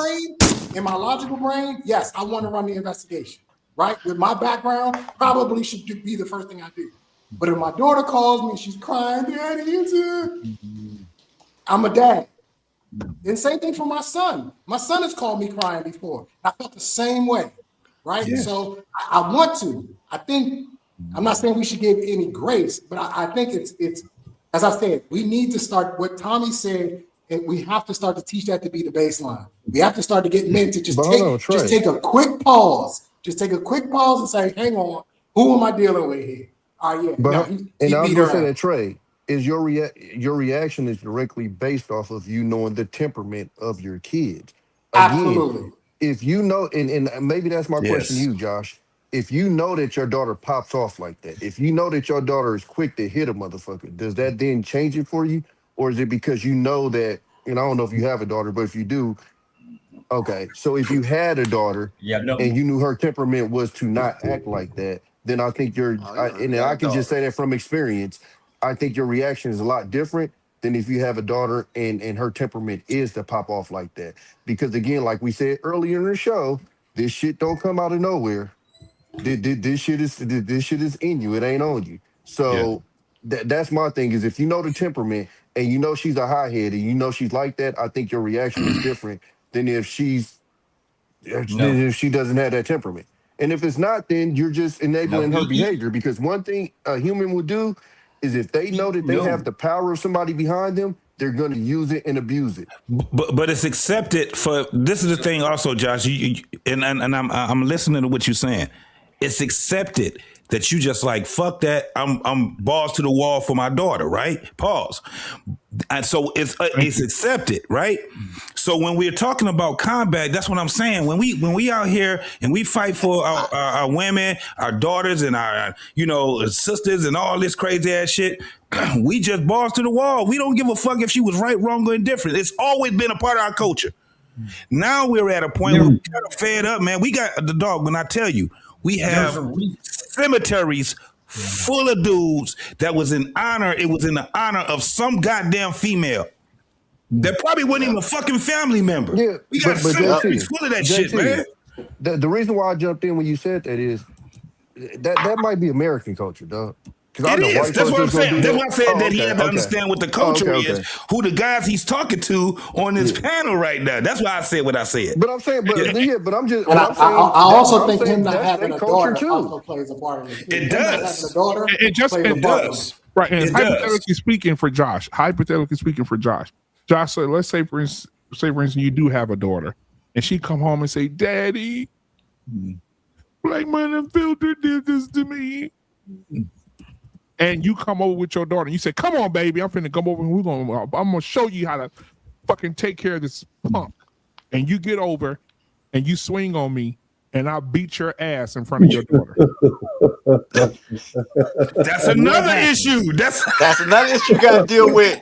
In my logical brain, yes, I want to run the investigation. Right? With my background, probably should be the first thing I do. But if my daughter calls me and she's crying, Daddy, I'm a dad. And same thing for my son. My son has called me crying before. I felt the same way, right? Yeah. So I want to. I think, I'm not saying we should give any grace, but I think it's as I said, we need to start what Tommy said, and we have to start to teach that to be the baseline. We have to start to get men to just take a quick pause. Just take a quick pause and say, hang on, who am I dealing with here? Yeah. But, no, and I was going to say that, Trey, is your reaction is directly based off of you knowing the temperament of your kids. Again, absolutely. If you know, and maybe that's my question to you, Josh. If you know that your daughter pops off like that, if you know that your daughter is quick to hit a motherfucker, does that then change it for you? Or is it because you know that, and I don't know if you have a daughter, but if you do, okay. So if you had a daughter and you knew her temperament was to not act like that, then I think I can just say that from experience, I think your reaction is a lot different than if you have a daughter and her temperament is to pop off like that. Because again, like we said earlier in the show, this shit don't come out of nowhere. This shit is in you. It ain't on you. So that's my thing is if you know the temperament and you know she's a hothead and you know she's like that, I think your reaction is different than if she doesn't have that temperament. And if it's not, then you're just enabling her behavior. Because one thing a human will do is if they know that they have the power of somebody behind them, they're going to use it and abuse it. But it's accepted for. This is the thing, also, Josh. And I'm listening to what you're saying. It's accepted that you just like fuck that. I'm balls to the wall for my daughter, right? Pause. And so it's accepted, right? So when we're talking about combat, that's what I'm saying. When we out here and we fight for our women, our daughters, and our sisters, and all this crazy ass shit, we just balls to the wall. We don't give a fuck if she was right, wrong, or indifferent. It's always been a part of our culture. Now we're at a point where we're kind of fed up, man. We got the dog. When I tell you, we have cemeteries full of dudes that was in honor. It was in the honor of some goddamn female that probably wasn't even a fucking family member. Yeah, we got cemeteries full of that shit, man. The reason why I jumped in when you said that is that might be American culture, dog. It is. That's what I'm saying. That's why I said that he had to understand what the culture is, who the guys he's talking to on this panel right now. That's why I said what I said. But I'm saying, but I'm just. And I also think him not having a daughter also plays a part of it. It does. It does. Right. And hypothetically speaking for Josh, Josh, so let's say for instance, you do have a daughter, and she come home and say, "Daddy, Black Man Unfiltered did this to me." And you come over with your daughter and you say, "Come on, baby, I'm finna come over and I'm gonna show you how to fucking take care of this punk." And you get over and you swing on me and I beat your ass in front of your daughter. That's another issue. That's another issue you gotta deal with.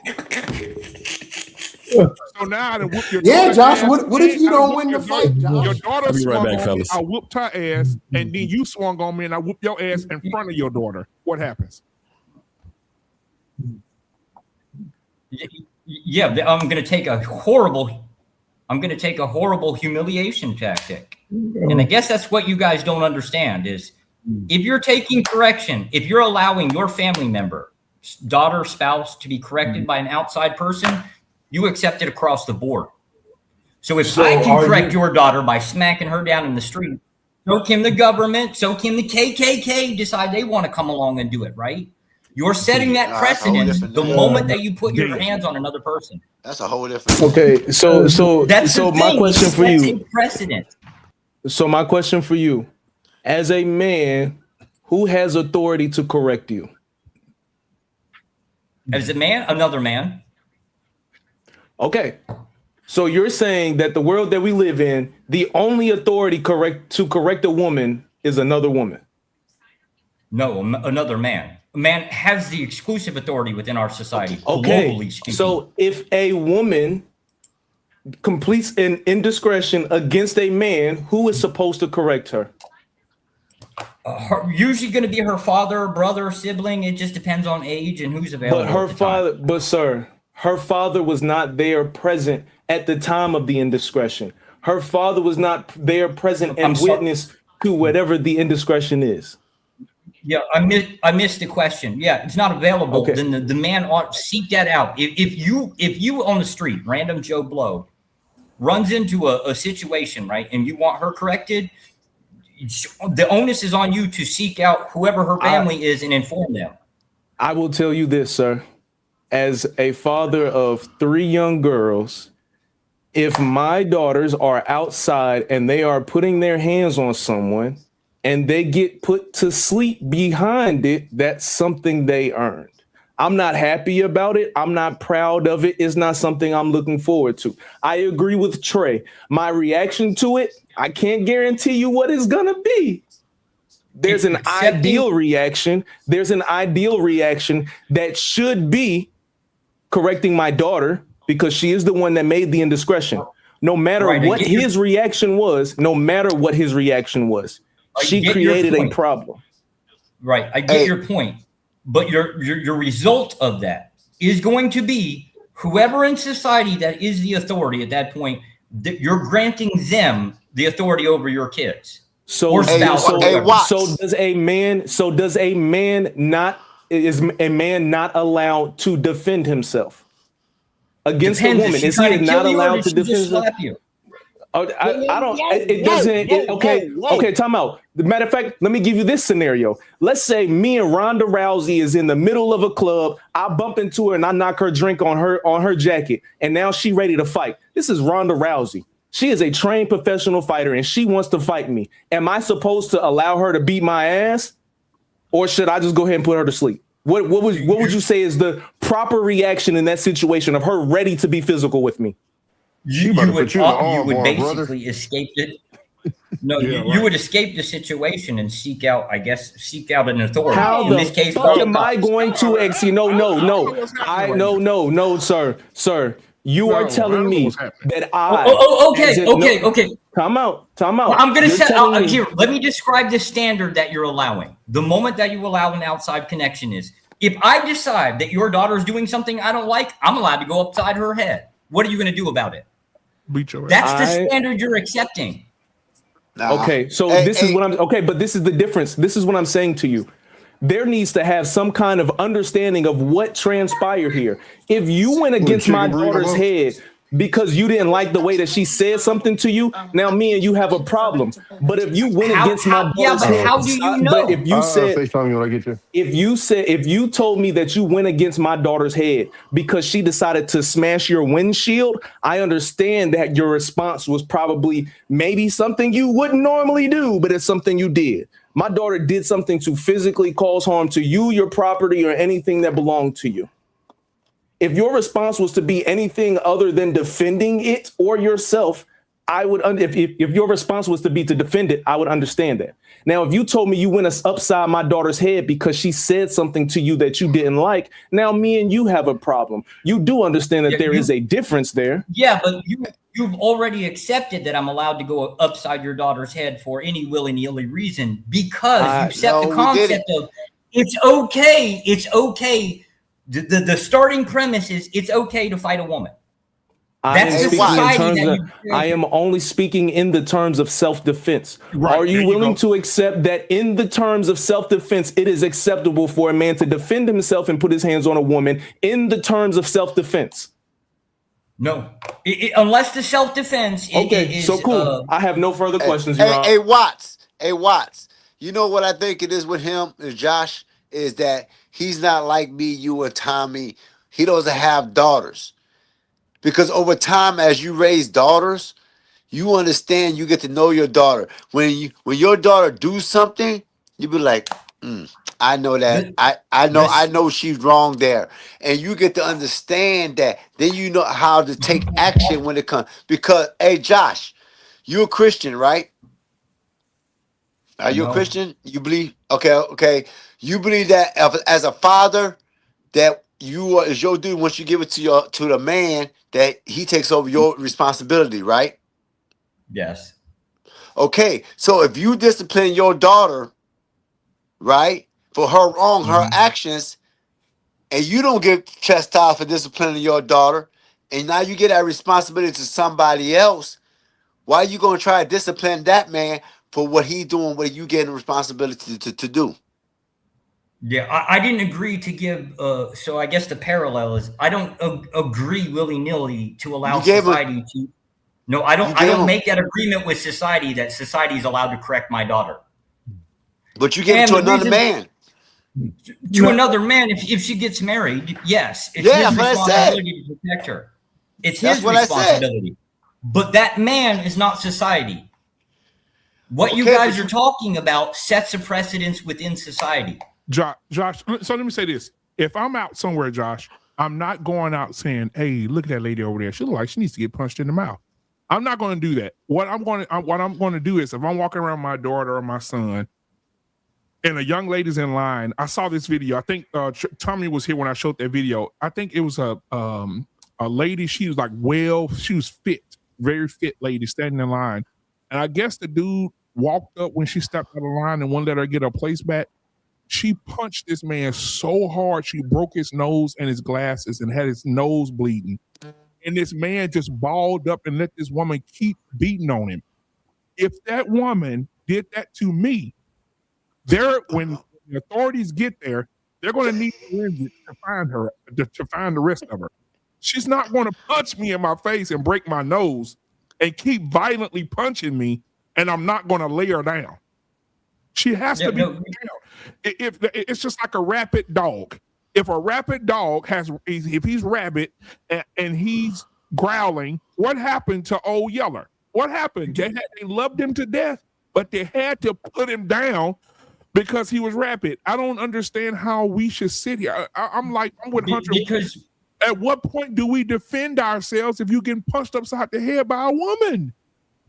So now I done whoop your daughter. Yeah, Josh, what if you don't win the fight, Josh? Your daughter swung right back, on me, fellas. I whooped her ass, and then you swung on me and I whooped your ass in front of your daughter. What happens? Yeah, I'm going to take a horrible humiliation tactic. And I guess that's what you guys don't understand is if you're taking correction, if you're allowing your family member, daughter, spouse to be corrected by an outside person, you accept it across the board. So if I can correct your daughter by smacking her down in the street, so can the government, so can the KKK decide they want to come along and do it, right? You're setting that precedent the moment that you put your hands on another person. That's a whole different. Okay, so my question for you. Precedent. So my question for you, as a man, who has authority to correct you? As a man, another man. Okay. So you're saying that the world that we live in, the only authority to correct a woman is another woman? No, another man. A man has the exclusive authority within our society, okay. Globally speaking. So if a woman completes an indiscretion against a man, who is supposed to correct her? Usually going to be her father, brother, sibling. It just depends on age and who's available. Her father was not there present at the time of the indiscretion. Her father was not there present and witness to whatever the indiscretion is. Yeah, I missed the question. Yeah, it's not available. Okay. Then the man ought to seek that out. If you on the street, random Joe Blow, runs into a situation, right, and you want her corrected, the onus is on you to seek out whoever her family is and inform them. I will tell you this, sir. As a father of 3 young girls, if my daughters are outside and they are putting their hands on someone and they get put to sleep behind it, that's something they earned. I'm not happy about it. I'm not proud of it. It's not something I'm looking forward to. I agree with Trey. My reaction to it, I can't guarantee you what it's going to be. There's an ideal reaction. There's an ideal reaction that should be correcting my daughter because she is the one that made the indiscretion. No matter what his reaction was, she created a problem. Right. I get your point. But your result of that is going to be whoever in society that is the authority at that point, you're granting them the authority over your kids. So is a man not allowed to defend himself against a woman? Is he not allowed to defend himself? I don't. It doesn't. Okay. Time out. The matter of fact, let me give you this scenario. Let's say me and Ronda Rousey is in the middle of a club. I bump into her and I knock her drink on her jacket, and now she ready to fight. This is Ronda Rousey. She is a trained professional fighter, and she wants to fight me. Am I supposed to allow her to beat my ass, or should I just go ahead and put her to sleep? What would you say is the proper reaction in that situation of her ready to be physical with me? You would basically escape it. No, you would escape the situation and seek out an authority. How in the this case, fuck am I going to exit? No, sir. You are telling me that I. Okay. Time out. Well, I'm going to set here. Let me describe the standard that you're allowing. The moment that you allow an outside connection is, if I decide that your daughter is doing something I don't like, I'm allowed to go upside her head. What are you going to do about it? That's the standard you're accepting. Okay, so this is what I'm. Okay, but this is the difference. This is what I'm saying to you. There needs to have some kind of understanding of what transpired here. If you went against my daughter's head because you didn't like the way that she said something to you, now me and you have a problem. But if you went against my daughter's head, how do you know? But if you told me that you went against my daughter's head because she decided to smash your windshield, I understand that your response was probably maybe something you wouldn't normally do, but it's something you did. My daughter did something to physically cause harm to you, your property, or anything that belonged to you. If your response was to be anything other than defending it or yourself, I would. If your response was to be to defend it, I would understand that. Now, if you told me you went upside my daughter's head because she said something to you that you didn't like, now me and you have a problem. You do understand that there is a difference there. Yeah, but you've already accepted that I'm allowed to go upside your daughter's head for any willy-nilly reason because you accept the concept of it's okay. It's okay. The starting premise is it's okay to fight a woman. That's the society that I am only speaking in the terms of self-defense. Right, are you willing to accept that in the terms of self-defense, it is acceptable for a man to defend himself and put his hands on a woman in the terms of self-defense? No, unless the self-defense. So cool. I have no further questions. Hey, Watts. You know what I think it is with him, Josh, is that he's not like me, you, and Tommy. He doesn't have daughters. Because over time, as you raise daughters, you understand, you get to know your daughter. When your daughter do something, you be like, I know that. I know she's wrong there. And you get to understand that. Then you know how to take action when it comes. Because, hey, Josh, you're a Christian, right? Are you a Christian? You believe? Okay. You believe that as a father, that is your duty once you give it to the man, that he takes over your responsibility, right? Yes. Okay, so if you discipline your daughter, right, for her wrong, her actions, and you don't get chastised for disciplining your daughter, and now you get that responsibility to somebody else, why are you going to try to discipline that man for what he's doing, what you getting the responsibility to do? Yeah, I didn't agree to give. So I guess the parallel is I don't agree willy-nilly to allow society to. No, I don't. I don't make that agreement with society that society is allowed to correct my daughter. But you give it to another man. To another man, if she gets married, yes, it's his responsibility to protect her. It's his responsibility. But that man is not society. What you guys are talking about sets a precedence within society. Josh, so let me say this. If I'm out somewhere, Josh, I'm not going out saying, hey, look at that lady over there. She looks like she needs to get punched in the mouth. I'm not going to do that. What I'm going to do is if I'm walking around my daughter or my son and a young lady's in line, I saw this video. I think Tommy was here when I showed that video. I think it was a lady. She was she was fit, very fit lady standing in line. And I guess the dude walked up when she stepped out of line and wouldn't let her get her place back. She punched this man so hard, she broke his nose and his glasses and had his nose bleeding. And this man just balled up and let this woman keep beating on him. If that woman did that to me, when the authorities get there, they're going to need to find her, to find the rest of her. She's not going to punch me in my face and break my nose and keep violently punching me, and I'm not going to lay her down. She has to be down. If it's just like a rabid dog. If a rabid dog if he's rabid and he's growling, what happened to old Yeller? What happened? They loved him to death, but they had to put him down because he was rabid. I don't understand how we should sit here. I'm with Hunter. Because at what point do we defend ourselves if you getting punched upside the head by a woman?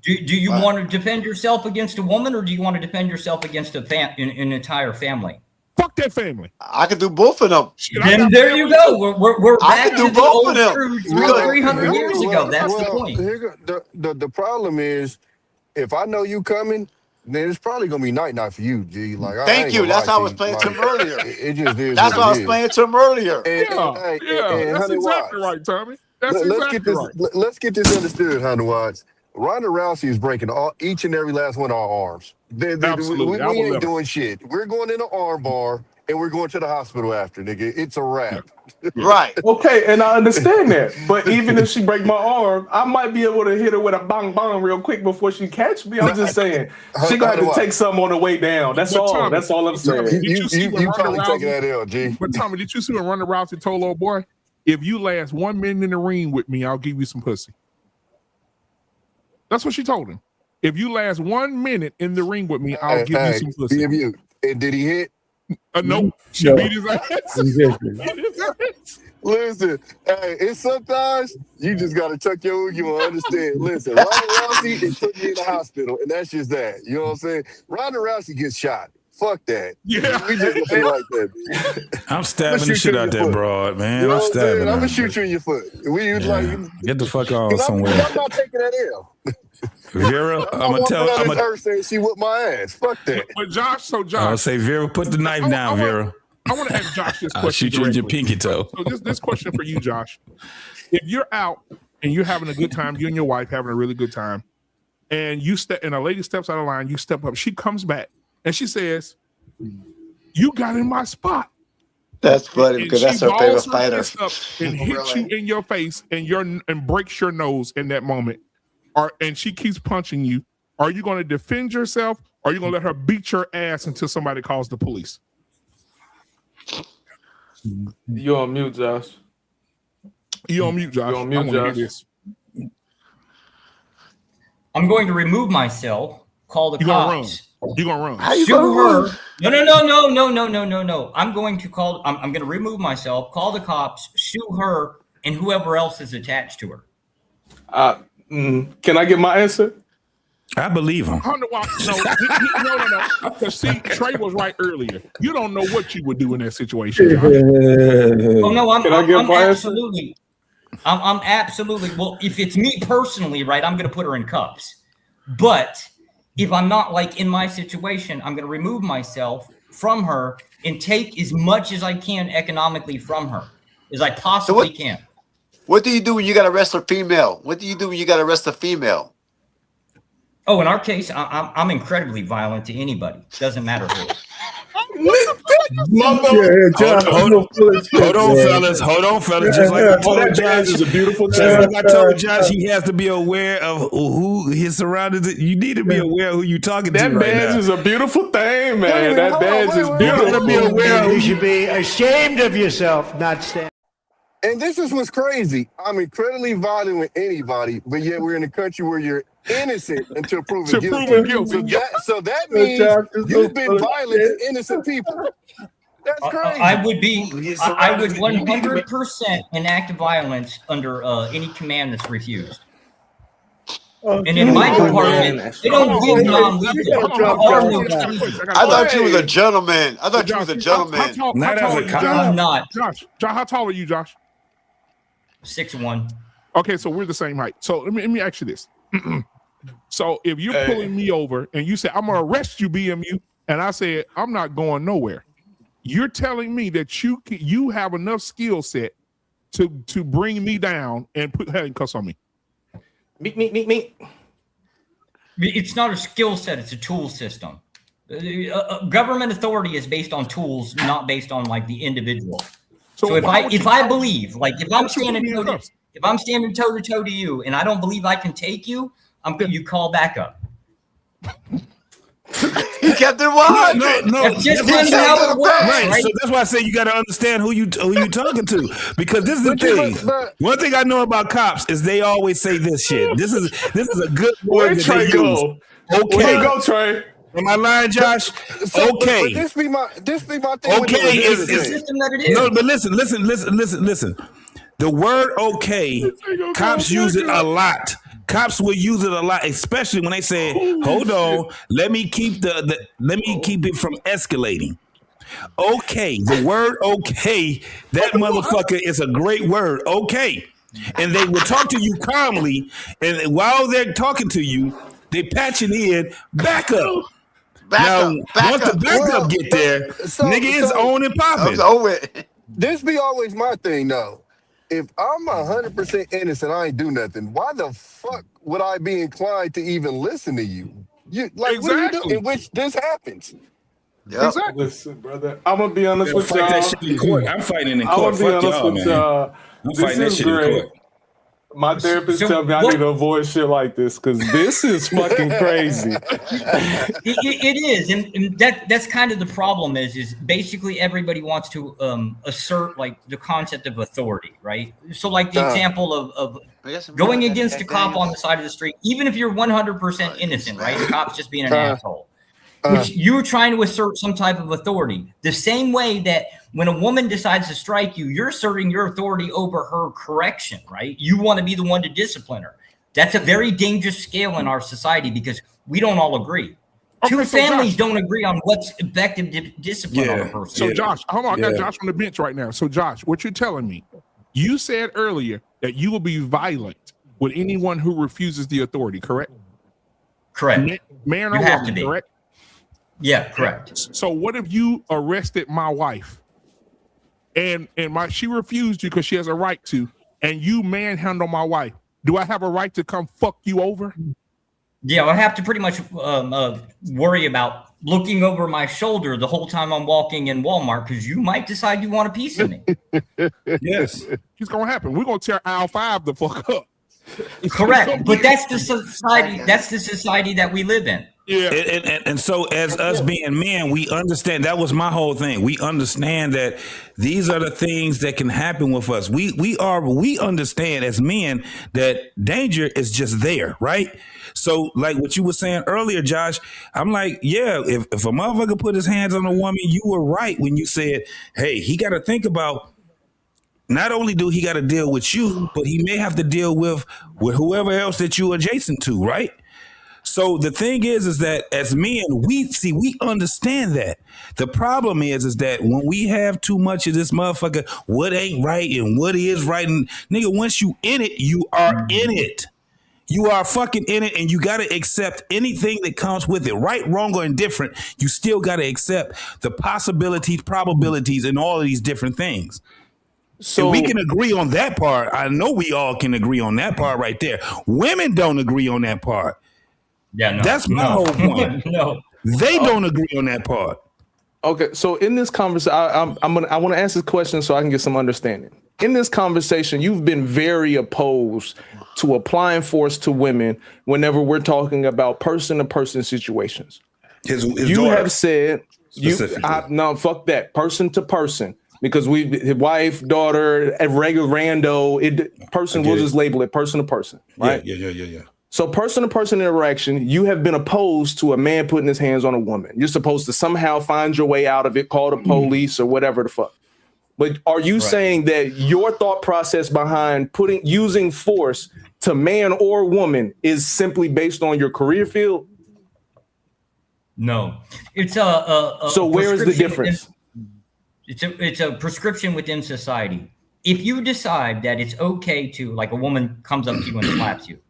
Do you want to defend yourself against a woman, or do you want to defend yourself against an entire family? Fuck that family. I could do both of them. Then there you go. We're back to the old them. truths 300 years ago. That's the point. The problem is, if I know you coming, then it's probably gonna be night for you, G. Like, thank you. That's how I was playing to him earlier. It just is. That's what I was playing to him earlier. That's exactly right, Tommy. Let's get this understood, Hunter Watts. Ronda Rousey is breaking each and every last one of our arms. Absolutely. We ain't doing shit. We're going in an arm bar and we're going to the hospital after, nigga. It's a wrap. Right. Okay, and I understand that. But even if she break my arm, I might be able to hit her with a bang bang real quick before she catch me. I'm just saying. She gonna have to take something on the way down. That's all. Tommy, That's all I'm saying. You probably taking that L, G. But Tommy, did you see when Ronda Rousey told old boy, if you last 1 minute in the ring with me, I'll give you some pussy? That's what she told him. If you last 1 minute in the ring with me, I'll give you some pussy. And did he hit? No. She beat his ass. Listen, hey, it's sometimes you just gotta tuck your you will understand. Listen, Ronda Rousey is putting me in the hospital, and that's just that. You know what I'm saying? Ronda Rousey gets shot. Fuck that. Yeah. We just looking like that. I'm stabbing the shit out that broad, man. You know I'm what stabbing I'm gonna her. shoot you in your foot. Get the fuck off 'cause somewhere. I'm not taking that L. Vera, I'm gonna tell. I'm gonna saying she whipped my ass. Fuck that. But Josh, I'll say, Vera, put the knife down, Vera. I want to ask Josh this question. I'll shoot you in your directly. pinky toe. So this question for you, Josh. If you're out and you're having a good time, you and your wife having a really good time, and a lady steps out of line, you step up, she comes back and she says, "You got in my spot." That's funny because that's her favorite fighter. And hits you in your face and breaks your nose in that moment. And she keeps punching you. Are you going to defend yourself, or are you going to let her beat your ass until somebody calls the police? You're on mute, Josh. You're on mute, Josh. You're on mute, I wanna hear Josh. this. I'm going to remove myself. Call the cops. You're gonna run. How you Sue gonna her. run? No. I'm going to remove myself, call the cops, sue her, and whoever else is attached to her. Can I get my answer? I believe him. No. Because see, Trey was right earlier. You don't know what you would do in that situation, Josh. Oh no, I'm absolutely. I'm absolutely. Well, if it's me personally, right, I'm going to put her in cuffs. But if I'm not like in my situation, I'm going to remove myself from her and take as much as I can economically from her as I possibly can. What do you do when you got to arrest a female? What do you do when you got to arrest a female? Oh, in our case, I'm incredibly violent to anybody. Doesn't matter who. Hold on, fellas. Just like I told Josh, is a beautiful thing. Just like I told Josh, he has to be aware of who his surroundings. You need to be aware of who you talking to That right badge now. is a beautiful thing, man. That badge is You beautiful. gotta be aware. You should be ashamed of yourself, not stand. And this is what's crazy. I'm incredibly violent with anybody, but yet we're in a country where you're innocent until proven guilty. So that means you've been violent to innocent people. That's crazy. I would 100% enact violence under any command that's refused. And in my department, they don't give non-lethal. I thought you was a gentleman. I'm not. Josh, how tall are you, Josh? 6'1". Okay, so we're the same height. So let me ask you this. So if you're pulling me over and you say, I'm going to arrest you, BMU, and I said, I'm not going nowhere. You're telling me that you have enough skill set to bring me down and put handcuffs on me. Me. It's not a skill set. It's a tool system. Government authority is based on tools, not based on like the individual. So if I believe, like if I'm standing If I'm standing toe to toe to you and I don't believe I can take you, you call back up. He kept it 100. No, That's just how it works, right? So that's why I say you got to understand who you talking to, because this is the thing. One thing I know about cops is they always say this shit. This is a good word. Where Trey go? Okay, Where you go, Trey? Am I lying, Josh? Okay. But this be my thing. Okay is the system that it is. No, but listen. The word okay, cops use it a lot. Cops will use it a lot, especially when they say, "Hold on, let me keep it from escalating." Okay, the word okay, that motherfucker is a great word. Okay, and they will talk to you calmly, and while they're talking to you, they patching in back up. Once the backup get there, nigga is on and popping. This be always my thing, though. If I'm 100% innocent, I ain't do nothing. Why the fuck would I be inclined to even listen to you? What are you doing in which this happens? Yep. Exactly. Listen, brother, I'm gonna be honest with y'all. That shit in court. I'm fighting in court. I'm gonna be honest with y'all. I'm fighting that shit in court. My therapist tell me I need to avoid shit like this because this is fucking crazy. It is, and that's kind of the problem. Is basically everybody wants to assert like the concept of authority, right? So like the example of going against a cop on the side of the street, even if you're 100% innocent, right? The cop's just being an asshole. Which you're trying to assert some type of authority. The same way that when a woman decides to strike you, you're asserting your authority over her correction, right? You want to be the one to discipline her. That's a very dangerous scale in our society because we don't all agree. Two families don't agree on what's effective discipline on a person. So Josh, hold on, I got Josh on the bench right now. So Josh, what you're telling me, you said earlier that you will be violent with anyone who refuses the authority, correct? Correct. Man or woman, correct? Yeah, correct. So what if you arrested my wife and she refused you because she has a right to, and you manhandle my wife? Do I have a right to come fuck you over? Yeah, I have to pretty much worry about looking over my shoulder the whole time I'm walking in Walmart because you might decide you want a piece of me. Yes, it's gonna happen. We're gonna tear aisle 5 the fuck up. Correct, but that's the society. That's the society that we live in. Yeah, and so as us being men, we understand. That was my whole thing. We understand that these are the things that can happen with us. We understand as men that danger is just there, right? So like what you were saying earlier, Josh, I'm like, yeah, if a motherfucker put his hands on a woman, you were right when you said, hey, he got to think about. Not only do he got to deal with you, but he may have to deal with whoever else that you adjacent to, right? So the thing is that as men, we understand that. The problem is that when we have too much of this motherfucker, what ain't right and what is right, and nigga, once you in it, you are in it. You are fucking in it, and you got to accept anything that comes with it, right, wrong, or indifferent. You still got to accept the possibilities, probabilities, and all of these different things. So we can agree on that part. I know we all can agree on that part right there. Women don't agree on that part. Yeah, no, that's my whole point. They don't agree on that part. Okay, so in this conversation, I want to ask this question so I can get some understanding. In this conversation, you've been very opposed to applying force to women whenever we're talking about person-to-person situations. You have said, no, fuck that, person-to-person. Because wife, daughter, a regular rando, we'll just label it person to person, right? Yeah. So person to person interaction, you have been opposed to a man putting his hands on a woman. You're supposed to somehow find your way out of it, call the police or whatever the fuck. But are you saying that your thought process behind using force to man or woman is simply based on your career field? No, it's so where is the difference? It's a prescription within society. If you decide that it's okay to, like a woman comes up to you and slaps you,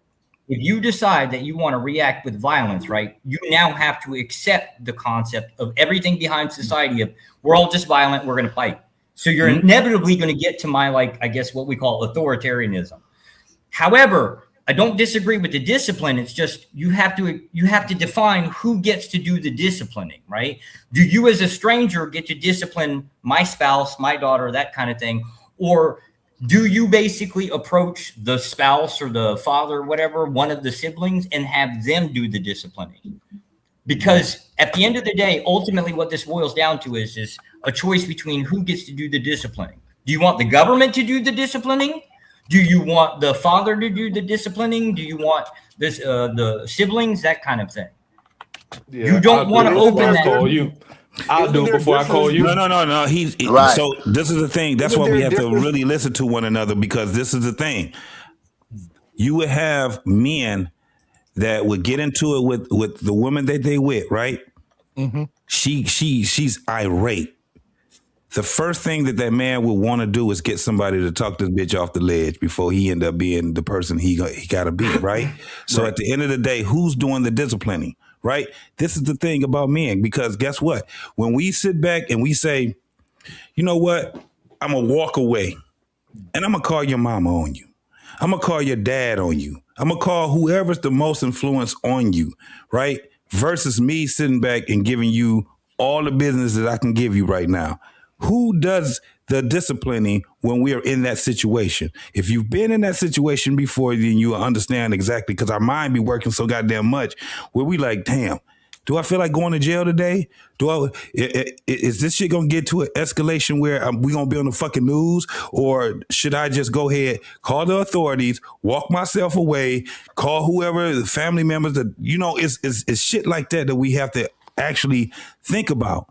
if you decide that you want to react with violence, right, you now have to accept the concept of everything behind society of we're all just violent, we're going to fight. So you're inevitably going to get to my, like, I guess what we call authoritarianism. However, I don't disagree with the discipline. It's just you have to define who gets to do the disciplining, right? Do you as a stranger get to discipline my spouse, my daughter, that kind of thing? Or Do you basically approach the spouse or the father or whatever, one of the siblings, and have them do the disciplining? Because at the end of the day, ultimately what this boils down to is a choice between who gets to do the disciplining. Do you want the government to do the disciplining? Do you want the father to do the disciplining? Do you want this the siblings? That kind of thing. Yeah, you don't want to open that. Call you. I'll do it before I call you. No. Right. So this is the thing. That's why we have to really listen to one another, because this is the thing. You would have men that would get into it with the woman that they with, right? Mm-hmm. She's irate. The first thing that man would want to do is get somebody to talk this bitch off the ledge before he end up being the person he got to be, right? So Right. at the end of the day, who's doing the disciplining, right? This is the thing about men, because guess what? When we sit back and we say, you know what? I'm going to walk away and I'm going to call your mama on you. I'm going to call your dad on you. I'm going to call whoever's the most influence on you, right? Versus me sitting back and giving you all the business that I can give you right now. Who does the disciplining when we are in that situation? If you've been in that situation before, then you understand exactly, because our mind be working so goddamn much where we like, damn, do I feel like going to jail today? Is this shit gonna get to an escalation where we gonna be on the fucking news? Or should I just go ahead, call the authorities, walk myself away, call whoever, the family members that, it's shit like that we have to actually think about.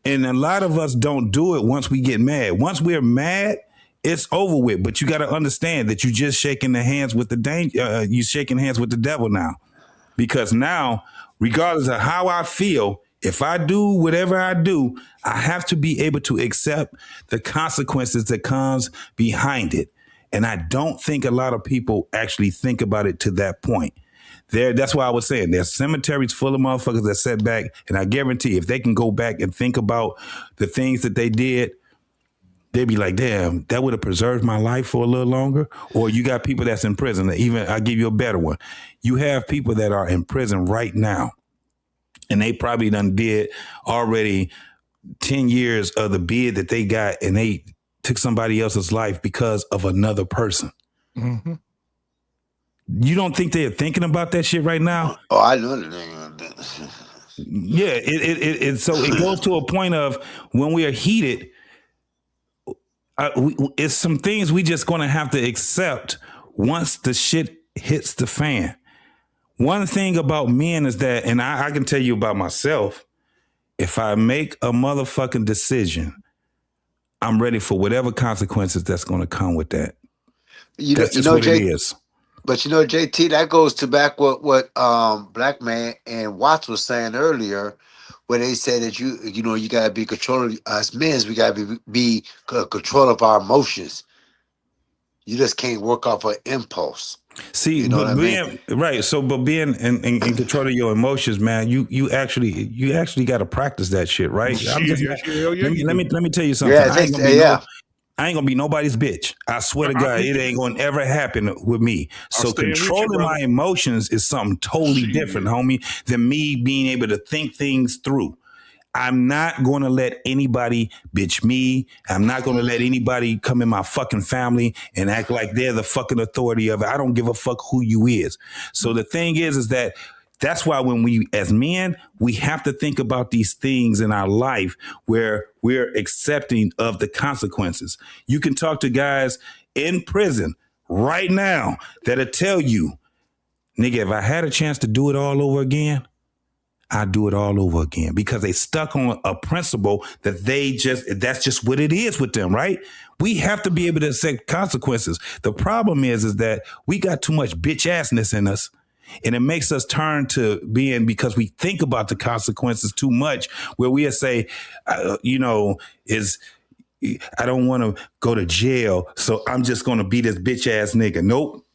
And a lot of us don't do it once we get mad. Once we're mad, it's over with. But you got to understand that you just shaking hands with the danger. You shaking hands with the devil now, because now, regardless of how I feel, if I do whatever I do, I have to be able to accept the consequences that comes behind it. And I don't think a lot of people actually think about it to that point. That's why I was saying there's cemeteries full of motherfuckers that sat back, and I guarantee if they can go back and think about the things that they did, they'd be like, damn, that would have preserved my life for a little longer. Or you got people that's in prison. Even I'll give you a better one. You have people that are in prison right now, and they probably done did already 10 years of the bid that they got, and they took somebody else's life because of another person. Mm-hmm. You don't think they're thinking about that shit right now? Oh, I know that. Yeah, so it goes to a point of when we are heated, it's some things we just gonna have to accept once the shit hits the fan. One thing about men is that, and I can tell you about myself, if I make a motherfucking decision, I'm ready for whatever consequences that's gonna come with that. That's just what it is. But JT, that goes to back what Black Man and Watts was saying earlier, where they said that you gotta be controlling us men. We gotta be control of our emotions. You just can't work off an impulse. See, but being right, so but being in control of your emotions, man, you actually got to practice that shit, right? Let me tell you something. I ain't gonna be nobody's bitch. I swear to God, it ain't gonna ever happen with me. So controlling my emotions is something totally different, homie, than me being able to think things through. I'm not going to let anybody bitch me. I'm not going to let anybody come in my fucking family and act like they're the fucking authority of it. I don't give a fuck who you is. So the thing is that that's why when we, as men, we have to think about these things in our life where we're accepting of the consequences. You can talk to guys in prison right now that'll tell you, nigga, if I had a chance to do it all over again, I do it all over again, because they stuck on a principle that that's just what it is with them, right? We have to be able to accept consequences. The problem is that we got too much bitch assness in us, and it makes us turn to being, because we think about the consequences too much, where we'll say, I don't want to go to jail, so I'm just going to be this bitch ass nigga. Nope.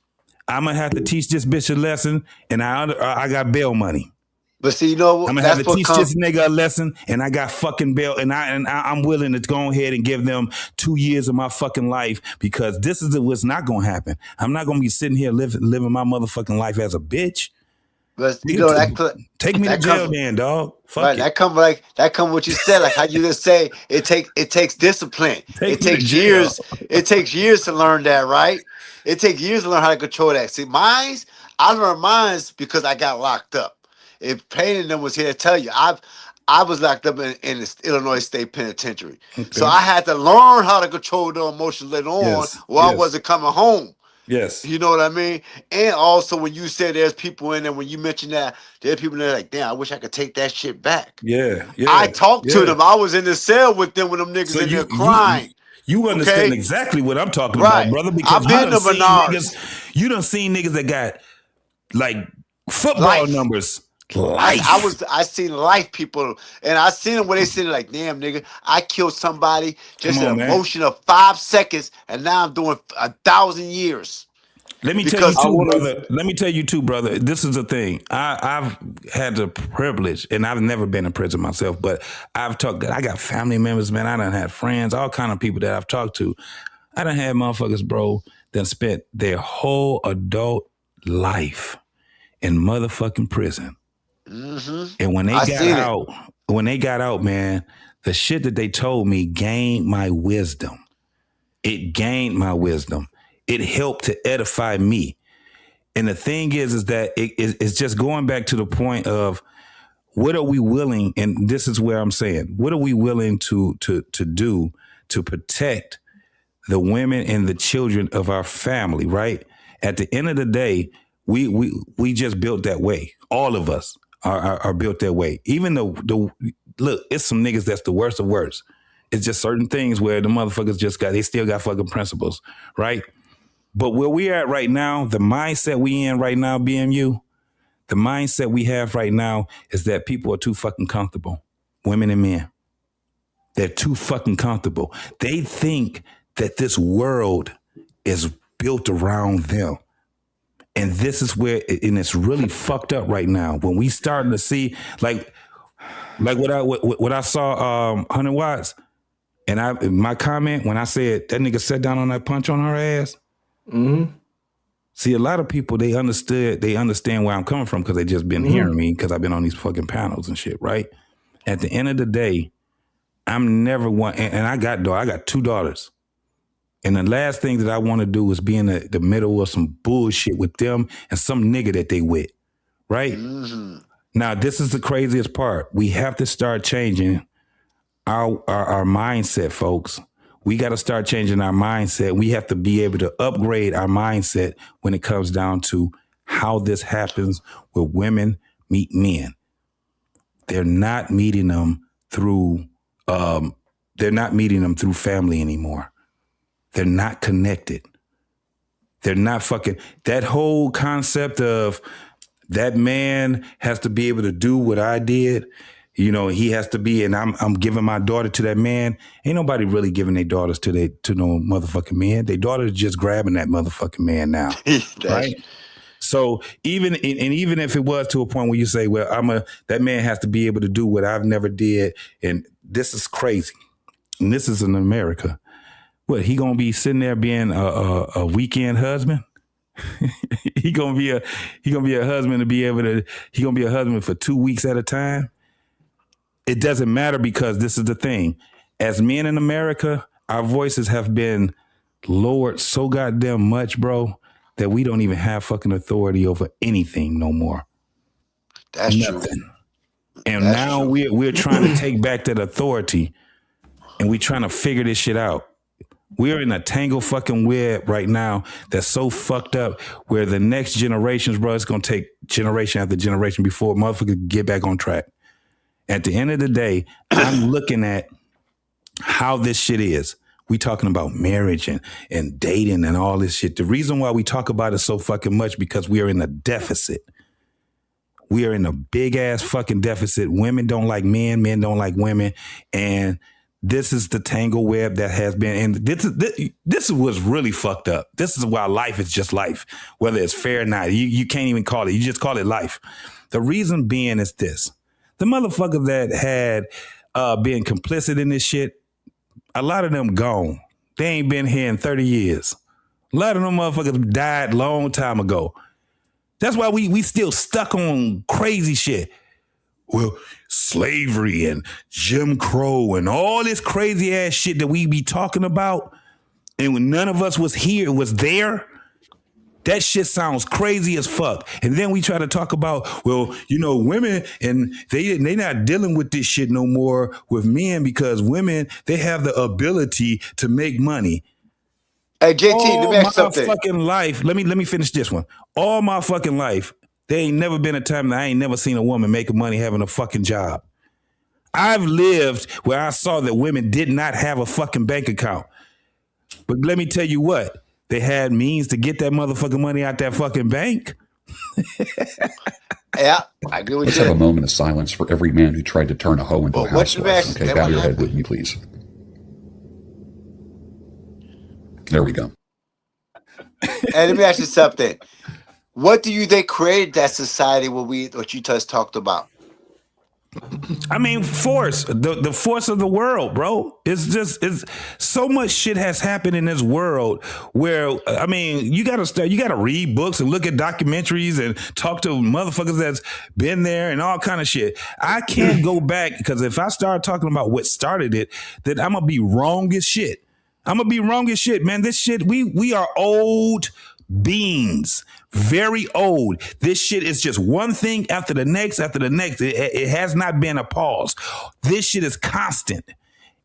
I'm going to have to teach this bitch a lesson, and I got bail money. But see, I'm gonna have to teach this nigga a lesson, and I got fucking bail, and I'm willing to go ahead and give them 2 years of my fucking life, because this is what's not gonna happen. I'm not gonna be sitting here living my motherfucking life as a bitch. But you know take me to that jail comes then, dog. Fuck right. it. That come what you said, like how you just say it takes discipline. Take It me to takes jail. years. It takes years to learn that, right? It takes years to learn how to control that. See, I learned mine's because I got locked up. If Payne and them was here to tell you, I was locked up in the Illinois State Penitentiary. Okay. So I had to learn how to control the emotions later on Yes, while I yes. wasn't coming home. Yes. You know what I mean? And also when you said there's people in there, when you mentioned that, there's people in there like, damn, I wish I could take that shit back. Yeah. I talked to them. I was in the cell with them when them niggas So in there crying. You understand Okay? exactly what I'm talking Right. about, brother, because I've been to Menards. You done seen niggas that got like football numbers. Life. I seen life people, and I seen them when they sitting like, damn nigga, I killed somebody just Come on, an man. emotion of 5 seconds, and now I'm doing 1,000 years. Let me tell you too, brother. This is the thing. I've had the privilege, and I've never been in prison myself, but I got family members, man. I done had friends, all kind of people that I've talked to. I done had motherfuckers, bro, that spent their whole adult life in motherfucking prison. Mm-hmm. And when they got out, man, the shit that they told me gained my wisdom. It gained my wisdom. It helped to edify me. And the thing is that it's just going back to the point of what are we willing, and this is where I'm saying, what are we willing to do to protect the women and the children of our family, right? At the end of the day, we just built that way. All of us are built that way. Even though look, it's some niggas that's the worst of worst. It's just certain things where the motherfuckers they still got fucking principles, right? But where we at right now, the mindset we in right now, BMU, the mindset we have right now is that people are too fucking comfortable, women and men. They're too fucking comfortable. They think that this world is built around them. And this is where, and it's really fucked up right now. When we starting to see, like what I saw 100 Watts, and my comment when I said that nigga sat down on that punch on her ass. Mm-hmm. See, a lot of people, they understand where I'm coming from because they just been hearing me because I've been on these fucking panels and shit, right? At the end of the day, I'm never one, and I got 2 daughters. And the last thing that I want to do is be in the middle of some bullshit with them and some nigga that they with, right? Mm-hmm. Now, this is the craziest part. We have to start changing our mindset, folks. We got to start changing our mindset. We have to be able to upgrade our mindset when it comes down to how this happens where women meet men. They're not meeting them through family anymore. They're not connected. They're not fucking, that whole concept of that man has to be able to do what I did. You know, he has to be, and I'm giving my daughter to that man. Ain't nobody really giving their daughters to no motherfucking man. Their daughters just grabbing that motherfucking man now, right? So even if it was to a point where you say, well, that man has to be able to do what I've never did, and this is crazy, and this is in America. What, he gonna be sitting there being a weekend husband? he gonna be a husband to be able to. He gonna be a husband for 2 weeks at a time. It doesn't matter because this is the thing. As men in America, our voices have been lowered so goddamn much, bro, that we don't even have fucking authority over anything no more. That's nothing. True. And that's now true. We're trying to take back that authority, and we're trying to figure this shit out. We're in a tangle fucking web right now that's so fucked up where the next generations, bro, it's going to take generation after generation before motherfuckers get back on track. At the end of the day, I'm looking at how this shit is. We talking about marriage and dating and all this shit. The reason why we talk about it so fucking much because we are in a deficit. We are in a big ass fucking deficit. Women don't like men, men don't like women. And this is the tangle web that has been, and this was really fucked up. This is why life is just life, whether it's fair or not. You can't even call it. You just call it life. The reason being is this. The motherfuckers that had been complicit in this shit, a lot of them gone. They ain't been here in 30 years. A lot of them motherfuckers died long time ago. That's why we still stuck on crazy shit. Well, slavery and Jim Crow and all this crazy ass shit that we be talking about, and when none of us was there, that shit sounds crazy as fuck. And then we try to talk about, well, women, and they not dealing with this shit no more with men because women, they have the ability to make money. Hey, JT, let me ask you something. Fucking life. Let me finish this one. All my fucking life, there ain't never been a time that I ain't never seen a woman making money having a fucking job. I've lived where I saw that women did not have a fucking bank account. But let me tell you what, they had means to get that motherfucking money out that fucking bank. Yeah, I agree with Let's you. have a moment of silence for every man who tried to turn a hoe into a housewife. Okay, bow your head with me, please. There we go. And let me ask you something. What do you think created that society what you just talked about? I mean, force, the force of the world, bro. It's so much shit has happened in this world where, I mean, you gotta read books and look at documentaries and talk to motherfuckers that's been there and all kind of shit. I can't go back because if I start talking about what started it, then I'm gonna be wrong as shit. Man. This shit, we are old beings. Very old. This shit is just one thing after the next. It has not been a pause. This shit is constant.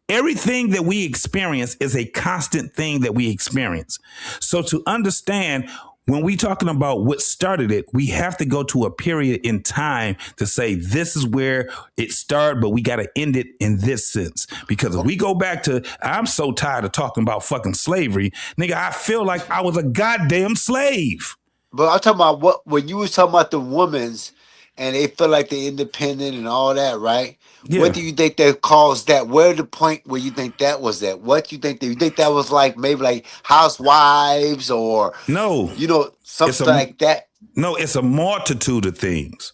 Everything that we experience is a constant thing that we experience. So to understand, when we talking about what started it, we have to go to a period in time to say this is where it started, but we got to end it in this sense. Because if we go back to, I'm so tired of talking about fucking slavery, nigga, I feel like I was a goddamn slave. But I'm talking about when you was talking about the women's and they feel like they're independent and all that, right? Yeah. What do you think that caused that? Where the point where you think that was at? What you think? You think that was like maybe like housewives or something like that? No, it's a multitude of things.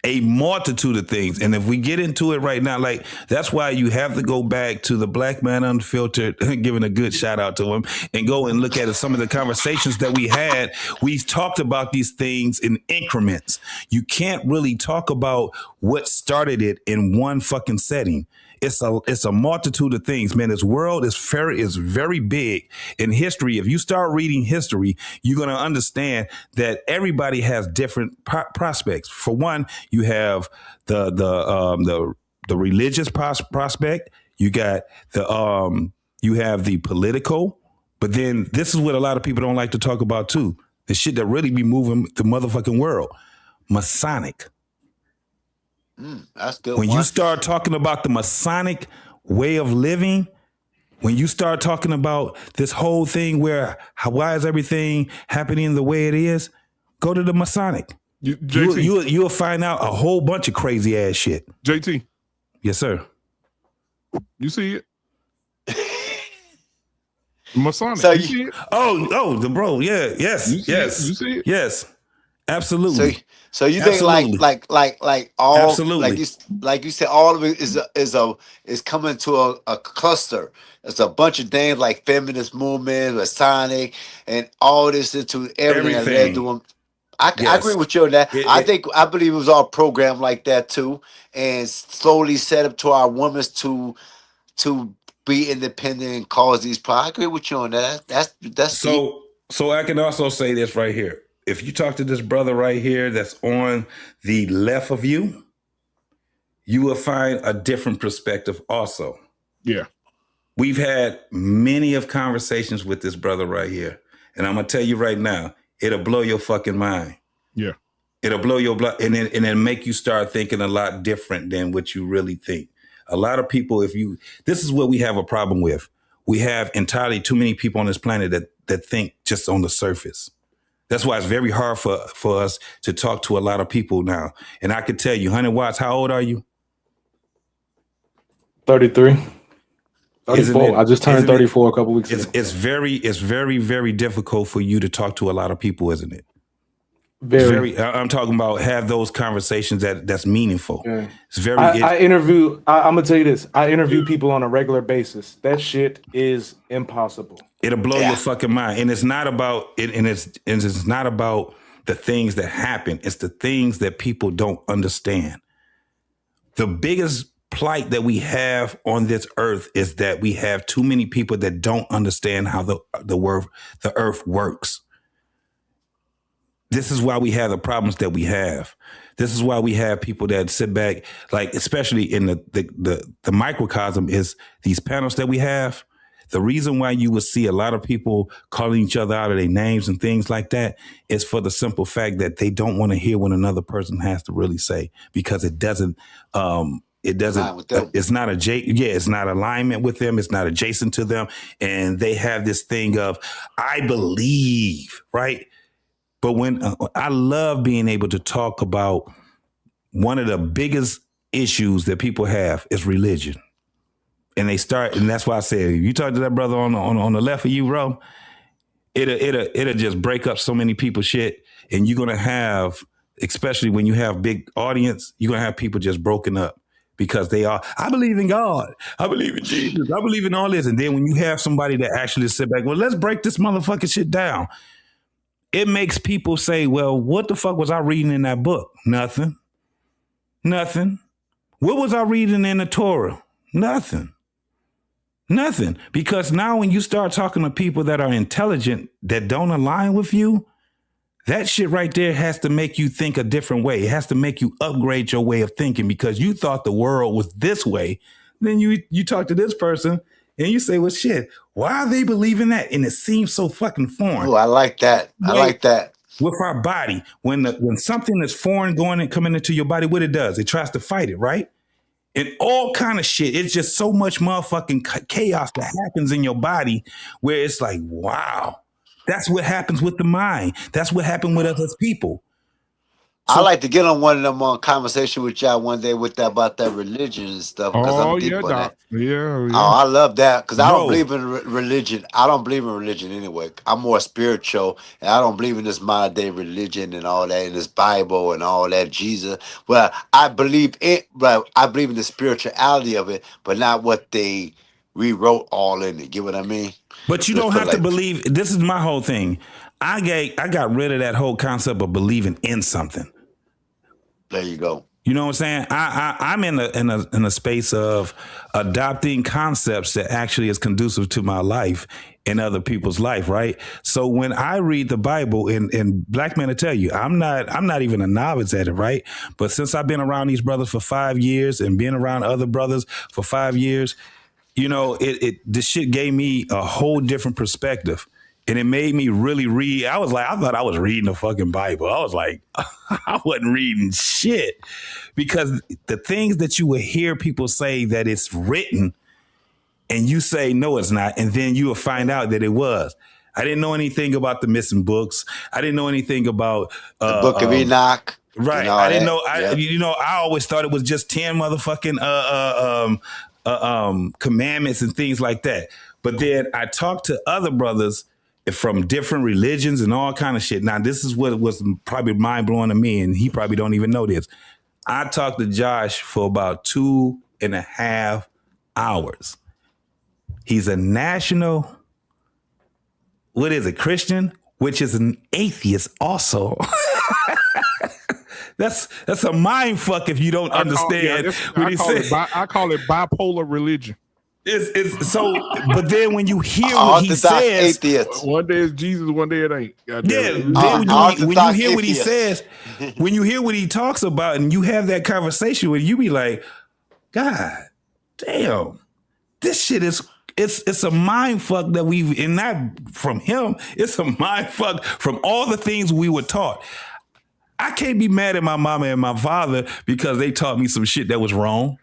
And if we get into it right now, like that's why you have to go back to the Black Man Unfiltered, giving a good shout out to him, and go and look at some of the conversations that we had. We've talked about these things in increments. You can't really talk about what started it in one fucking setting. It's a multitude of things, man. This world is very big in history. If you start reading history, you're going to understand that everybody has different prospects. For one, you have the religious prospect. You got you have the political, but then this is what a lot of people don't like to talk about too. The shit that really be moving the motherfucking world, Masonic. That's good. When you start talking about the Masonic way of living, when you start talking about this whole thing where why is everything happening the way it is, go to the Masonic. You'll find out a whole bunch of crazy ass shit. JT. Yes, sir. You see it? Masonic. So you see it? The bro. Yeah. Yes. You see it? Yes. Absolutely. So you think like all absolutely. like you said, all of it is coming to a cluster. It's a bunch of things like feminist movement, Masonic, and all this into everything. That led to them. I agree with you on that. I believe it was all programmed like that too, and slowly set up to our women to be independent and cause these problems. I agree with you on that. That's so. So I can also say this right here. If you talk to this brother right here that's on the left of you, you will find a different perspective also. Yeah. We've had many of conversations with this brother right here. And I'm going to tell you right now, it'll blow your fucking mind. Yeah. It'll blow your and then make you start thinking a lot different than what you really think. A lot of people, this is what we have a problem with. We have entirely too many people on this planet that think just on the surface. That's why it's very hard for us to talk to a lot of people now. And I could tell you, 100 Watts, how old are you? 33. 34. I just turned 34 a couple weeks ago. It's very, very difficult for you to talk to a lot of people, isn't it? Very. I'm talking about have those conversations that's meaningful. Yeah. It's very. I'm gonna tell you this. I interview people on a regular basis. That shit is impossible. It'll blow your fucking mind, and it's not about it. And it's not about the things that happen. It's the things that people don't understand. The biggest plight that we have on this earth is that we have too many people that don't understand how the earth works. This is why we have the problems that we have. This is why we have people that sit back, like especially in the microcosm is these panels that we have. The reason why you would see a lot of people calling each other out of their names and things like that is for the simple fact that they don't want to hear what another person has to really say, because it doesn't it's not it's not alignment with them. It's not adjacent to them. And they have this thing of, I believe, right? But when I love being able to talk about one of the biggest issues that people have is religion. And and that's why I said, you talk to that brother on the left of you, bro, it'll just break up so many people's shit. And you're gonna have, especially when you have big audience, you're gonna have people just broken up because I believe in God, I believe in Jesus, I believe in all this. And then when you have somebody that actually sit back, well, let's break this motherfucking shit down. It makes people say, well, what the fuck was I reading in that book? Nothing. What was I reading in the Torah? Nothing. Because now when you start talking to people that are intelligent, that don't align with you, that shit right there has to make you think a different way. It has to make you upgrade your way of thinking, because you thought the world was this way. Then you talk to this person and you say, well, shit, why are they believing that? And it seems so fucking foreign. Oh, I like that. I like that. With our body, when something is foreign going and coming into your body, what it does, it tries to fight it, right? And all kind of shit. It's just so much motherfucking chaos that happens in your body where it's like, wow, that's what happens with the mind. That's what happened with us as people. I like to get on one of them on conversation with y'all one day with that about that religion and stuff. Oh, yeah, Doc. Yeah. Oh, I love that, because I don't believe in religion. I don't believe in religion anyway. I'm more spiritual, and I don't believe in this modern day religion and all that, and this Bible and all that, Jesus. Well, I believe it, but I believe in the spirituality of it, but not what they rewrote all in it. Get what I mean? But you don't have to believe. This is my whole thing. I got rid of that whole concept of believing in something. There you go. You know what I'm saying? I'm in a space of adopting concepts that actually is conducive to my life and other people's life, right? So when I read the Bible, and Black Man, to tell you, I'm not even a novice at it, right? But since I've been around these brothers for 5 years and being around other brothers for 5 years, you know, this shit gave me a whole different perspective. And it made me really read. I thought I was reading the fucking Bible. I was like, I wasn't reading shit, because the things that you would hear people say that it's written and you say, no, it's not. And then you will find out that it was. I didn't know anything about the missing books. I didn't know anything about the Book of Enoch. Right. I didn't know. I always thought it was just 10 motherfucking commandments and things like that. But then I talked to other brothers from different religions and all kind of shit. Now, this is what was probably mind blowing to me, and he probably don't even know this. I talked to Josh for about 2.5 hours. He's a national, what is it, Christian, which is an atheist also. That's a mind fuck if you don't understand what he said. I call it bipolar religion. It's so, but then when you hear what he says, one day it's Jesus, one day it ain't. Then when you hear what he says, when you hear what he talks about, and you have that conversation with, you be like, God damn, this shit is. It's a mind fuck that we've, and not from him. It's a mind fuck from all the things we were taught. I can't be mad at my mama and my father because they taught me some shit that was wrong.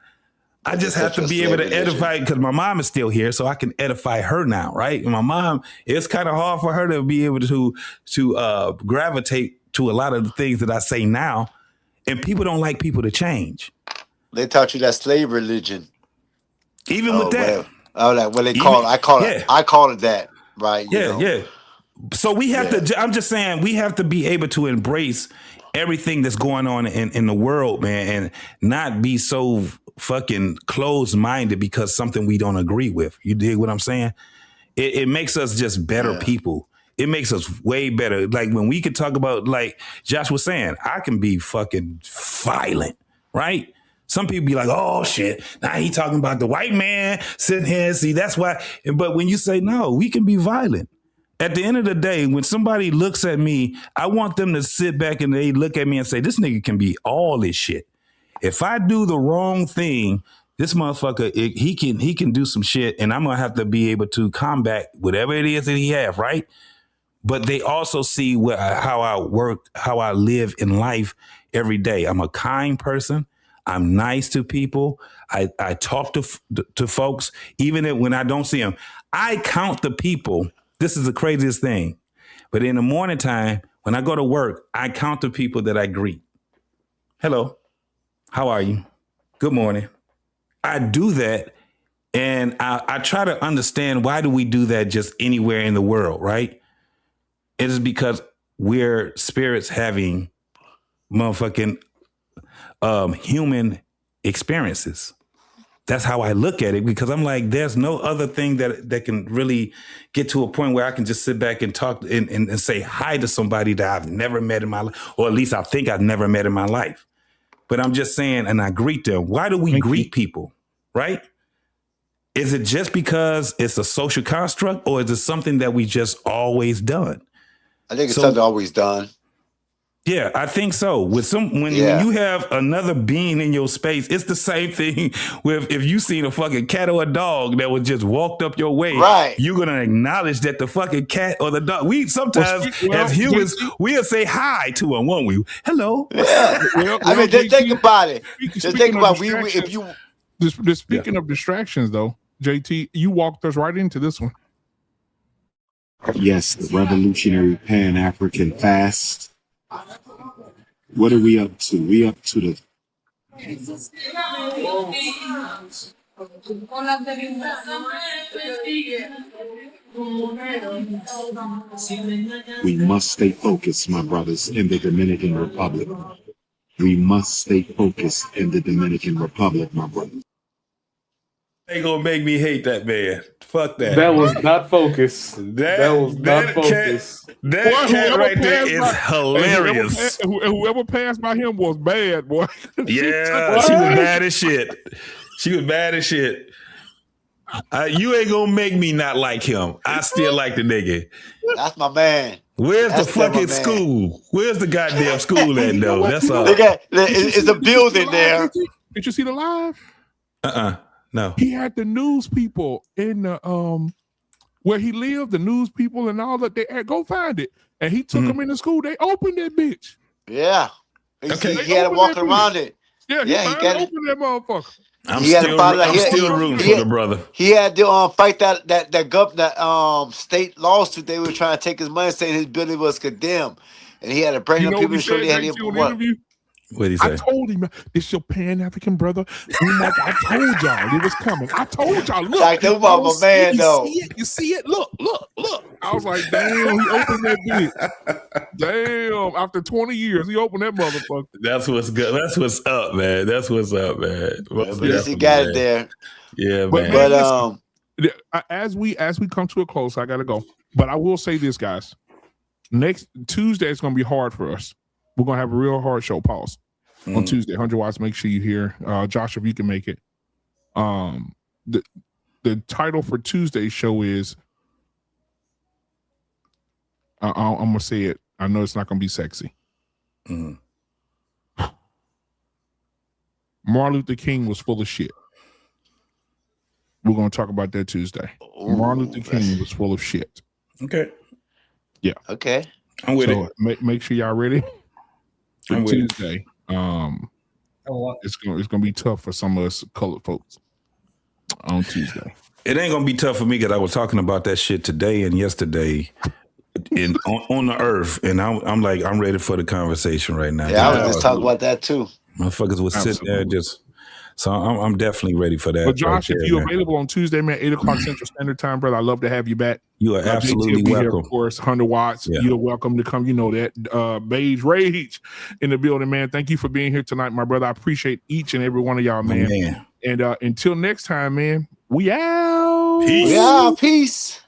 I just have to be able to edify, because my mom is still here, so I can edify her now, right? And my mom, it's kind of hard for her to be able to gravitate to a lot of the things that I say now, and people don't like people to change. They taught you that slave religion. Even with that. They call it. I call it that, right? Yeah. So we have to. I'm just saying, we have to be able to embrace everything that's going on in the world, man, and not be so fucking closed-minded because something we don't agree with. You dig what I'm saying? It makes us just better people. It makes us way better. Like when we could talk about, like Josh was saying, I can be fucking violent, right? Some people be like, oh shit, now he talking about the white man sitting here. See, that's why. But when you say no, we can be violent. At the end of the day, when somebody looks at me, I want them to sit back and they look at me and say, this nigga can be all this shit. If I do the wrong thing, this motherfucker, he can do some shit, and I'm gonna have to be able to combat whatever it is that he have, right? But they also see how I work, how I live in life every day. I'm a kind person. I'm nice to people. I talk to folks, even when I don't see them. I count the people. This is the craziest thing. But in the morning time, when I go to work, I count the people that I greet. Hello. How are you? Good morning. I do that, and I try to understand, why do we do that just anywhere in the world, right? It is because we're spirits having motherfucking human experiences. That's how I look at it, because I'm like, there's no other thing that can really get to a point where I can just sit back and talk and say hi to somebody that I've never met in my life, or at least I think I've never met in my life. But I'm just saying, and I greet them. Why do we greet people, right? Is it just because it's a social construct, or is it something that we just always done? I think it's something always done. Yeah, I think so. When you have another being in your space, it's the same thing with if you seen a fucking cat or a dog that was just walked up your way. Right. You're gonna acknowledge that the fucking cat or the dog. We sometimes as humans we'll say hi to them, won't we? Hello. Yeah. I mean, just think about it. Just think about if you. Speaking of distractions, though, JT, you walked us right into this one. Yes, the revolutionary Pan-African fast. What are we up to? We up to the we must stay focused, my brothers, in the Dominican Republic. We must stay focused in the Dominican Republic, my brothers. They gonna make me hate that man. Fuck that. That was not focus. That was not focus. That cat right there is hilarious. Whoever passed by him was bad, boy. Yeah, she was bad as shit. She was bad as shit. You ain't gonna make me not like him. I still like the nigga. That's my man. Where's the fucking school? Where's the goddamn school at, though? That's all. It's a building there. Did you see the live? No. He had the news people in the where he lived, the news people and all that. They go find it, and he took them into school. They opened that bitch. Yeah. Okay. He had to walk around it. Yeah, he got to open that motherfucker. I'm still rooting for the brother. He had to fight that state lawsuit. They were trying to take his money, saying his building was condemned, and he had to bring them people to show they had interview. What did he say? I told him, this your Pan-African brother. I told y'all it was coming. I told y'all. Look, like that was my man, though. You see it? Look. I was like, damn, he opened that bitch. Damn, after 20 years, he opened that motherfucker. That's what's good. That's what's up, man. That's what's up, man. Yes, he got it there. Yeah, but, man. But as we come to a close, I gotta go. But I will say this, guys. Next Tuesday is gonna be hard for us. We're gonna have a real hard show. Pause. On Tuesday, 100 watts. Make sure you hear Josh if you can make it. The title for Tuesday's show is I'm gonna say it. I know it's not gonna be sexy. Martin Luther King was full of shit. We're gonna talk about that Tuesday. Martin Luther King was full of shit. Okay. Yeah. Okay. I'm with it. Make sure y'all ready for Tuesday. It's gonna be tough for some of us colored folks on Tuesday. It ain't gonna be tough for me because I was talking about that shit today and yesterday on the earth, and I'm like, I'm ready for the conversation right now. Yeah, I was just talking about that too. Motherfuckers was sitting there so I'm definitely ready for that. But Josh, if you're available on Tuesday, man, 8:00 Central Standard Time, brother, I'd love to have you back. You are absolutely welcome. Here, of course, 100 watts. Yeah. You're welcome to come. You know that. Beige Rage in the building, man. Thank you for being here tonight, my brother. I appreciate each and every one of y'all, man. And until next time, man, we out. Peace. Yeah, peace.